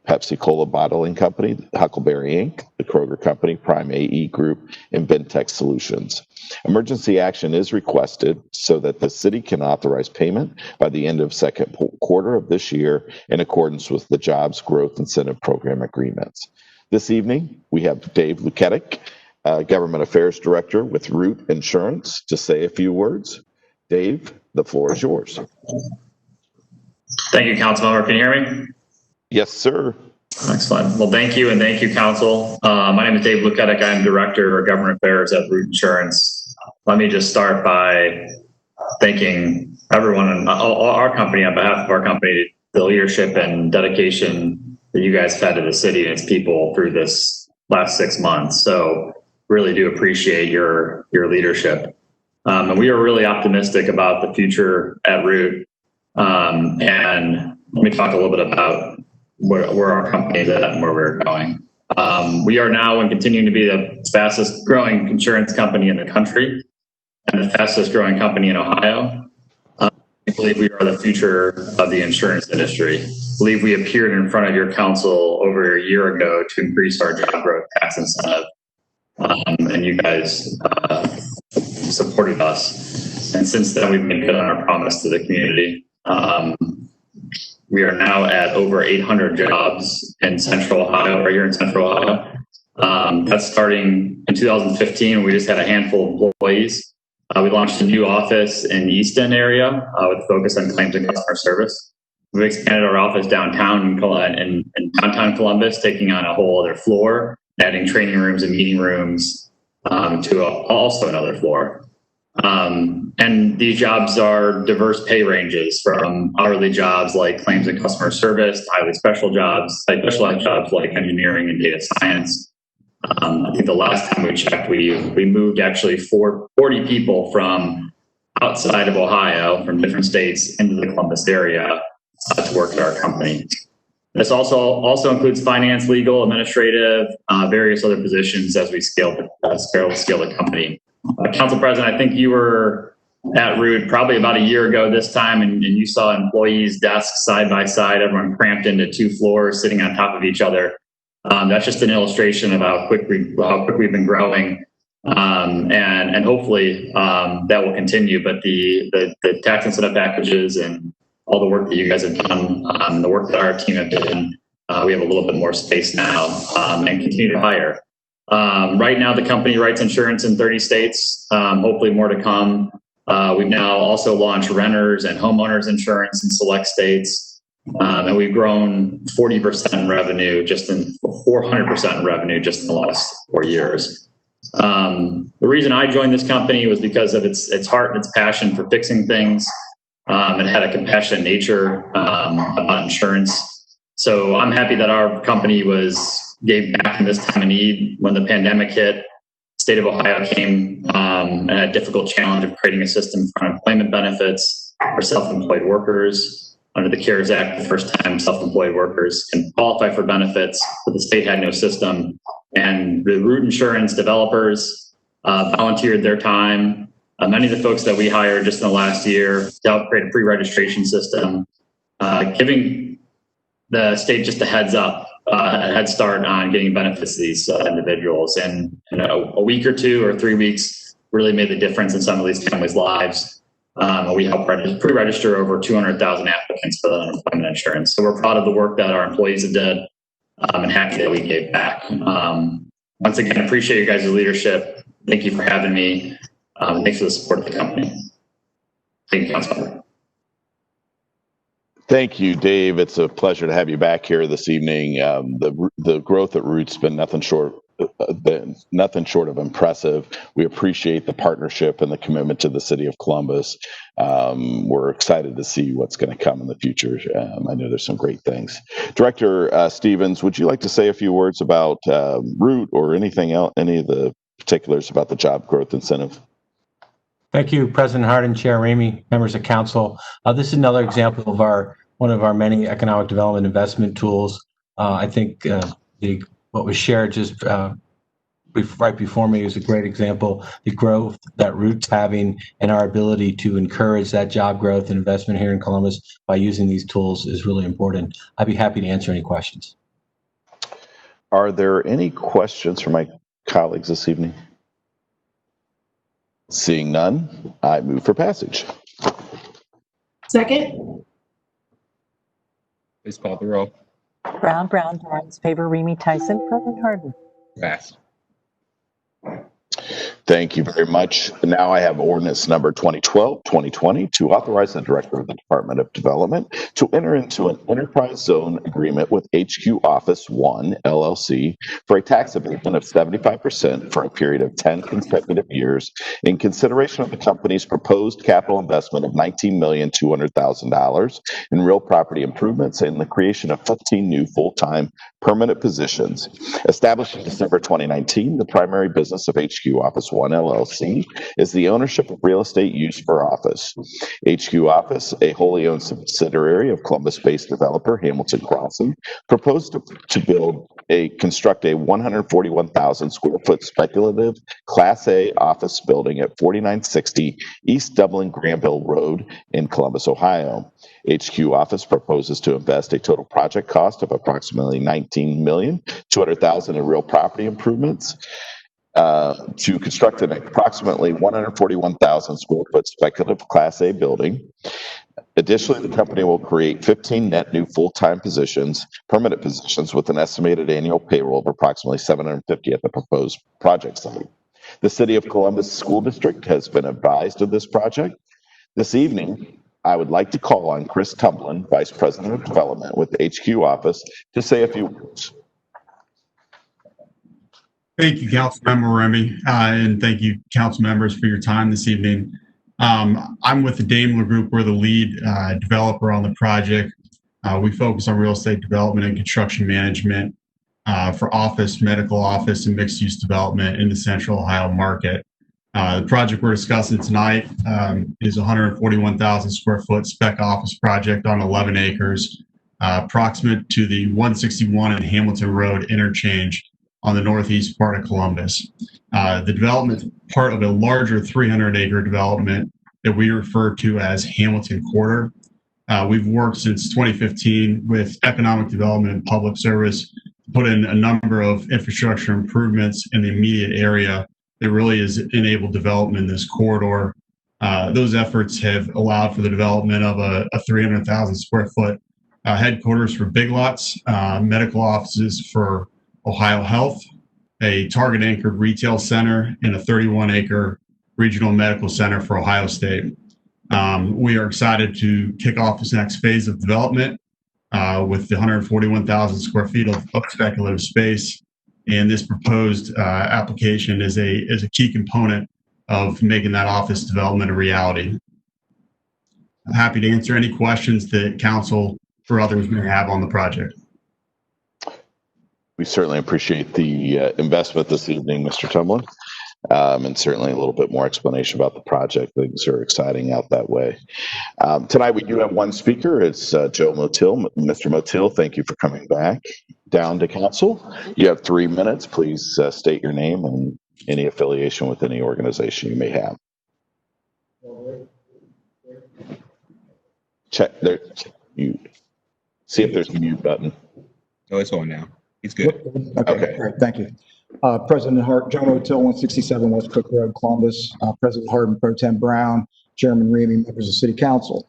Pepsi Cola Bottling Company, Huckleberry Inc., the Kroger Company, Prime AE Group, and Bentex Solutions. Emergency action is requested so that the city can authorize payment by the end of second quarter of this year in accordance with the Jobs Growth Incentive Program agreements. This evening, we have Dave Luketic, Government Affairs Director with Root Insurance, to say a few words. Dave, the floor is yours. Thank you, Councilmember. Can you hear me? Yes, sir. Excellent. Well, thank you, and thank you, Council. My name is Dave Luketic. I'm Director of Government Affairs at Root Insurance. Let me just start by thanking everyone in our company, on behalf of our company, the leadership and dedication that you guys had to the city and its people through this last 6 months. So really do appreciate your leadership. And we are really optimistic about the future at Root. And let me talk a little bit about where our company is at and where we're going. We are now and continuing to be the fastest growing insurance company in the country and the fastest growing company in Ohio. We believe we are the future of the insurance industry. I believe we appeared in front of your council over a year ago to increase our job growth tax incentive. And you guys supported us. And since then, we've been good on our promise to the community. We are now at over 800 jobs in Central Ohio, right here in Central Ohio. That's starting in 2015. We just had a handful of employees. We launched a new office in the Easton area with a focus on claims and customer service. We've expanded our office downtown in downtown Columbus, taking on a whole other floor, adding training rooms and meeting rooms to also another floor. And these jobs are diverse pay ranges from hourly jobs like claims and customer service, highly specialized jobs like engineering and data science. I think the last time we checked, we moved actually 40 people from outside of Ohio, from different states, into the Columbus area to work at our company. This also includes finance, legal, administrative, various other positions as we scale the company. Council President, I think you were at Root probably about a year ago this time, and you saw employees' desks side by side, everyone cramped into 2 floors, sitting on top of each other. That's just an illustration of how quick we've been growing, and hopefully that will continue. But the tax incentive packages and all the work that you guys have done, the work that our team have done, we have a little bit more space now and continue to hire. Right now, the company writes insurance in 30 states, hopefully more to come. We've now also launched renters and homeowners insurance in select states. And we've grown 40% in revenue, 400% in revenue just in the last 4 years. The reason I joined this company was because of its heart and its passion for fixing things. It had a compassionate nature about insurance. So I'm happy that our company gave back in this time of need. When the pandemic hit, the state of Ohio came and had a difficult challenge of creating a system for unemployment benefits for self-employed workers. Under the CARES Act, the first time self-employed workers can qualify for benefits, but the state had no system. And the root insurance developers volunteered their time. Many of the folks that we hired just in the last year to help create a pre-registration system, giving the state just a head start on getting benefits to these individuals. And a week or 2 or 3 weeks really made the difference in some of these families' lives. We helped pre-register over 200,000 applicants for the unemployment insurance. So we're proud of the work that our employees have done and happy that we gave back. Once again, appreciate you guys' leadership. Thank you for having me. Thanks for the support of the company. Thank you, Councilmember. Thank you, Dave. It's a pleasure to have you back here this evening. The growth at Root's been nothing short of impressive. We appreciate the partnership and the commitment to the city of Columbus. We're excited to see what's going to come in the future. I know there's some great things. Director Stevens, would you like to say a few words about Root or anything else, any of the particulars about the job growth incentive? Thank you, President Hardin, Chair Remy, members of council. This is another example of one of our many economic development investment tools. I think what was shared just right before me is a great example. The growth that Root's having and our ability to encourage that job growth and investment here in Columbus by using these tools is really important. I'd be happy to answer any questions. Are there any questions from my colleagues this evening? Seeing none, I move for passage. Second. Please call the roll. Brown, Dorans, favor, Remy, Tyson, President Hardin. Pass. Thank you very much. Now I have ordinance number 2012-2020 to authorize the director of the Department of Development to enter into an enterprise zone agreement with HQ Office 1 LLC for a tax abatement of 75% for a period of 10 consecutive years in consideration of the company's proposed capital investment of $19,200,000 in real property improvements and the creation of 15 new full-time permanent positions. Established in December 2019, the primary business of HQ Office 1 LLC is the ownership of real estate used for office. HQ Office, a wholly owned subsidiary of Columbus-based developer Hamilton Crossing, proposed to construct a 141,000 square foot speculative Class A office building at 4960 East Dublin Granville Road in Columbus, Ohio. HQ Office proposes to invest a total project cost of approximately $19,200,000 in real property improvements to construct an approximately 141,000 square foot speculative Class A building. Additionally, the company will create 15 net new full-time positions, permanent positions, with an estimated annual payroll of approximately $750 at the proposed project site. The City of Columbus School District has been advised of this project. This evening, I would like to call on Chris Tumblin, Vice President of Development with HQ Office, to say a few words. Thank you, Councilmember Remy, and thank you, council members, for your time this evening. I'm with the Daimler Group. We're the lead developer on the project. We focus on real estate development and construction management for office, medical office, and mixed-use development in the Central Ohio market. The project we're discussing tonight is a 141,000 square foot spec office project on 11 acres, proximate to the 161 and Hamilton Road interchange on the northeast part of Columbus. The development is part of a larger 300-acre development that we refer to as Hamilton Quarter. We've worked since 2015 with economic development and public service to put in a number of infrastructure improvements in the immediate area that really has enabled development in this corridor. Those efforts have allowed for the development of a 300,000 square foot headquarters for Big Lots, medical offices for Ohio Health, a Target anchored retail center, and a 31-acre Regional Medical Center for Ohio State. We are excited to kick off this next phase of development with the 141,000 square feet of speculative space. And this proposed application is a key component of making that office development a reality. I'm happy to answer any questions that council or others may have on the project. We certainly appreciate the investment this evening, Mr. Tumlin, and certainly a little bit more explanation about the project. Things are exciting out that way. Tonight we do have one speaker. It's Joe Motil. Mr. Motil, thank you for coming back down to council. You have 3 minutes. Please state your name and any affiliation with any organization you may have. Check there. You see if there's a mute button. Oh, it's on now. It's good. Okay. Great. Thank you. President Hart, John O'Till, 167 West Cook Road, Columbus. President Hardin, Pro Tem Brown, Chairman Remy, members of City Council.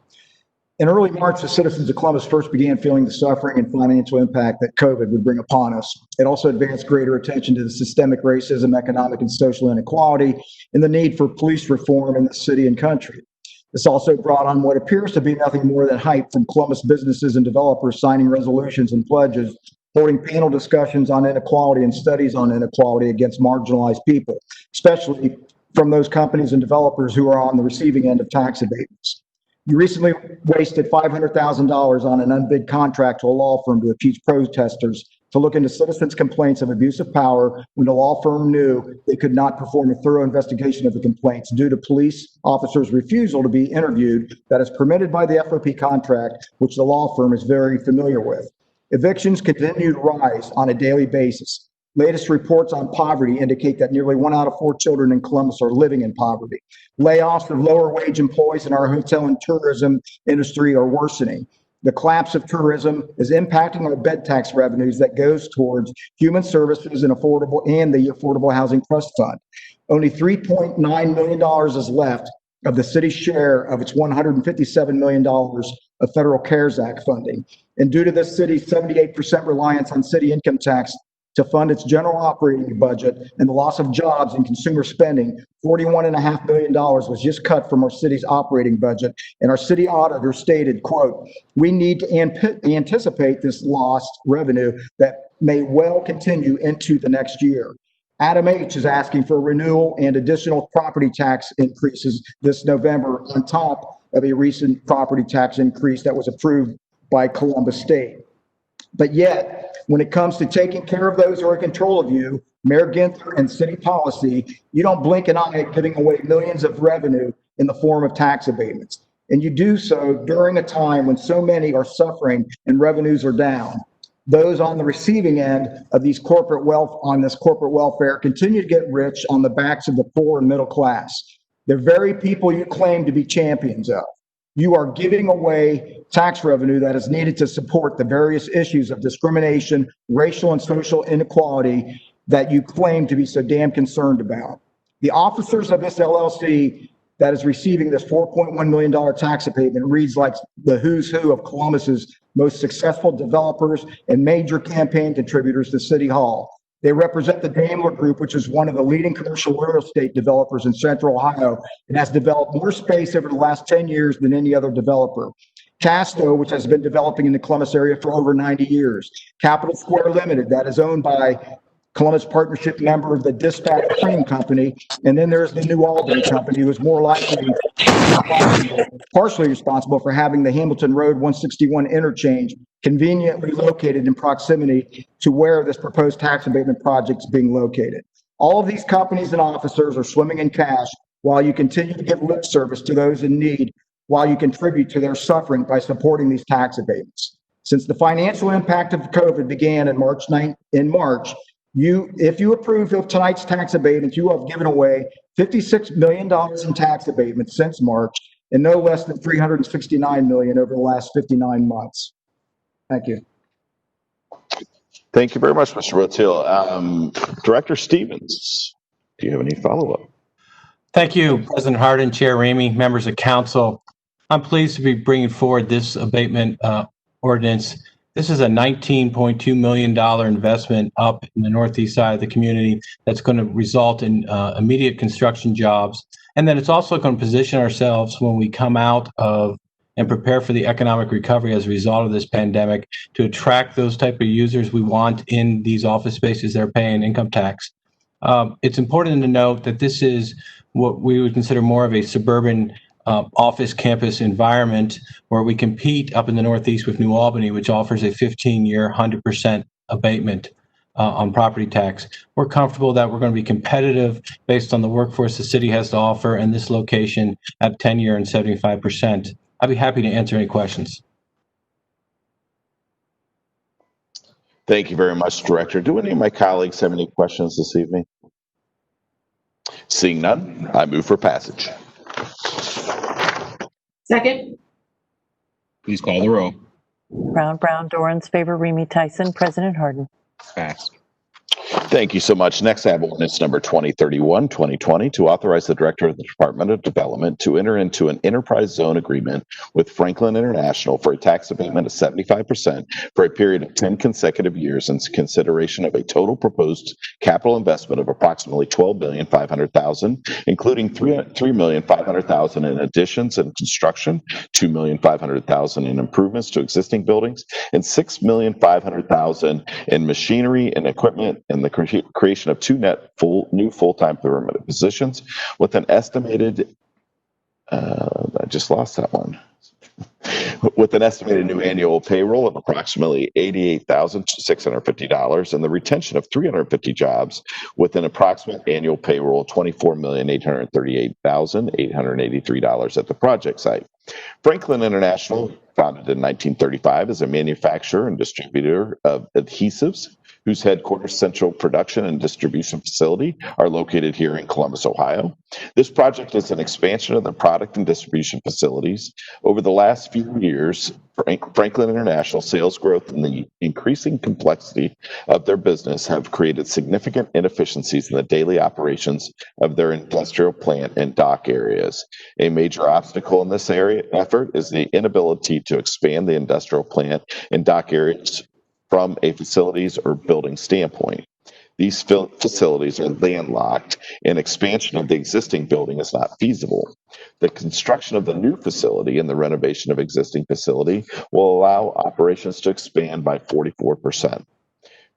In early March, the citizens of Columbus first began feeling the suffering and financial impact that COVID would bring upon us. It also advanced greater attention to the systemic racism, economic and social inequality, and the need for police reform in the city and country. This also brought on what appears to be nothing more than hype from Columbus businesses and developers signing resolutions and pledges, holding panel discussions on inequality and studies on inequality against marginalized people, especially from those companies and developers who are on the receiving end of tax abatements. You recently wasted $500,000 on an unbid contract to a law firm to accuse protesters to look into citizens' complaints of abuse of power when the law firm knew they could not perform a thorough investigation of the complaints due to police officers' refusal to be interviewed that is permitted by the FOP contract, which the law firm is very familiar with. Evictions continue to rise on a daily basis. Latest reports on poverty indicate that nearly 1 out of 4 children in Columbus are living in poverty. Layoffs of lower wage employees in our hotel and tourism industry are worsening. The collapse of tourism is impacting our bed tax revenues that goes towards human services and the Affordable Housing Trust Fund. Only $3.9 million is left of the city's share of its $157 million of federal CARES Act funding. And due to this city's 78% reliance on city income tax to fund its general operating budget and the loss of jobs and consumer spending, $41.5 million was just cut from our city's operating budget. And our city auditor stated, quote, "We need to anticipate this lost revenue that may well continue into the next year." Adam H. is asking for a renewal and additional property tax increases this November on top of a recent property tax increase that was approved by Columbus State. But yet, when it comes to taking care of those who are in control of you, Mayor Ginther and city policy, you don't blink an eye at giving away millions of revenue in the form of tax abatements. And you do so during a time when so many are suffering and revenues are down. Those on the receiving end of these corporate welfare continue to get rich on the backs of the poor and middle class. The very people you claim to be champions of. You are giving away tax revenue that is needed to support the various issues of discrimination, racial and social inequality that you claim to be so damn concerned about. The officers of this LLC that is receiving this $4.1 million tax abatement reads like the who's who of Columbus's most successful developers and major campaign contributors to City Hall. They represent the Daimler Group, which is one of the leading commercial real estate developers in Central Ohio and has developed more space over the last 10 years than any other developer. Casto, which has been developing in the Columbus area for over 90 years. Capital Square Limited, that is owned by Columbus Partnership member of the Dispatch Train Company. And then there's the New Albany Company, who is more likely partially responsible for having the Hamilton Road 161 interchange conveniently located in proximity to where this proposed tax abatement project is being located. All of these companies and officers are swimming in cash while you continue to give lip service to those in need, while you contribute to their suffering by supporting these tax abatements. Since the financial impact of COVID began in March, if you approve of tonight's tax abatement, you have given away $56 million in tax abatements since March and no less than $369 million over the last 59 months. Thank you. Thank you very much, Mr. Rotil. Director Stevens, do you have any follow-up? Thank you, President Hardin, Chair Remy, members of council. I'm pleased to be bringing forward this abatement ordinance. This is a $19.2 million investment up in the northeast side of the community that's going to result in immediate construction jobs And then it's also going to position ourselves when we come out of and prepare for the economic recovery as a result of this pandemic to attract those type of users we want in these office spaces that are paying income tax. It's important to note that this is what we would consider more of a suburban office campus environment where we compete up in the Northeast with New Albany, which offers a 15-year, 100% abatement on property tax. We're comfortable that we're going to be competitive based on the workforce the city has to offer and this location at 10-year and 75%. I'd be happy to answer any questions. Thank you very much, Director. Do any of my colleagues have any questions this evening? Seeing none, I move for passage. Second. Please call the row. Brown, Dorans, favor, Remy, Tyson, President Hardin. Passed. Thank you so much. Next, I have ordinance number 2031-2020 to authorize the Director of the Department of Development to enter into an enterprise zone agreement with Franklin International for a tax abatement of 75% for a period of 10 consecutive years in consideration of a total proposed capital investment of approximately $12,500,000, including $3,500,000 in additions and construction, $2,500,000 in improvements to existing buildings, and $6,500,000 in machinery and equipment, and the creation of two new full-time permanent positions with an estimated, I just lost that one, with an estimated new annual payroll of approximately $88,650 and the retention of 350 jobs with an approximate annual payroll of $24,838,883 at the project site. Franklin International, founded in 1935, is a manufacturer and distributor of adhesives, whose headquarters, central production and distribution facility are located here in Columbus, Ohio. This project is an expansion of the product and distribution facilities. Over the last few years, Franklin International sales growth and the increasing complexity of their business have created significant inefficiencies in the daily operations of their industrial plant and dock areas. A major obstacle in this effort is the inability to expand the industrial plant and dock areas from a facilities or building standpoint. These facilities are landlocked, and expansion of the existing building is not feasible. The construction of the new facility and the renovation of existing facility will allow operations to expand by 44%.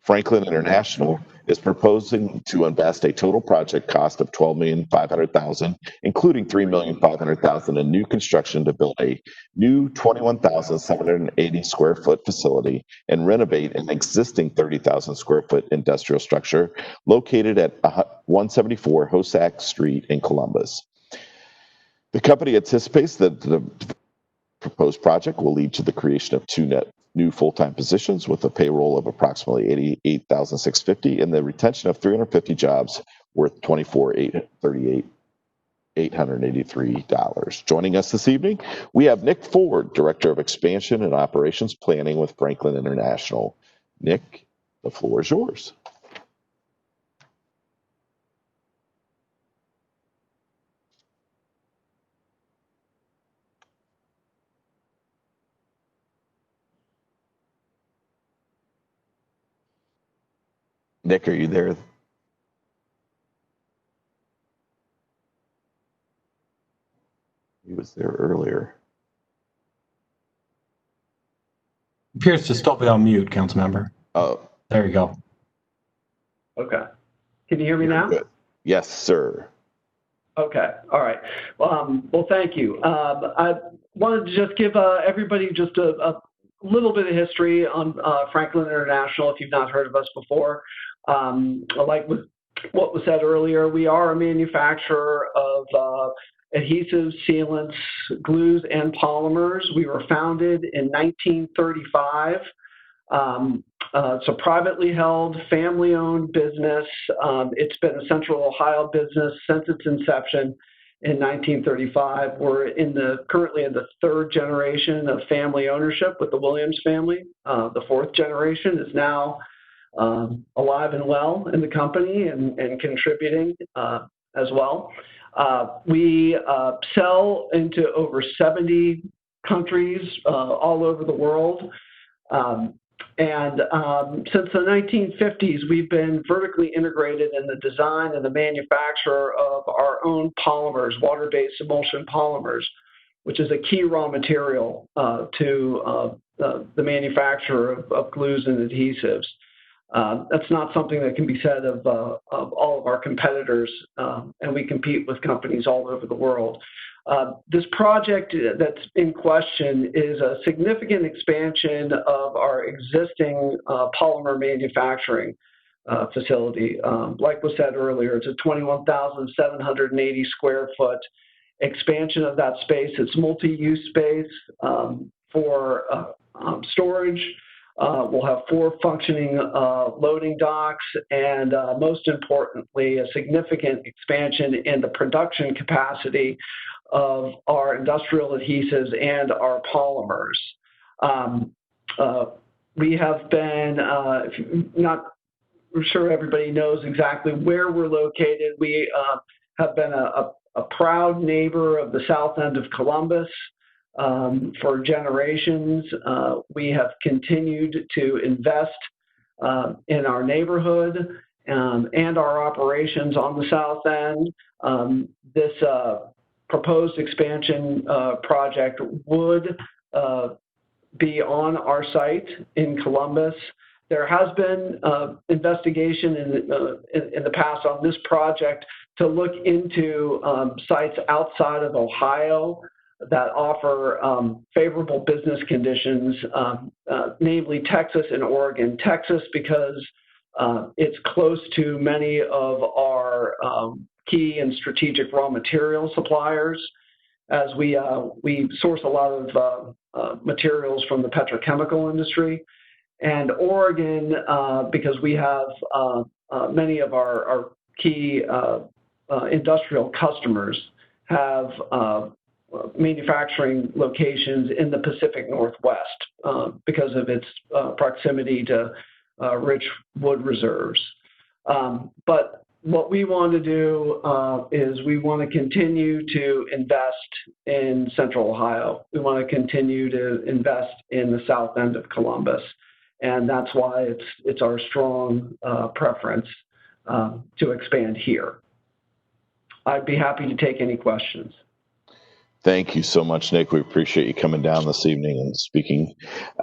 Franklin International is proposing to invest a total project cost of $12,500,000, including $3,500,000 in new construction to build a new 21,780 square foot facility and renovate an existing 30,000 square foot industrial structure located at 174 Hossack Street in Columbus. The company anticipates that the proposed project will lead to the creation of two new full-time positions with a payroll of approximately $88,650 and the retention of 350 jobs worth $24,883. Joining us this evening, we have Nick Ford, Director of Expansion and Operations Planning with Franklin International. Nick, the floor is yours. Nick, are you there? He was there earlier. Appears to still be on mute, council member. Oh, there you go. Okay. Can you hear me now? Good. Yes, sir. Okay. All right. Well, thank you. I wanted to just give everybody just a little bit of history on Franklin International, if you've not heard of us before. Like what was said earlier, we are a manufacturer of adhesives, sealants, glues, and polymers. We were founded in 1935. It's a privately held, family-owned business. It's been a Central Ohio business since its inception in 1935. We're currently in the third generation of family ownership with the Williams family. The fourth generation is now alive and well in the company and contributing as well. We sell into over 70 countries all over the world. Since the 1950s, we've been vertically integrated in the design and the manufacture of our own polymers, water-based emulsion polymers, which is a key raw material to the manufacture of glues and adhesives. That's not something that can be said of all of our competitors, and we compete with companies all over the world. This project that's in question is a significant expansion of our existing polymer manufacturing facility. Like was said earlier, it's a 21,780 square foot expansion of that space. It's multi-use space for storage. We'll have 4 functioning loading docks, and most importantly, a significant expansion in the production capacity of our industrial adhesives and our polymers. We have been, not sure everybody knows exactly where we're located. We have been a proud neighbor of the south end of Columbus for generations. We have continued to invest in our neighborhood and our operations on the south end. This proposed expansion project would be on our site in Columbus. There has been investigation in the past on this project to look into sites outside of Ohio that offer favorable business conditions, namely Texas and Oregon. Texas, because it's close to many of our key and strategic raw material suppliers, as we source a lot of materials from the petrochemical industry. And Oregon, because we have many of our key industrial customers have manufacturing locations in the Pacific Northwest because of its proximity to rich wood reserves. But what we want to do is we want to continue to invest in Central Ohio. We want to continue to invest in the south end of Columbus. And that's why it's our strong preference to expand here. I'd be happy to take any questions. Thank you so much, Nick. We appreciate you coming down this evening and speaking.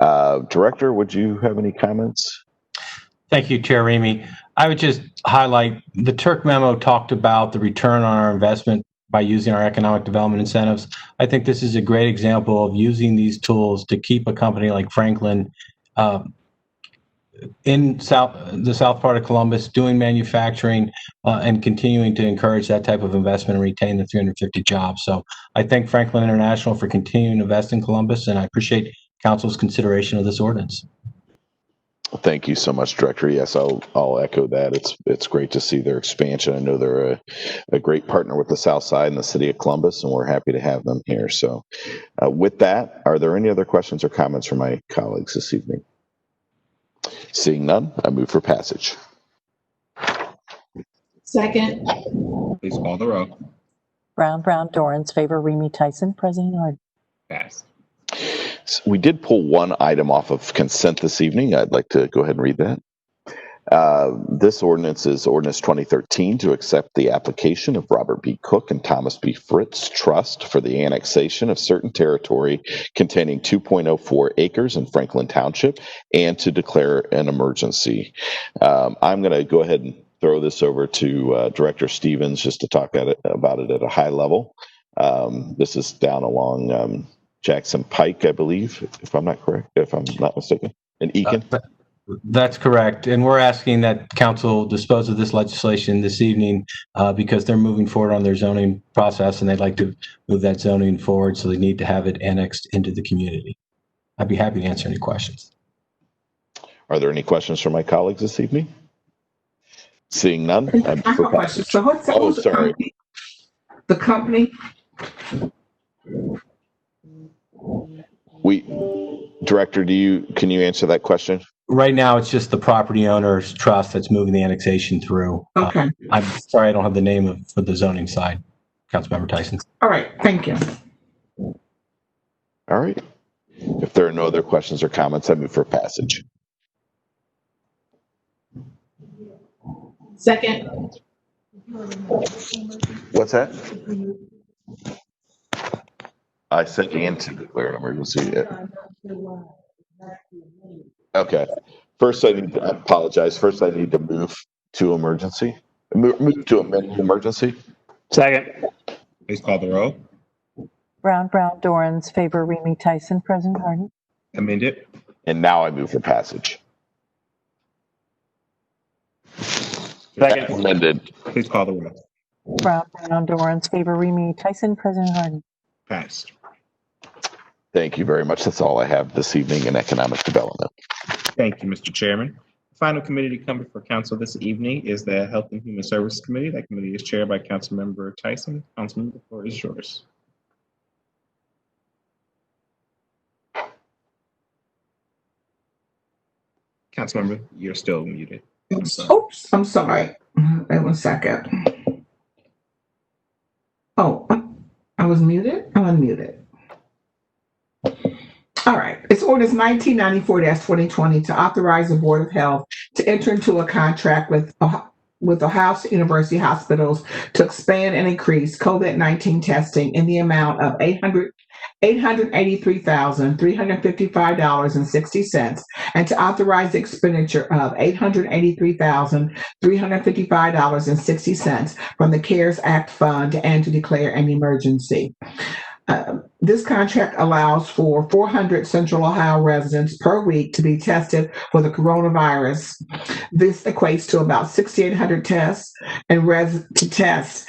Director, would you have any comments? Thank you, Chair Remy. I would just highlight the Turk memo talked about the return on our investment by using our economic development incentives. I think this is a great example of using these tools to keep a company like Franklin in the south part of Columbus doing manufacturing and continuing to encourage that type of investment and retain the 350 jobs. So I thank Franklin International for continuing to invest in Columbus, and I appreciate Council's consideration of this ordinance. Thank you so much, Director. Yes, I'll echo that. It's great to see their expansion. I know they're a great partner with the South Side and the City of Columbus, and we're happy to have them here. So with that, are there any other questions or comments from my colleagues this evening? Seeing none, I move for passage. Second. Please call the row. Brown, Dorans, favor, Remy, Tyson, President Hardin. Pass. So we did pull one item off of consent this evening. I'd like to go ahead and read that. This ordinance is Ordinance 2013 to accept the application of Robert B. Cook and Thomas B. Fritz Trust for the annexation of certain territory containing 2.04 acres in Franklin Township and to declare an emergency. I'm going to go ahead and throw this over to Director Stevens just to talk about it at a high level. This is down along Jackson Pike, I believe, if I'm not mistaken, in Eakin. That's correct. And we're asking that council dispose of this legislation this evening because they're moving forward on their zoning process and they'd like to move that zoning forward, so they need to have it annexed into the community. I'd be happy to answer any questions. Are there any questions from my colleagues this evening? Seeing none. I have a question. So what's sorry. The company? Director, can you answer that question? Right now, it's just the property owner's trust that's moving the annexation through. Okay. I'm sorry, I don't have the name for the zoning side. Councilmember Tyson. All right. Thank you. All right. If there are no other questions or comments, I move for passage. Second. What's that? I said and to declare an emergency. Okay. First, I apologize. First, I need to move to emergency. Move to amend emergency. Second. Please call the roll. Brown, Dorans, favor, Remy, Tyson, President Hardin. Amend it. And now I move for passage. Second. Amended. Please call the roll. Brown, Dorans, favor, Remy, Tyson, President Hardin. Passed. Thank you very much. That's all I have this evening in economic development. Thank you, Mr. Chairman. The final committee to come before council this evening is the Health and Human Services Committee. That committee is chaired by Councilmember Tyson. Councilman, the floor is yours. Councilmember, you're still muted. Oops, I'm sorry. Wait 1 second. Oh, I was muted? I'm unmuted. All right. It's ordinance 1994-2020 to authorize the Board of Health to enter into a contract with Ohio State University hospitals to expand and increase COVID-19 testing in the amount of $883,355.60 and to authorize the expenditure of $883,355.60 from the CARES Act fund and to declare an emergency. This contract allows for 400 Central Ohio residents per week to be tested for the coronavirus. This equates to about 6,800 tests and tests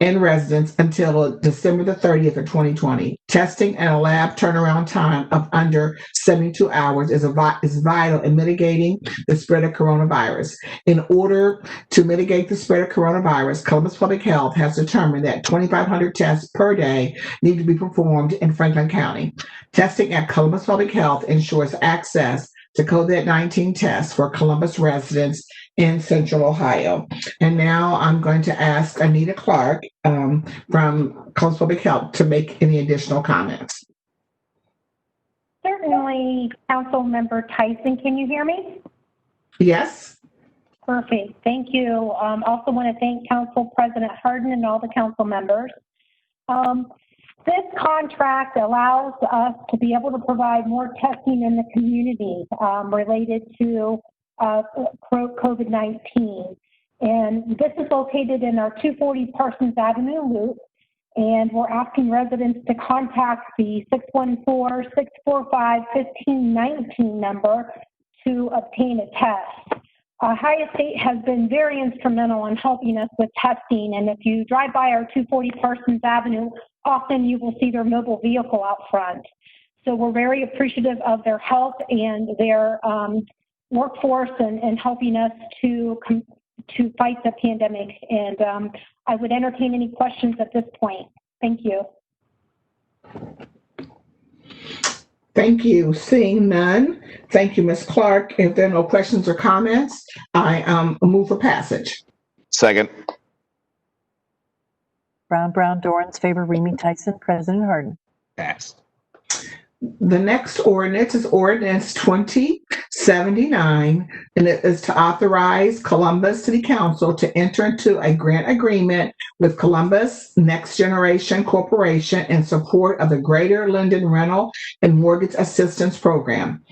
in residents until December the 30th of 2020. Testing and a lab turnaround time of under 72 hours is vital in mitigating the spread of coronavirus. In order to mitigate the spread of coronavirus, Columbus Public Health has determined that 2,500 tests per day need to be performed in Franklin County. Testing at Columbus Public Health ensures access to COVID-19 tests for Columbus residents in Central Ohio. And now I'm going to ask Anita Clark from Columbus Public Health to make any additional comments. Certainly, Council Member Tyson, can you hear me? Yes. Perfect, thank you. Also want to thank Council President Hardin and all the council members. This contract allows us to be able to provide more testing in the community related to COVID-19. And this is located in our 240 Parsons Avenue loop. And we're asking residents to contact the 614-645-1519 number to obtain a test. Ohio State has been very instrumental in helping us with testing. And if you drive by our 240 Parsons Avenue, often you will see their mobile vehicle out front. So we're very appreciative of their help and their workforce and helping us to fight the pandemic. And I would entertain any questions at this point. Thank you. Thank you. Seeing none, thank you, Ms. Clark. If there are no questions or comments, I move for passage. Second. Brown, Dorans, favor, Remy, Tyson, President Hardin. Passed. The next ordinance is ordinance 2079, and it is to authorize Columbus City Council to enter into a grant agreement with Columbus Next Generation Corporation in support of the Greater Linden Rental and Mortgage Assistance Program,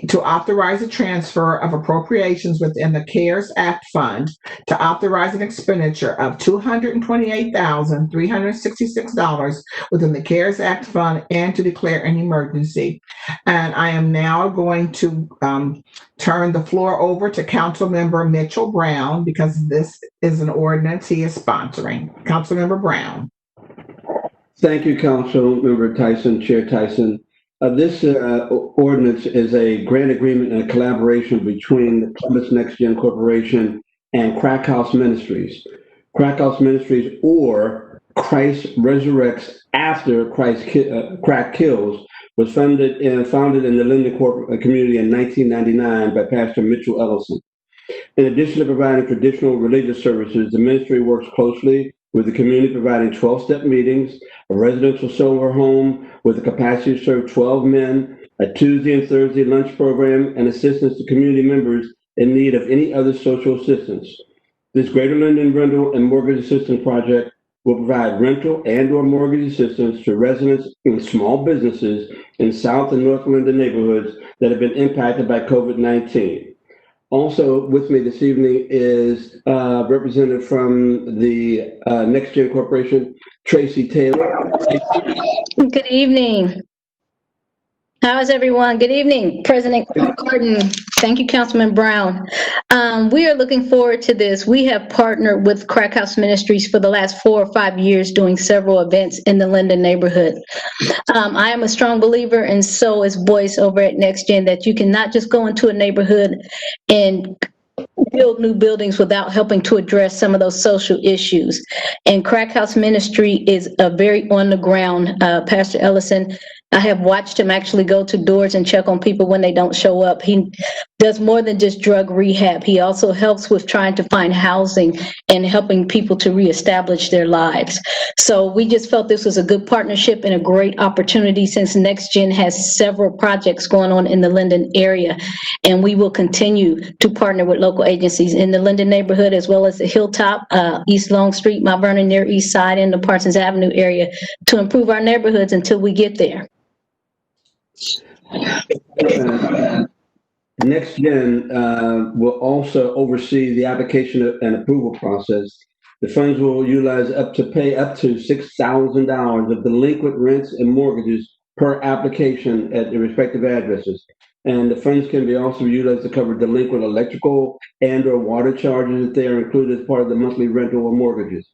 to authorize a transfer of appropriations within the CARES Act fund, to authorize an expenditure of $228,366 within the CARES Act fund, and to declare an emergency. And I am now going to turn the floor over to Councilmember Mitchell Brown because this is an ordinance he is sponsoring. Councilmember Brown. Thank you, Councilmember Tyson, Chair Tyson. This ordinance is a grant agreement and a collaboration between the Columbus Next Gen Corporation and Crack House Ministries. Crack House Ministries, or Christ Resurrects After Crack Kills, was founded in the Linden community in 1999 by Pastor Mitchell Ellison. In addition to providing traditional religious services, the ministry works closely with the community, providing 12-step meetings, a residential sober home with the capacity to serve 12 men, a Tuesday and Thursday lunch program, and assistance to community members in need of any other social assistance. This Greater Linden Rental and Mortgage Assistance Project will provide rental and/or mortgage assistance to residents in small businesses in South and North Linden neighborhoods that have been impacted by COVID-19. Also with me this evening is representative from the Next Gen Corporation, Tracy Taylor. Good evening. How is everyone? Good evening, President Gordon. Thank you, Councilman Brown. We are looking forward to this. We have partnered with Crack House Ministries for the last 4 or 5 years doing several events in the Linden neighborhood. I am a strong believer, and so is Boyce over at Next Gen, that you cannot just go into a neighborhood and build new buildings without helping to address some of those social issues. And Crack House Ministry is a very on the ground. Pastor Ellison, I have watched him actually go to doors and check on people when they don't show up. He does more than just drug rehab. He also helps with trying to find housing and helping people to reestablish their lives. So we just felt this was a good partnership and a great opportunity, since Next Gen has several projects going on in the Linden area. And we will continue to partner with local agencies in the Linden neighborhood, as well as the Hilltop, East Long Street, Mount Vernon, near East Side, and the Parsons Avenue area, to improve our neighborhoods until we get there. Next Gen will also oversee the application and approval process. The funds will utilize pay up to $6,000 of delinquent rents and mortgages per application at the respective addresses. And the funds can be also utilized to cover delinquent electrical and/or water charges if they are included as part of the monthly rental or mortgages.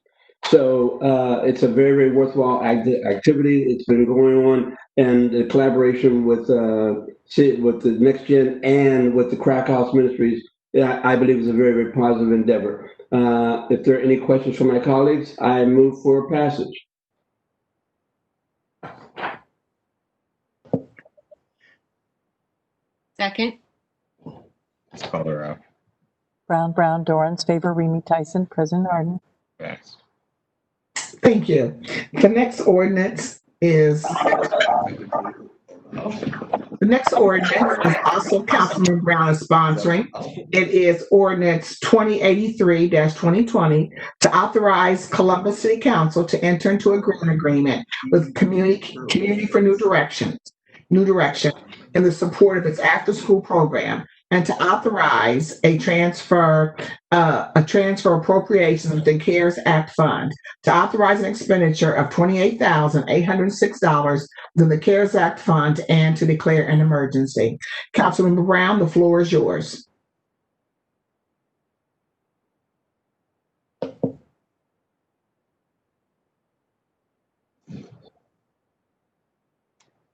So it's a very, very worthwhile activity. It's been going on, and the collaboration with the Next Gen and with the Crack House Ministries, I believe, is a very, very positive endeavor. If there are any questions from my colleagues, I move for passage. Second. Let's call her out. Brown, Dorans, favor, Remy, Tyson, President Hardin. Yes. Thank you. The next ordinance is also Councilman Brown is sponsoring. It is ordinance 2083-2020 to authorize Columbus City Council to enter into a grant agreement with Community for New Direction in the support of its after-school program, and to authorize a transfer appropriation of the CARES Act fund, to authorize an expenditure of $28,806 in the CARES Act fund, and to declare an emergency. Councilmember Brown, the floor is yours.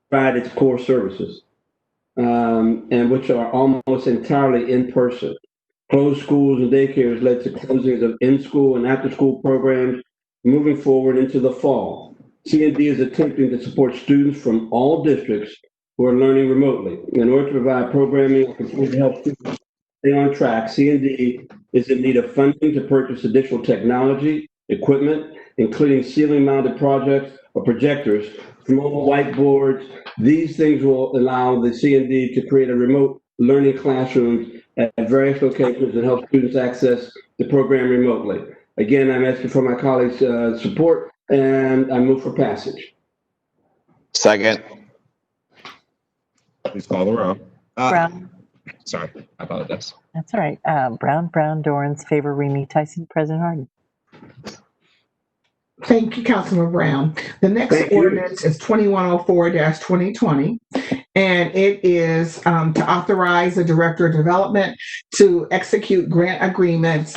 Provide its core services, and which are almost entirely in person. Closed schools and daycares led to closings of in-school and after-school programs moving forward into the fall. C&D is attempting to support students from all districts who are learning remotely. In order to provide programming and continue to help students stay on track, C&D is in need of funding to purchase additional technology, equipment, including ceiling-mounted projectors, mobile whiteboards. These things will allow the C&D to create a remote learning classrooms at various locations and help students access the program remotely. Again, I'm asking for my colleagues' support, and I move for passage. Second. Please call the roll. Brown. Sorry, I apologize. That's all right. Brown, Dorans, favor, Remy, Tyson, President Hardin. Thank you, Councilman Brown. The next ordinance is 2104-2020, and it is to authorize the Director of Development to execute grant agreements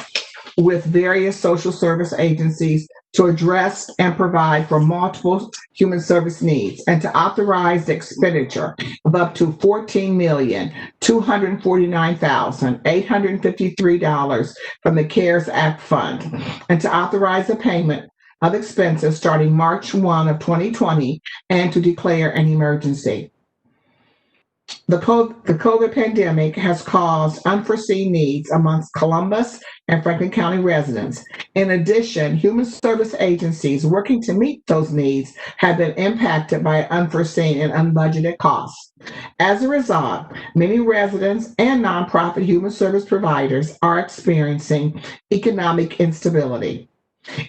with various social service agencies to address and provide for multiple human service needs, and to authorize the expenditure of up to $14,249,853 from the CARES Act fund, and to authorize the payment of expenses starting March 1 of 2020, and to declare an emergency. The COVID pandemic has caused unforeseen needs amongst Columbus and Franklin County residents. In addition, human service agencies working to meet those needs have been impacted by unforeseen and unbudgeted costs. As a result, many residents and nonprofit human service providers are experiencing economic instability.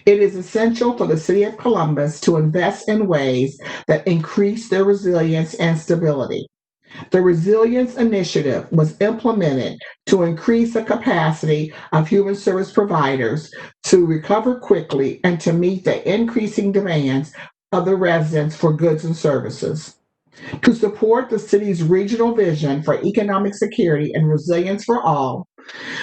It is essential for the City of Columbus to invest in ways that increase their resilience and stability. The Resilience Initiative was implemented to increase the capacity of human service providers to recover quickly and to meet the increasing demands of the residents for goods and services. To support the city's regional vision for economic security and resilience for all,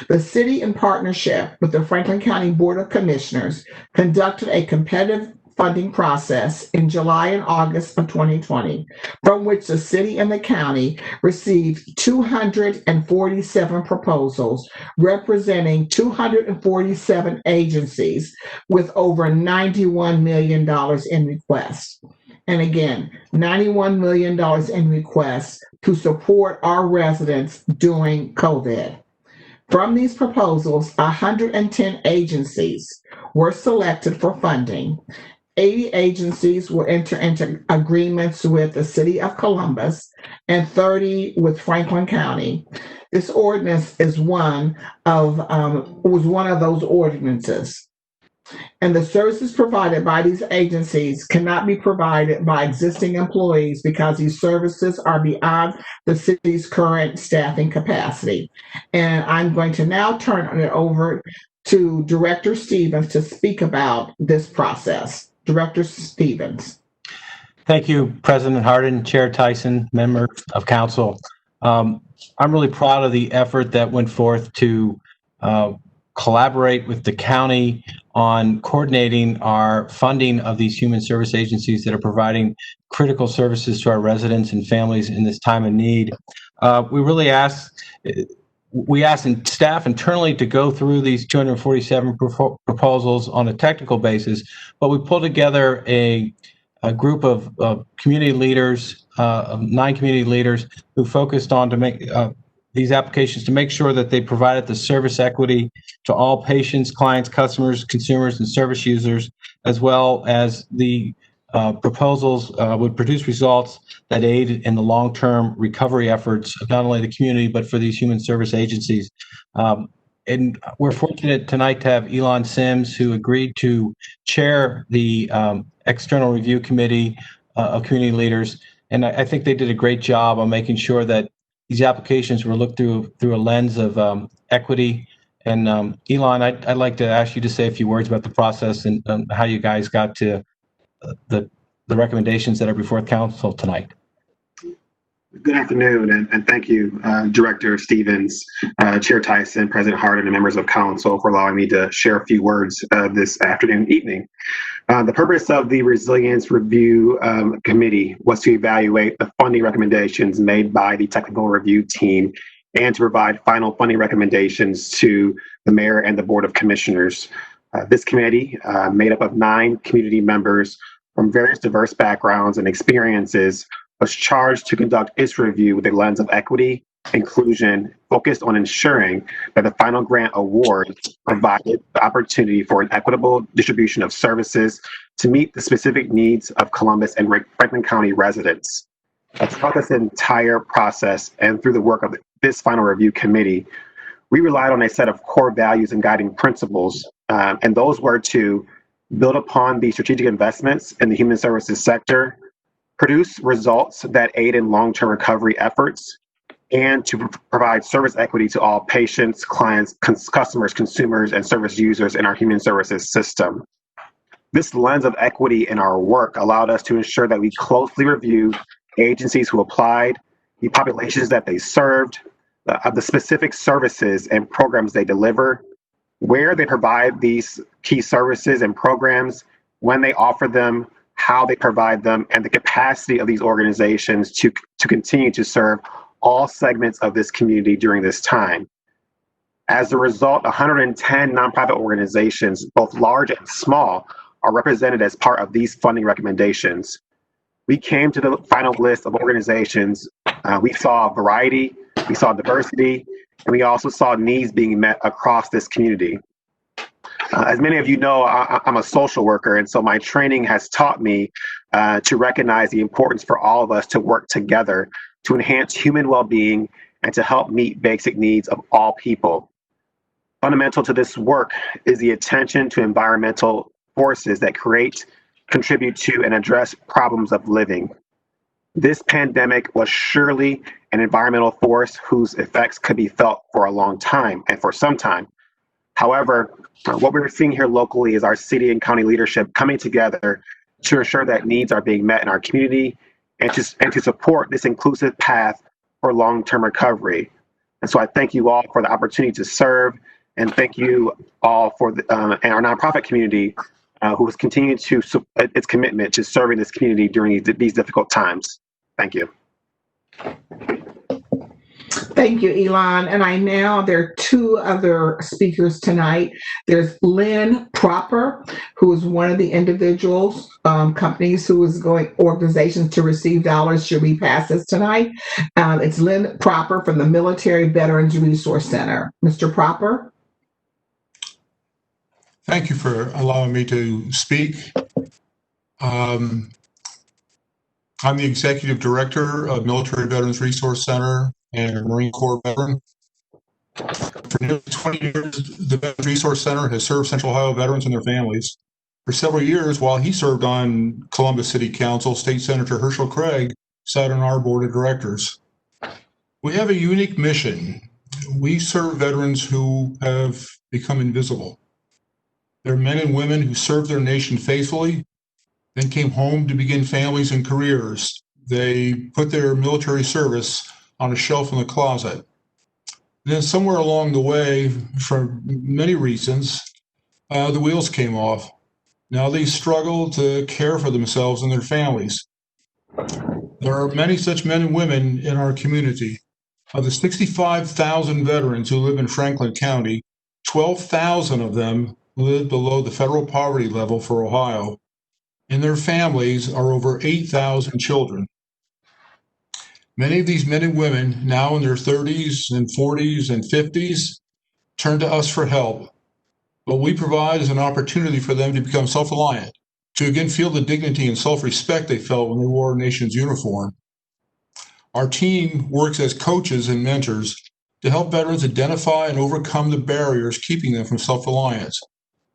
the city, in partnership with the Franklin County Board of Commissioners, conducted a competitive funding process in July and August of 2020, from which the city and the county received 247 proposals representing 247 agencies with over $91 million in requests. And again, $91 million in requests to support our residents during COVID. From these proposals, 110 agencies were selected for funding. 80 agencies will enter into agreements with the City of Columbus and 30 with Franklin County. This ordinance is was one of those ordinances. And the services provided by these agencies cannot be provided by existing employees because these services are beyond the city's current staffing capacity. And I'm going to now turn it over to Director Stevens to speak about this process. Director Stevens. Thank you, President Hardin, Chair Tyson, members of council. I'm really proud of the effort that went forth to collaborate with the county on coordinating our funding of these human service agencies that are providing critical services to our residents and families in this time of need. We asked staff internally to go through these 247 proposals on a technical basis, but we pulled together a group of community leaders, 9 community leaders who focused on to make these applications to make sure that they provided the service equity to all patients, clients, customers, consumers, and service users, as well as the proposals would produce results that aid in the long-term recovery efforts of not only the community, but for these human service agencies. And we're fortunate tonight to have Elon Sims, who agreed to chair the external review committee of community leaders. And I think they did a great job on making sure that these applications were looked through a lens of equity. And Elon, I'd like to ask you to say a few words about the process and how you guys got to the recommendations that are before council tonight. Good afternoon, and thank you, Director Stevens, Chair Tyson, President Hardin, and members of council for allowing me to share a few words this evening. The purpose of the Resilience Review Committee was to evaluate the funding recommendations made by the technical review team and to provide final funding recommendations to the mayor and the Board of Commissioners. This committee, made up of 9 community members from various diverse backgrounds and experiences, was charged to conduct its review with a lens of equity, inclusion, focused on ensuring that the final grant award provided the opportunity for an equitable distribution of services to meet the specific needs of Columbus and Franklin County residents. Throughout this entire process and through the work of this final review committee, we relied on a set of core values and guiding principles, and those were to build upon the strategic investments in the human services sector, produce results that aid in long-term recovery efforts, and to provide service equity to all patients, clients, customers, consumers, and service users in our human services system. This lens of equity in our work allowed us to ensure that we closely reviewed agencies who applied, the populations that they served, the specific services and programs they deliver, where they provide these key services and programs, when they offer them, how they provide them, and the capacity of these organizations to continue to serve all segments of this community during this time. As a result, 110 nonprofit organizations, both large and small, are represented as part of these funding recommendations. We came to the final list of organizations We saw variety, we saw diversity, and we also saw needs being met across this community. As many of you know, I'm a social worker, and so my training has taught me to recognize the importance for all of us to work together to enhance human well-being and to help meet basic needs of all people. Fundamental to this work is the attention to environmental forces that create, contribute to, and address problems of living. This pandemic was surely an environmental force whose effects could be felt for a long time and for some time. However, what we're seeing here locally is our city and county leadership coming together to ensure that needs are being met in our community and to support this inclusive path for long-term recovery. And so I thank you all for the opportunity to serve, and thank you all for and our nonprofit community who has continued to its commitment to serving this community during these difficult times. Thank you. Thank you, Elon. And there are two other speakers tonight. There's Lynn Proper, who is one of the individuals, companies who is organizations to receive dollars should we pass this tonight. It's Lynn Proper from the Military Veterans Resource Center. Mr. Proper. Thank you for allowing me to speak. I'm the Executive Director of Military Veterans Resource Center and a Marine Corps veteran. For nearly 20 years, the Veterans Resource Center has served Central Ohio veterans and their families. For several years, while he served on Columbus City Council, State Senator Herschel Craig sat on our board of directors. We have a unique mission. We serve veterans who have become invisible. They're men and women who served their nation faithfully, then came home to begin families and careers. They put their military service on a shelf in the closet. And then somewhere along the way, for many reasons, the wheels came off. Now they struggle to care for themselves and their families. There are many such men and women in our community. Of the 65,000 veterans who live in Franklin County, 12,000 of them live below the federal poverty level for Ohio. And their families are over 8,000 children. Many of these men and women, now in their 30s and 40s and 50s, turn to us for help. What we provide is an opportunity for them to become self-reliant, to again feel the dignity and self-respect they felt when they wore our nation's uniform. Our team works as coaches and mentors to help veterans identify and overcome the barriers keeping them from self-reliance.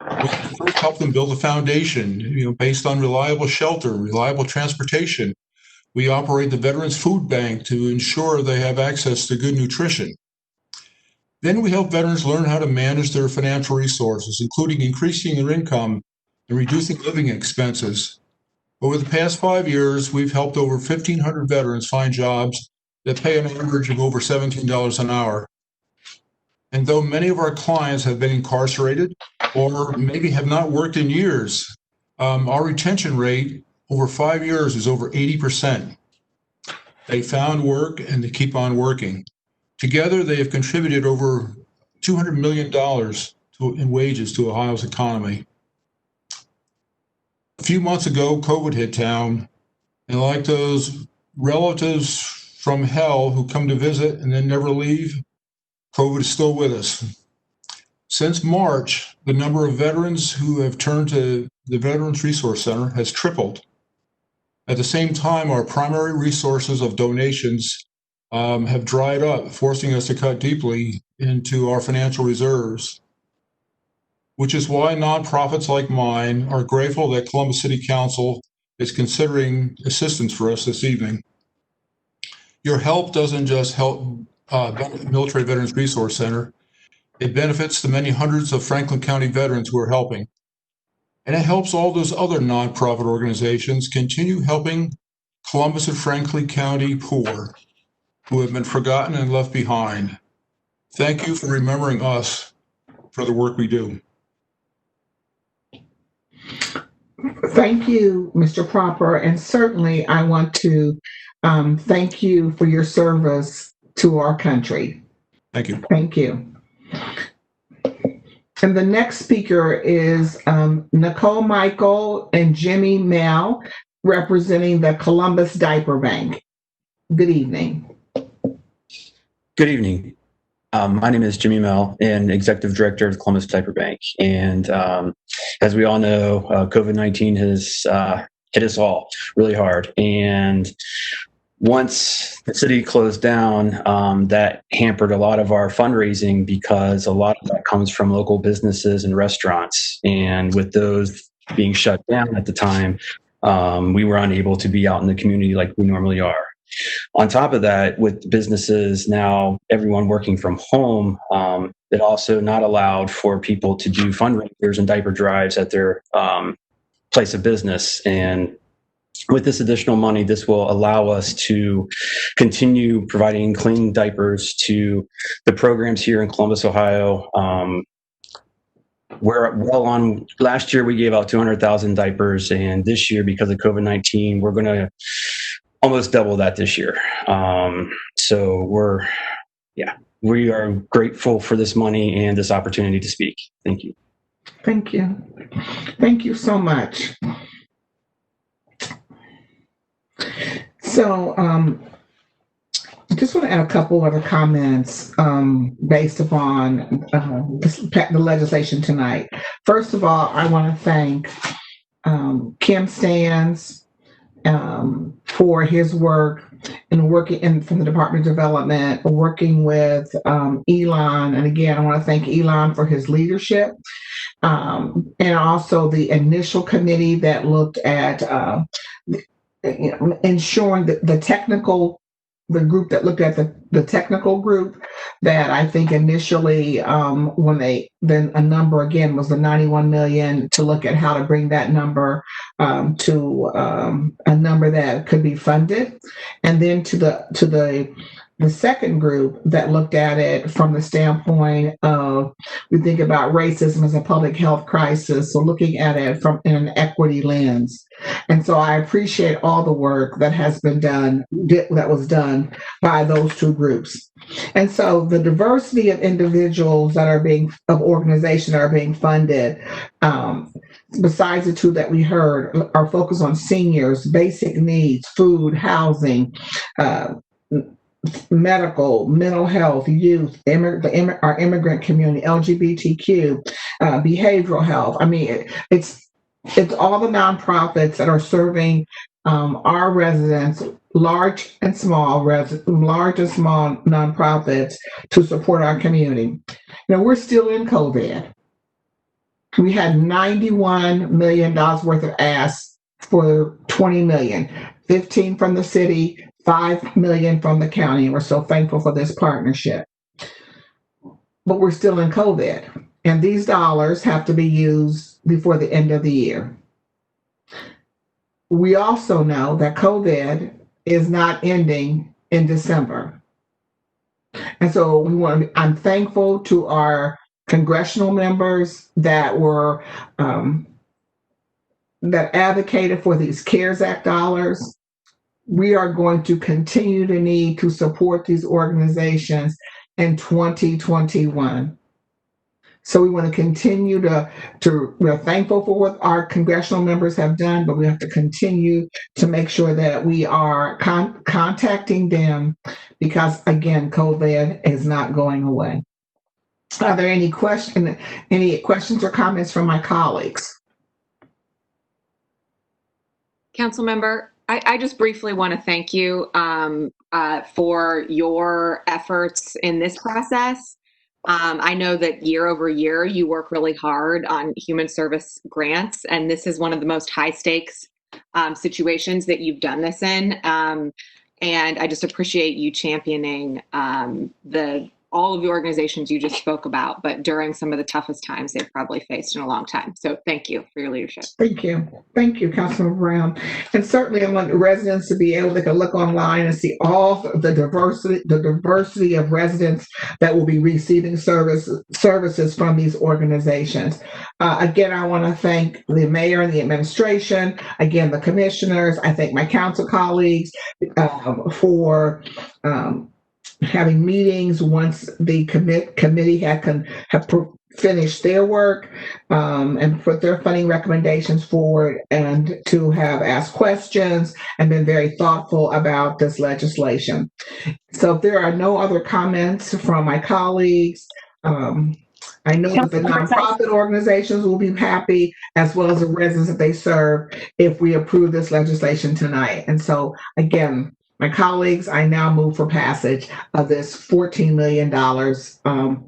We first help them build a foundation, based on reliable shelter, reliable transportation. We operate the Veterans Food Bank to ensure they have access to good nutrition. Then we help veterans learn how to manage their financial resources, including increasing their income and reducing living expenses. Over the past 5 years, we've helped over 1,500 veterans find jobs that pay an average of over $17 an hour. And though many of our clients have been incarcerated or maybe have not worked in years, our retention rate over 5 years is over 80%. They found work and they keep on working. Together, they have contributed over $200 million in wages to Ohio's economy. A few months ago, COVID hit town, and like those relatives from hell who come to visit and then never leave, COVID is still with us. Since March, the number of veterans who have turned to the Veterans Resource Center has tripled. At the same time, our primary resources of donations have dried up, forcing us to cut deeply into our financial reserves, which is why nonprofits like mine are grateful that Columbus City Council is considering assistance for us this evening. Your help doesn't just help Military Veterans Resource Center. It benefits the many hundreds of Franklin County veterans who are helping. And it helps all those other nonprofit organizations continue helping Columbus and Franklin County poor who have been forgotten and left behind. Thank you for remembering us for the work we do. Thank you, Mr. Proper. And certainly I want to thank you for your service to our country. Thank you. Thank you. And the next speaker is Nicole Michael and Jimmy Mel, representing the Columbus Diaper Bank. Good evening. Good evening. My name is Jimmy Mel, and Executive Director of the Columbus Diaper Bank. And as we all know, COVID-19 has hit us all really hard. And once the city closed down, that hampered a lot of our fundraising because a lot of that comes from local businesses and restaurants. And with those being shut down at the time, we were unable to be out in the community like we normally are. On top of that, with businesses now, everyone working from home, it also not allowed for people to do fundraisers and diaper drives at their place of business. And with this additional money, this will allow us to continue providing clean diapers to the programs here in Columbus, Ohio. We're well on. Last year, we gave out 200,000 diapers, and this year, because of COVID-19, we're going to almost double that this year. So we are grateful for this money and this opportunity to speak. Thank you. Thank you. Thank you so much. So I just want to add a couple other comments based upon the legislation tonight. First of all, I want to thank Kim Stans for his work and working from the Department of Development, working with Elon. And again, I want to thank Elon for his leadership. And also the initial committee that looked at ensuring that the group that looked at the technical group that I think initially then a number again was the 91 million to look at how to bring that number to a number that could be funded, and then to the second group that looked at it from the standpoint of, we think about racism as a public health crisis, so looking at it from an equity lens. And so I appreciate all the work that was done by those two groups. And so the diversity of individuals of organizations that are being funded, besides the two that we heard, are focused on seniors, basic needs, food, housing, medical, mental health, youth, our immigrant community, LGBTQ, behavioral health. I mean, it's all the nonprofits that are serving our residents, large and small nonprofits, to support our community. Now, we're still in COVID. We had $91 million worth of asks for 20 million, 15 from the city, 5 million from the county, and we're so thankful for this partnership. But we're still in COVID, and these dollars have to be used before the end of the year. We also know that COVID is not ending in December. And so I'm thankful to our congressional members that were that advocated for these CARES Act dollars. We are going to continue to need to support these organizations in 2021. So we want to continue we're thankful for what our congressional members have done, but we have to continue to make sure that we are contacting them because, again, COVID is not going away. Are there any questions or comments from my colleagues? Councilmember, I just briefly want to thank you for your efforts in this process. I know that year over year you work really hard on human service grants, and this is one of the most high stakes situations that you've done this in. And I just appreciate you championing all of the organizations you just spoke about, but during some of the toughest times they've probably faced in a long time. So thank you for your leadership. Thank you. Thank you, Councilman Brown. And certainly I want the residents to be able to look online and see all the diversity of residents that will be receiving services from these organizations. Again, I want to thank the mayor and the administration, again, the commissioners. I thank my council colleagues for having meetings once the committee have finish their work and put their funding recommendations forward, and to have asked questions and been very thoughtful about this legislation. So if there are no other comments from my colleagues, I know that the nonprofit organizations will be happy, as well as the residents that they serve, if we approve this legislation tonight. And so, again, my colleagues, I now move for passage of this $14 million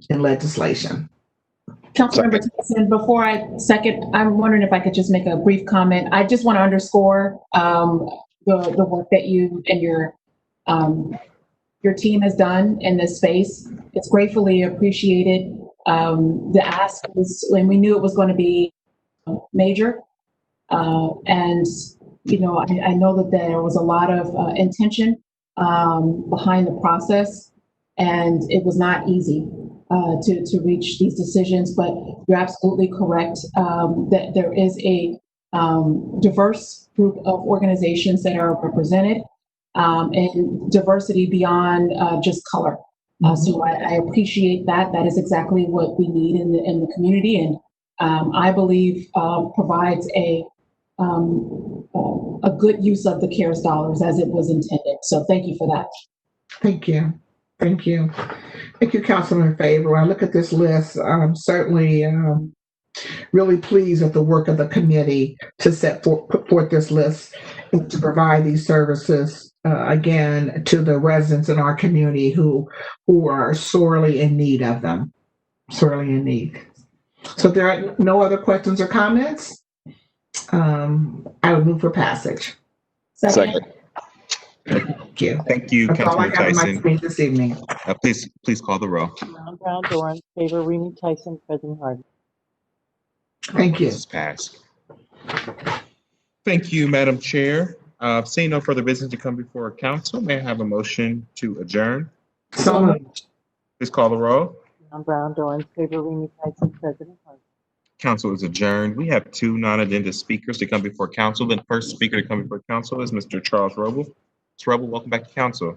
in legislation. Councilmember Tyson, before I second, I'm wondering if I could just make a brief comment. I just want to underscore the work that you and your team has done in this space. It's gratefully appreciated. The ask was, and we knew it was going to be major. And, you know, I know that there was a lot of intention behind the process, and it was not easy to reach these decisions, but you're absolutely correct that there is a diverse group of organizations that are represented, and diversity beyond just color. So I appreciate that. That is exactly what we need in the community, and I believe provides a good use of the CARES dollars as it was intended. So thank you for that. Thank you. Thank you. Thank you, Councilman Faber. I look at this list, I'm certainly really pleased with the work of the committee to put forth this list and to provide these services again to the residents in our community who are sorely in need of them, sorely in need. So if there are no other questions or comments, I would move for passage. Second. Thank you. Thank you, That's all I Councilman have in my Tyson. speech this evening. Please call the roll. Brown, Dorn, Faber, Remy, Tyson, President Hardin. Thank you. This is passed. Thank you, Madam Chair. Seeing no further business to come before council, may I have a motion to adjourn? So moved. Please call the roll. Brown, Dorn, Faber, Remy, Tyson, President Hardin. Council is adjourned. We have two non-agenda speakers to come before council. The first speaker to come before council is Mr. Charles Roble. Mr. Roble, welcome back to council.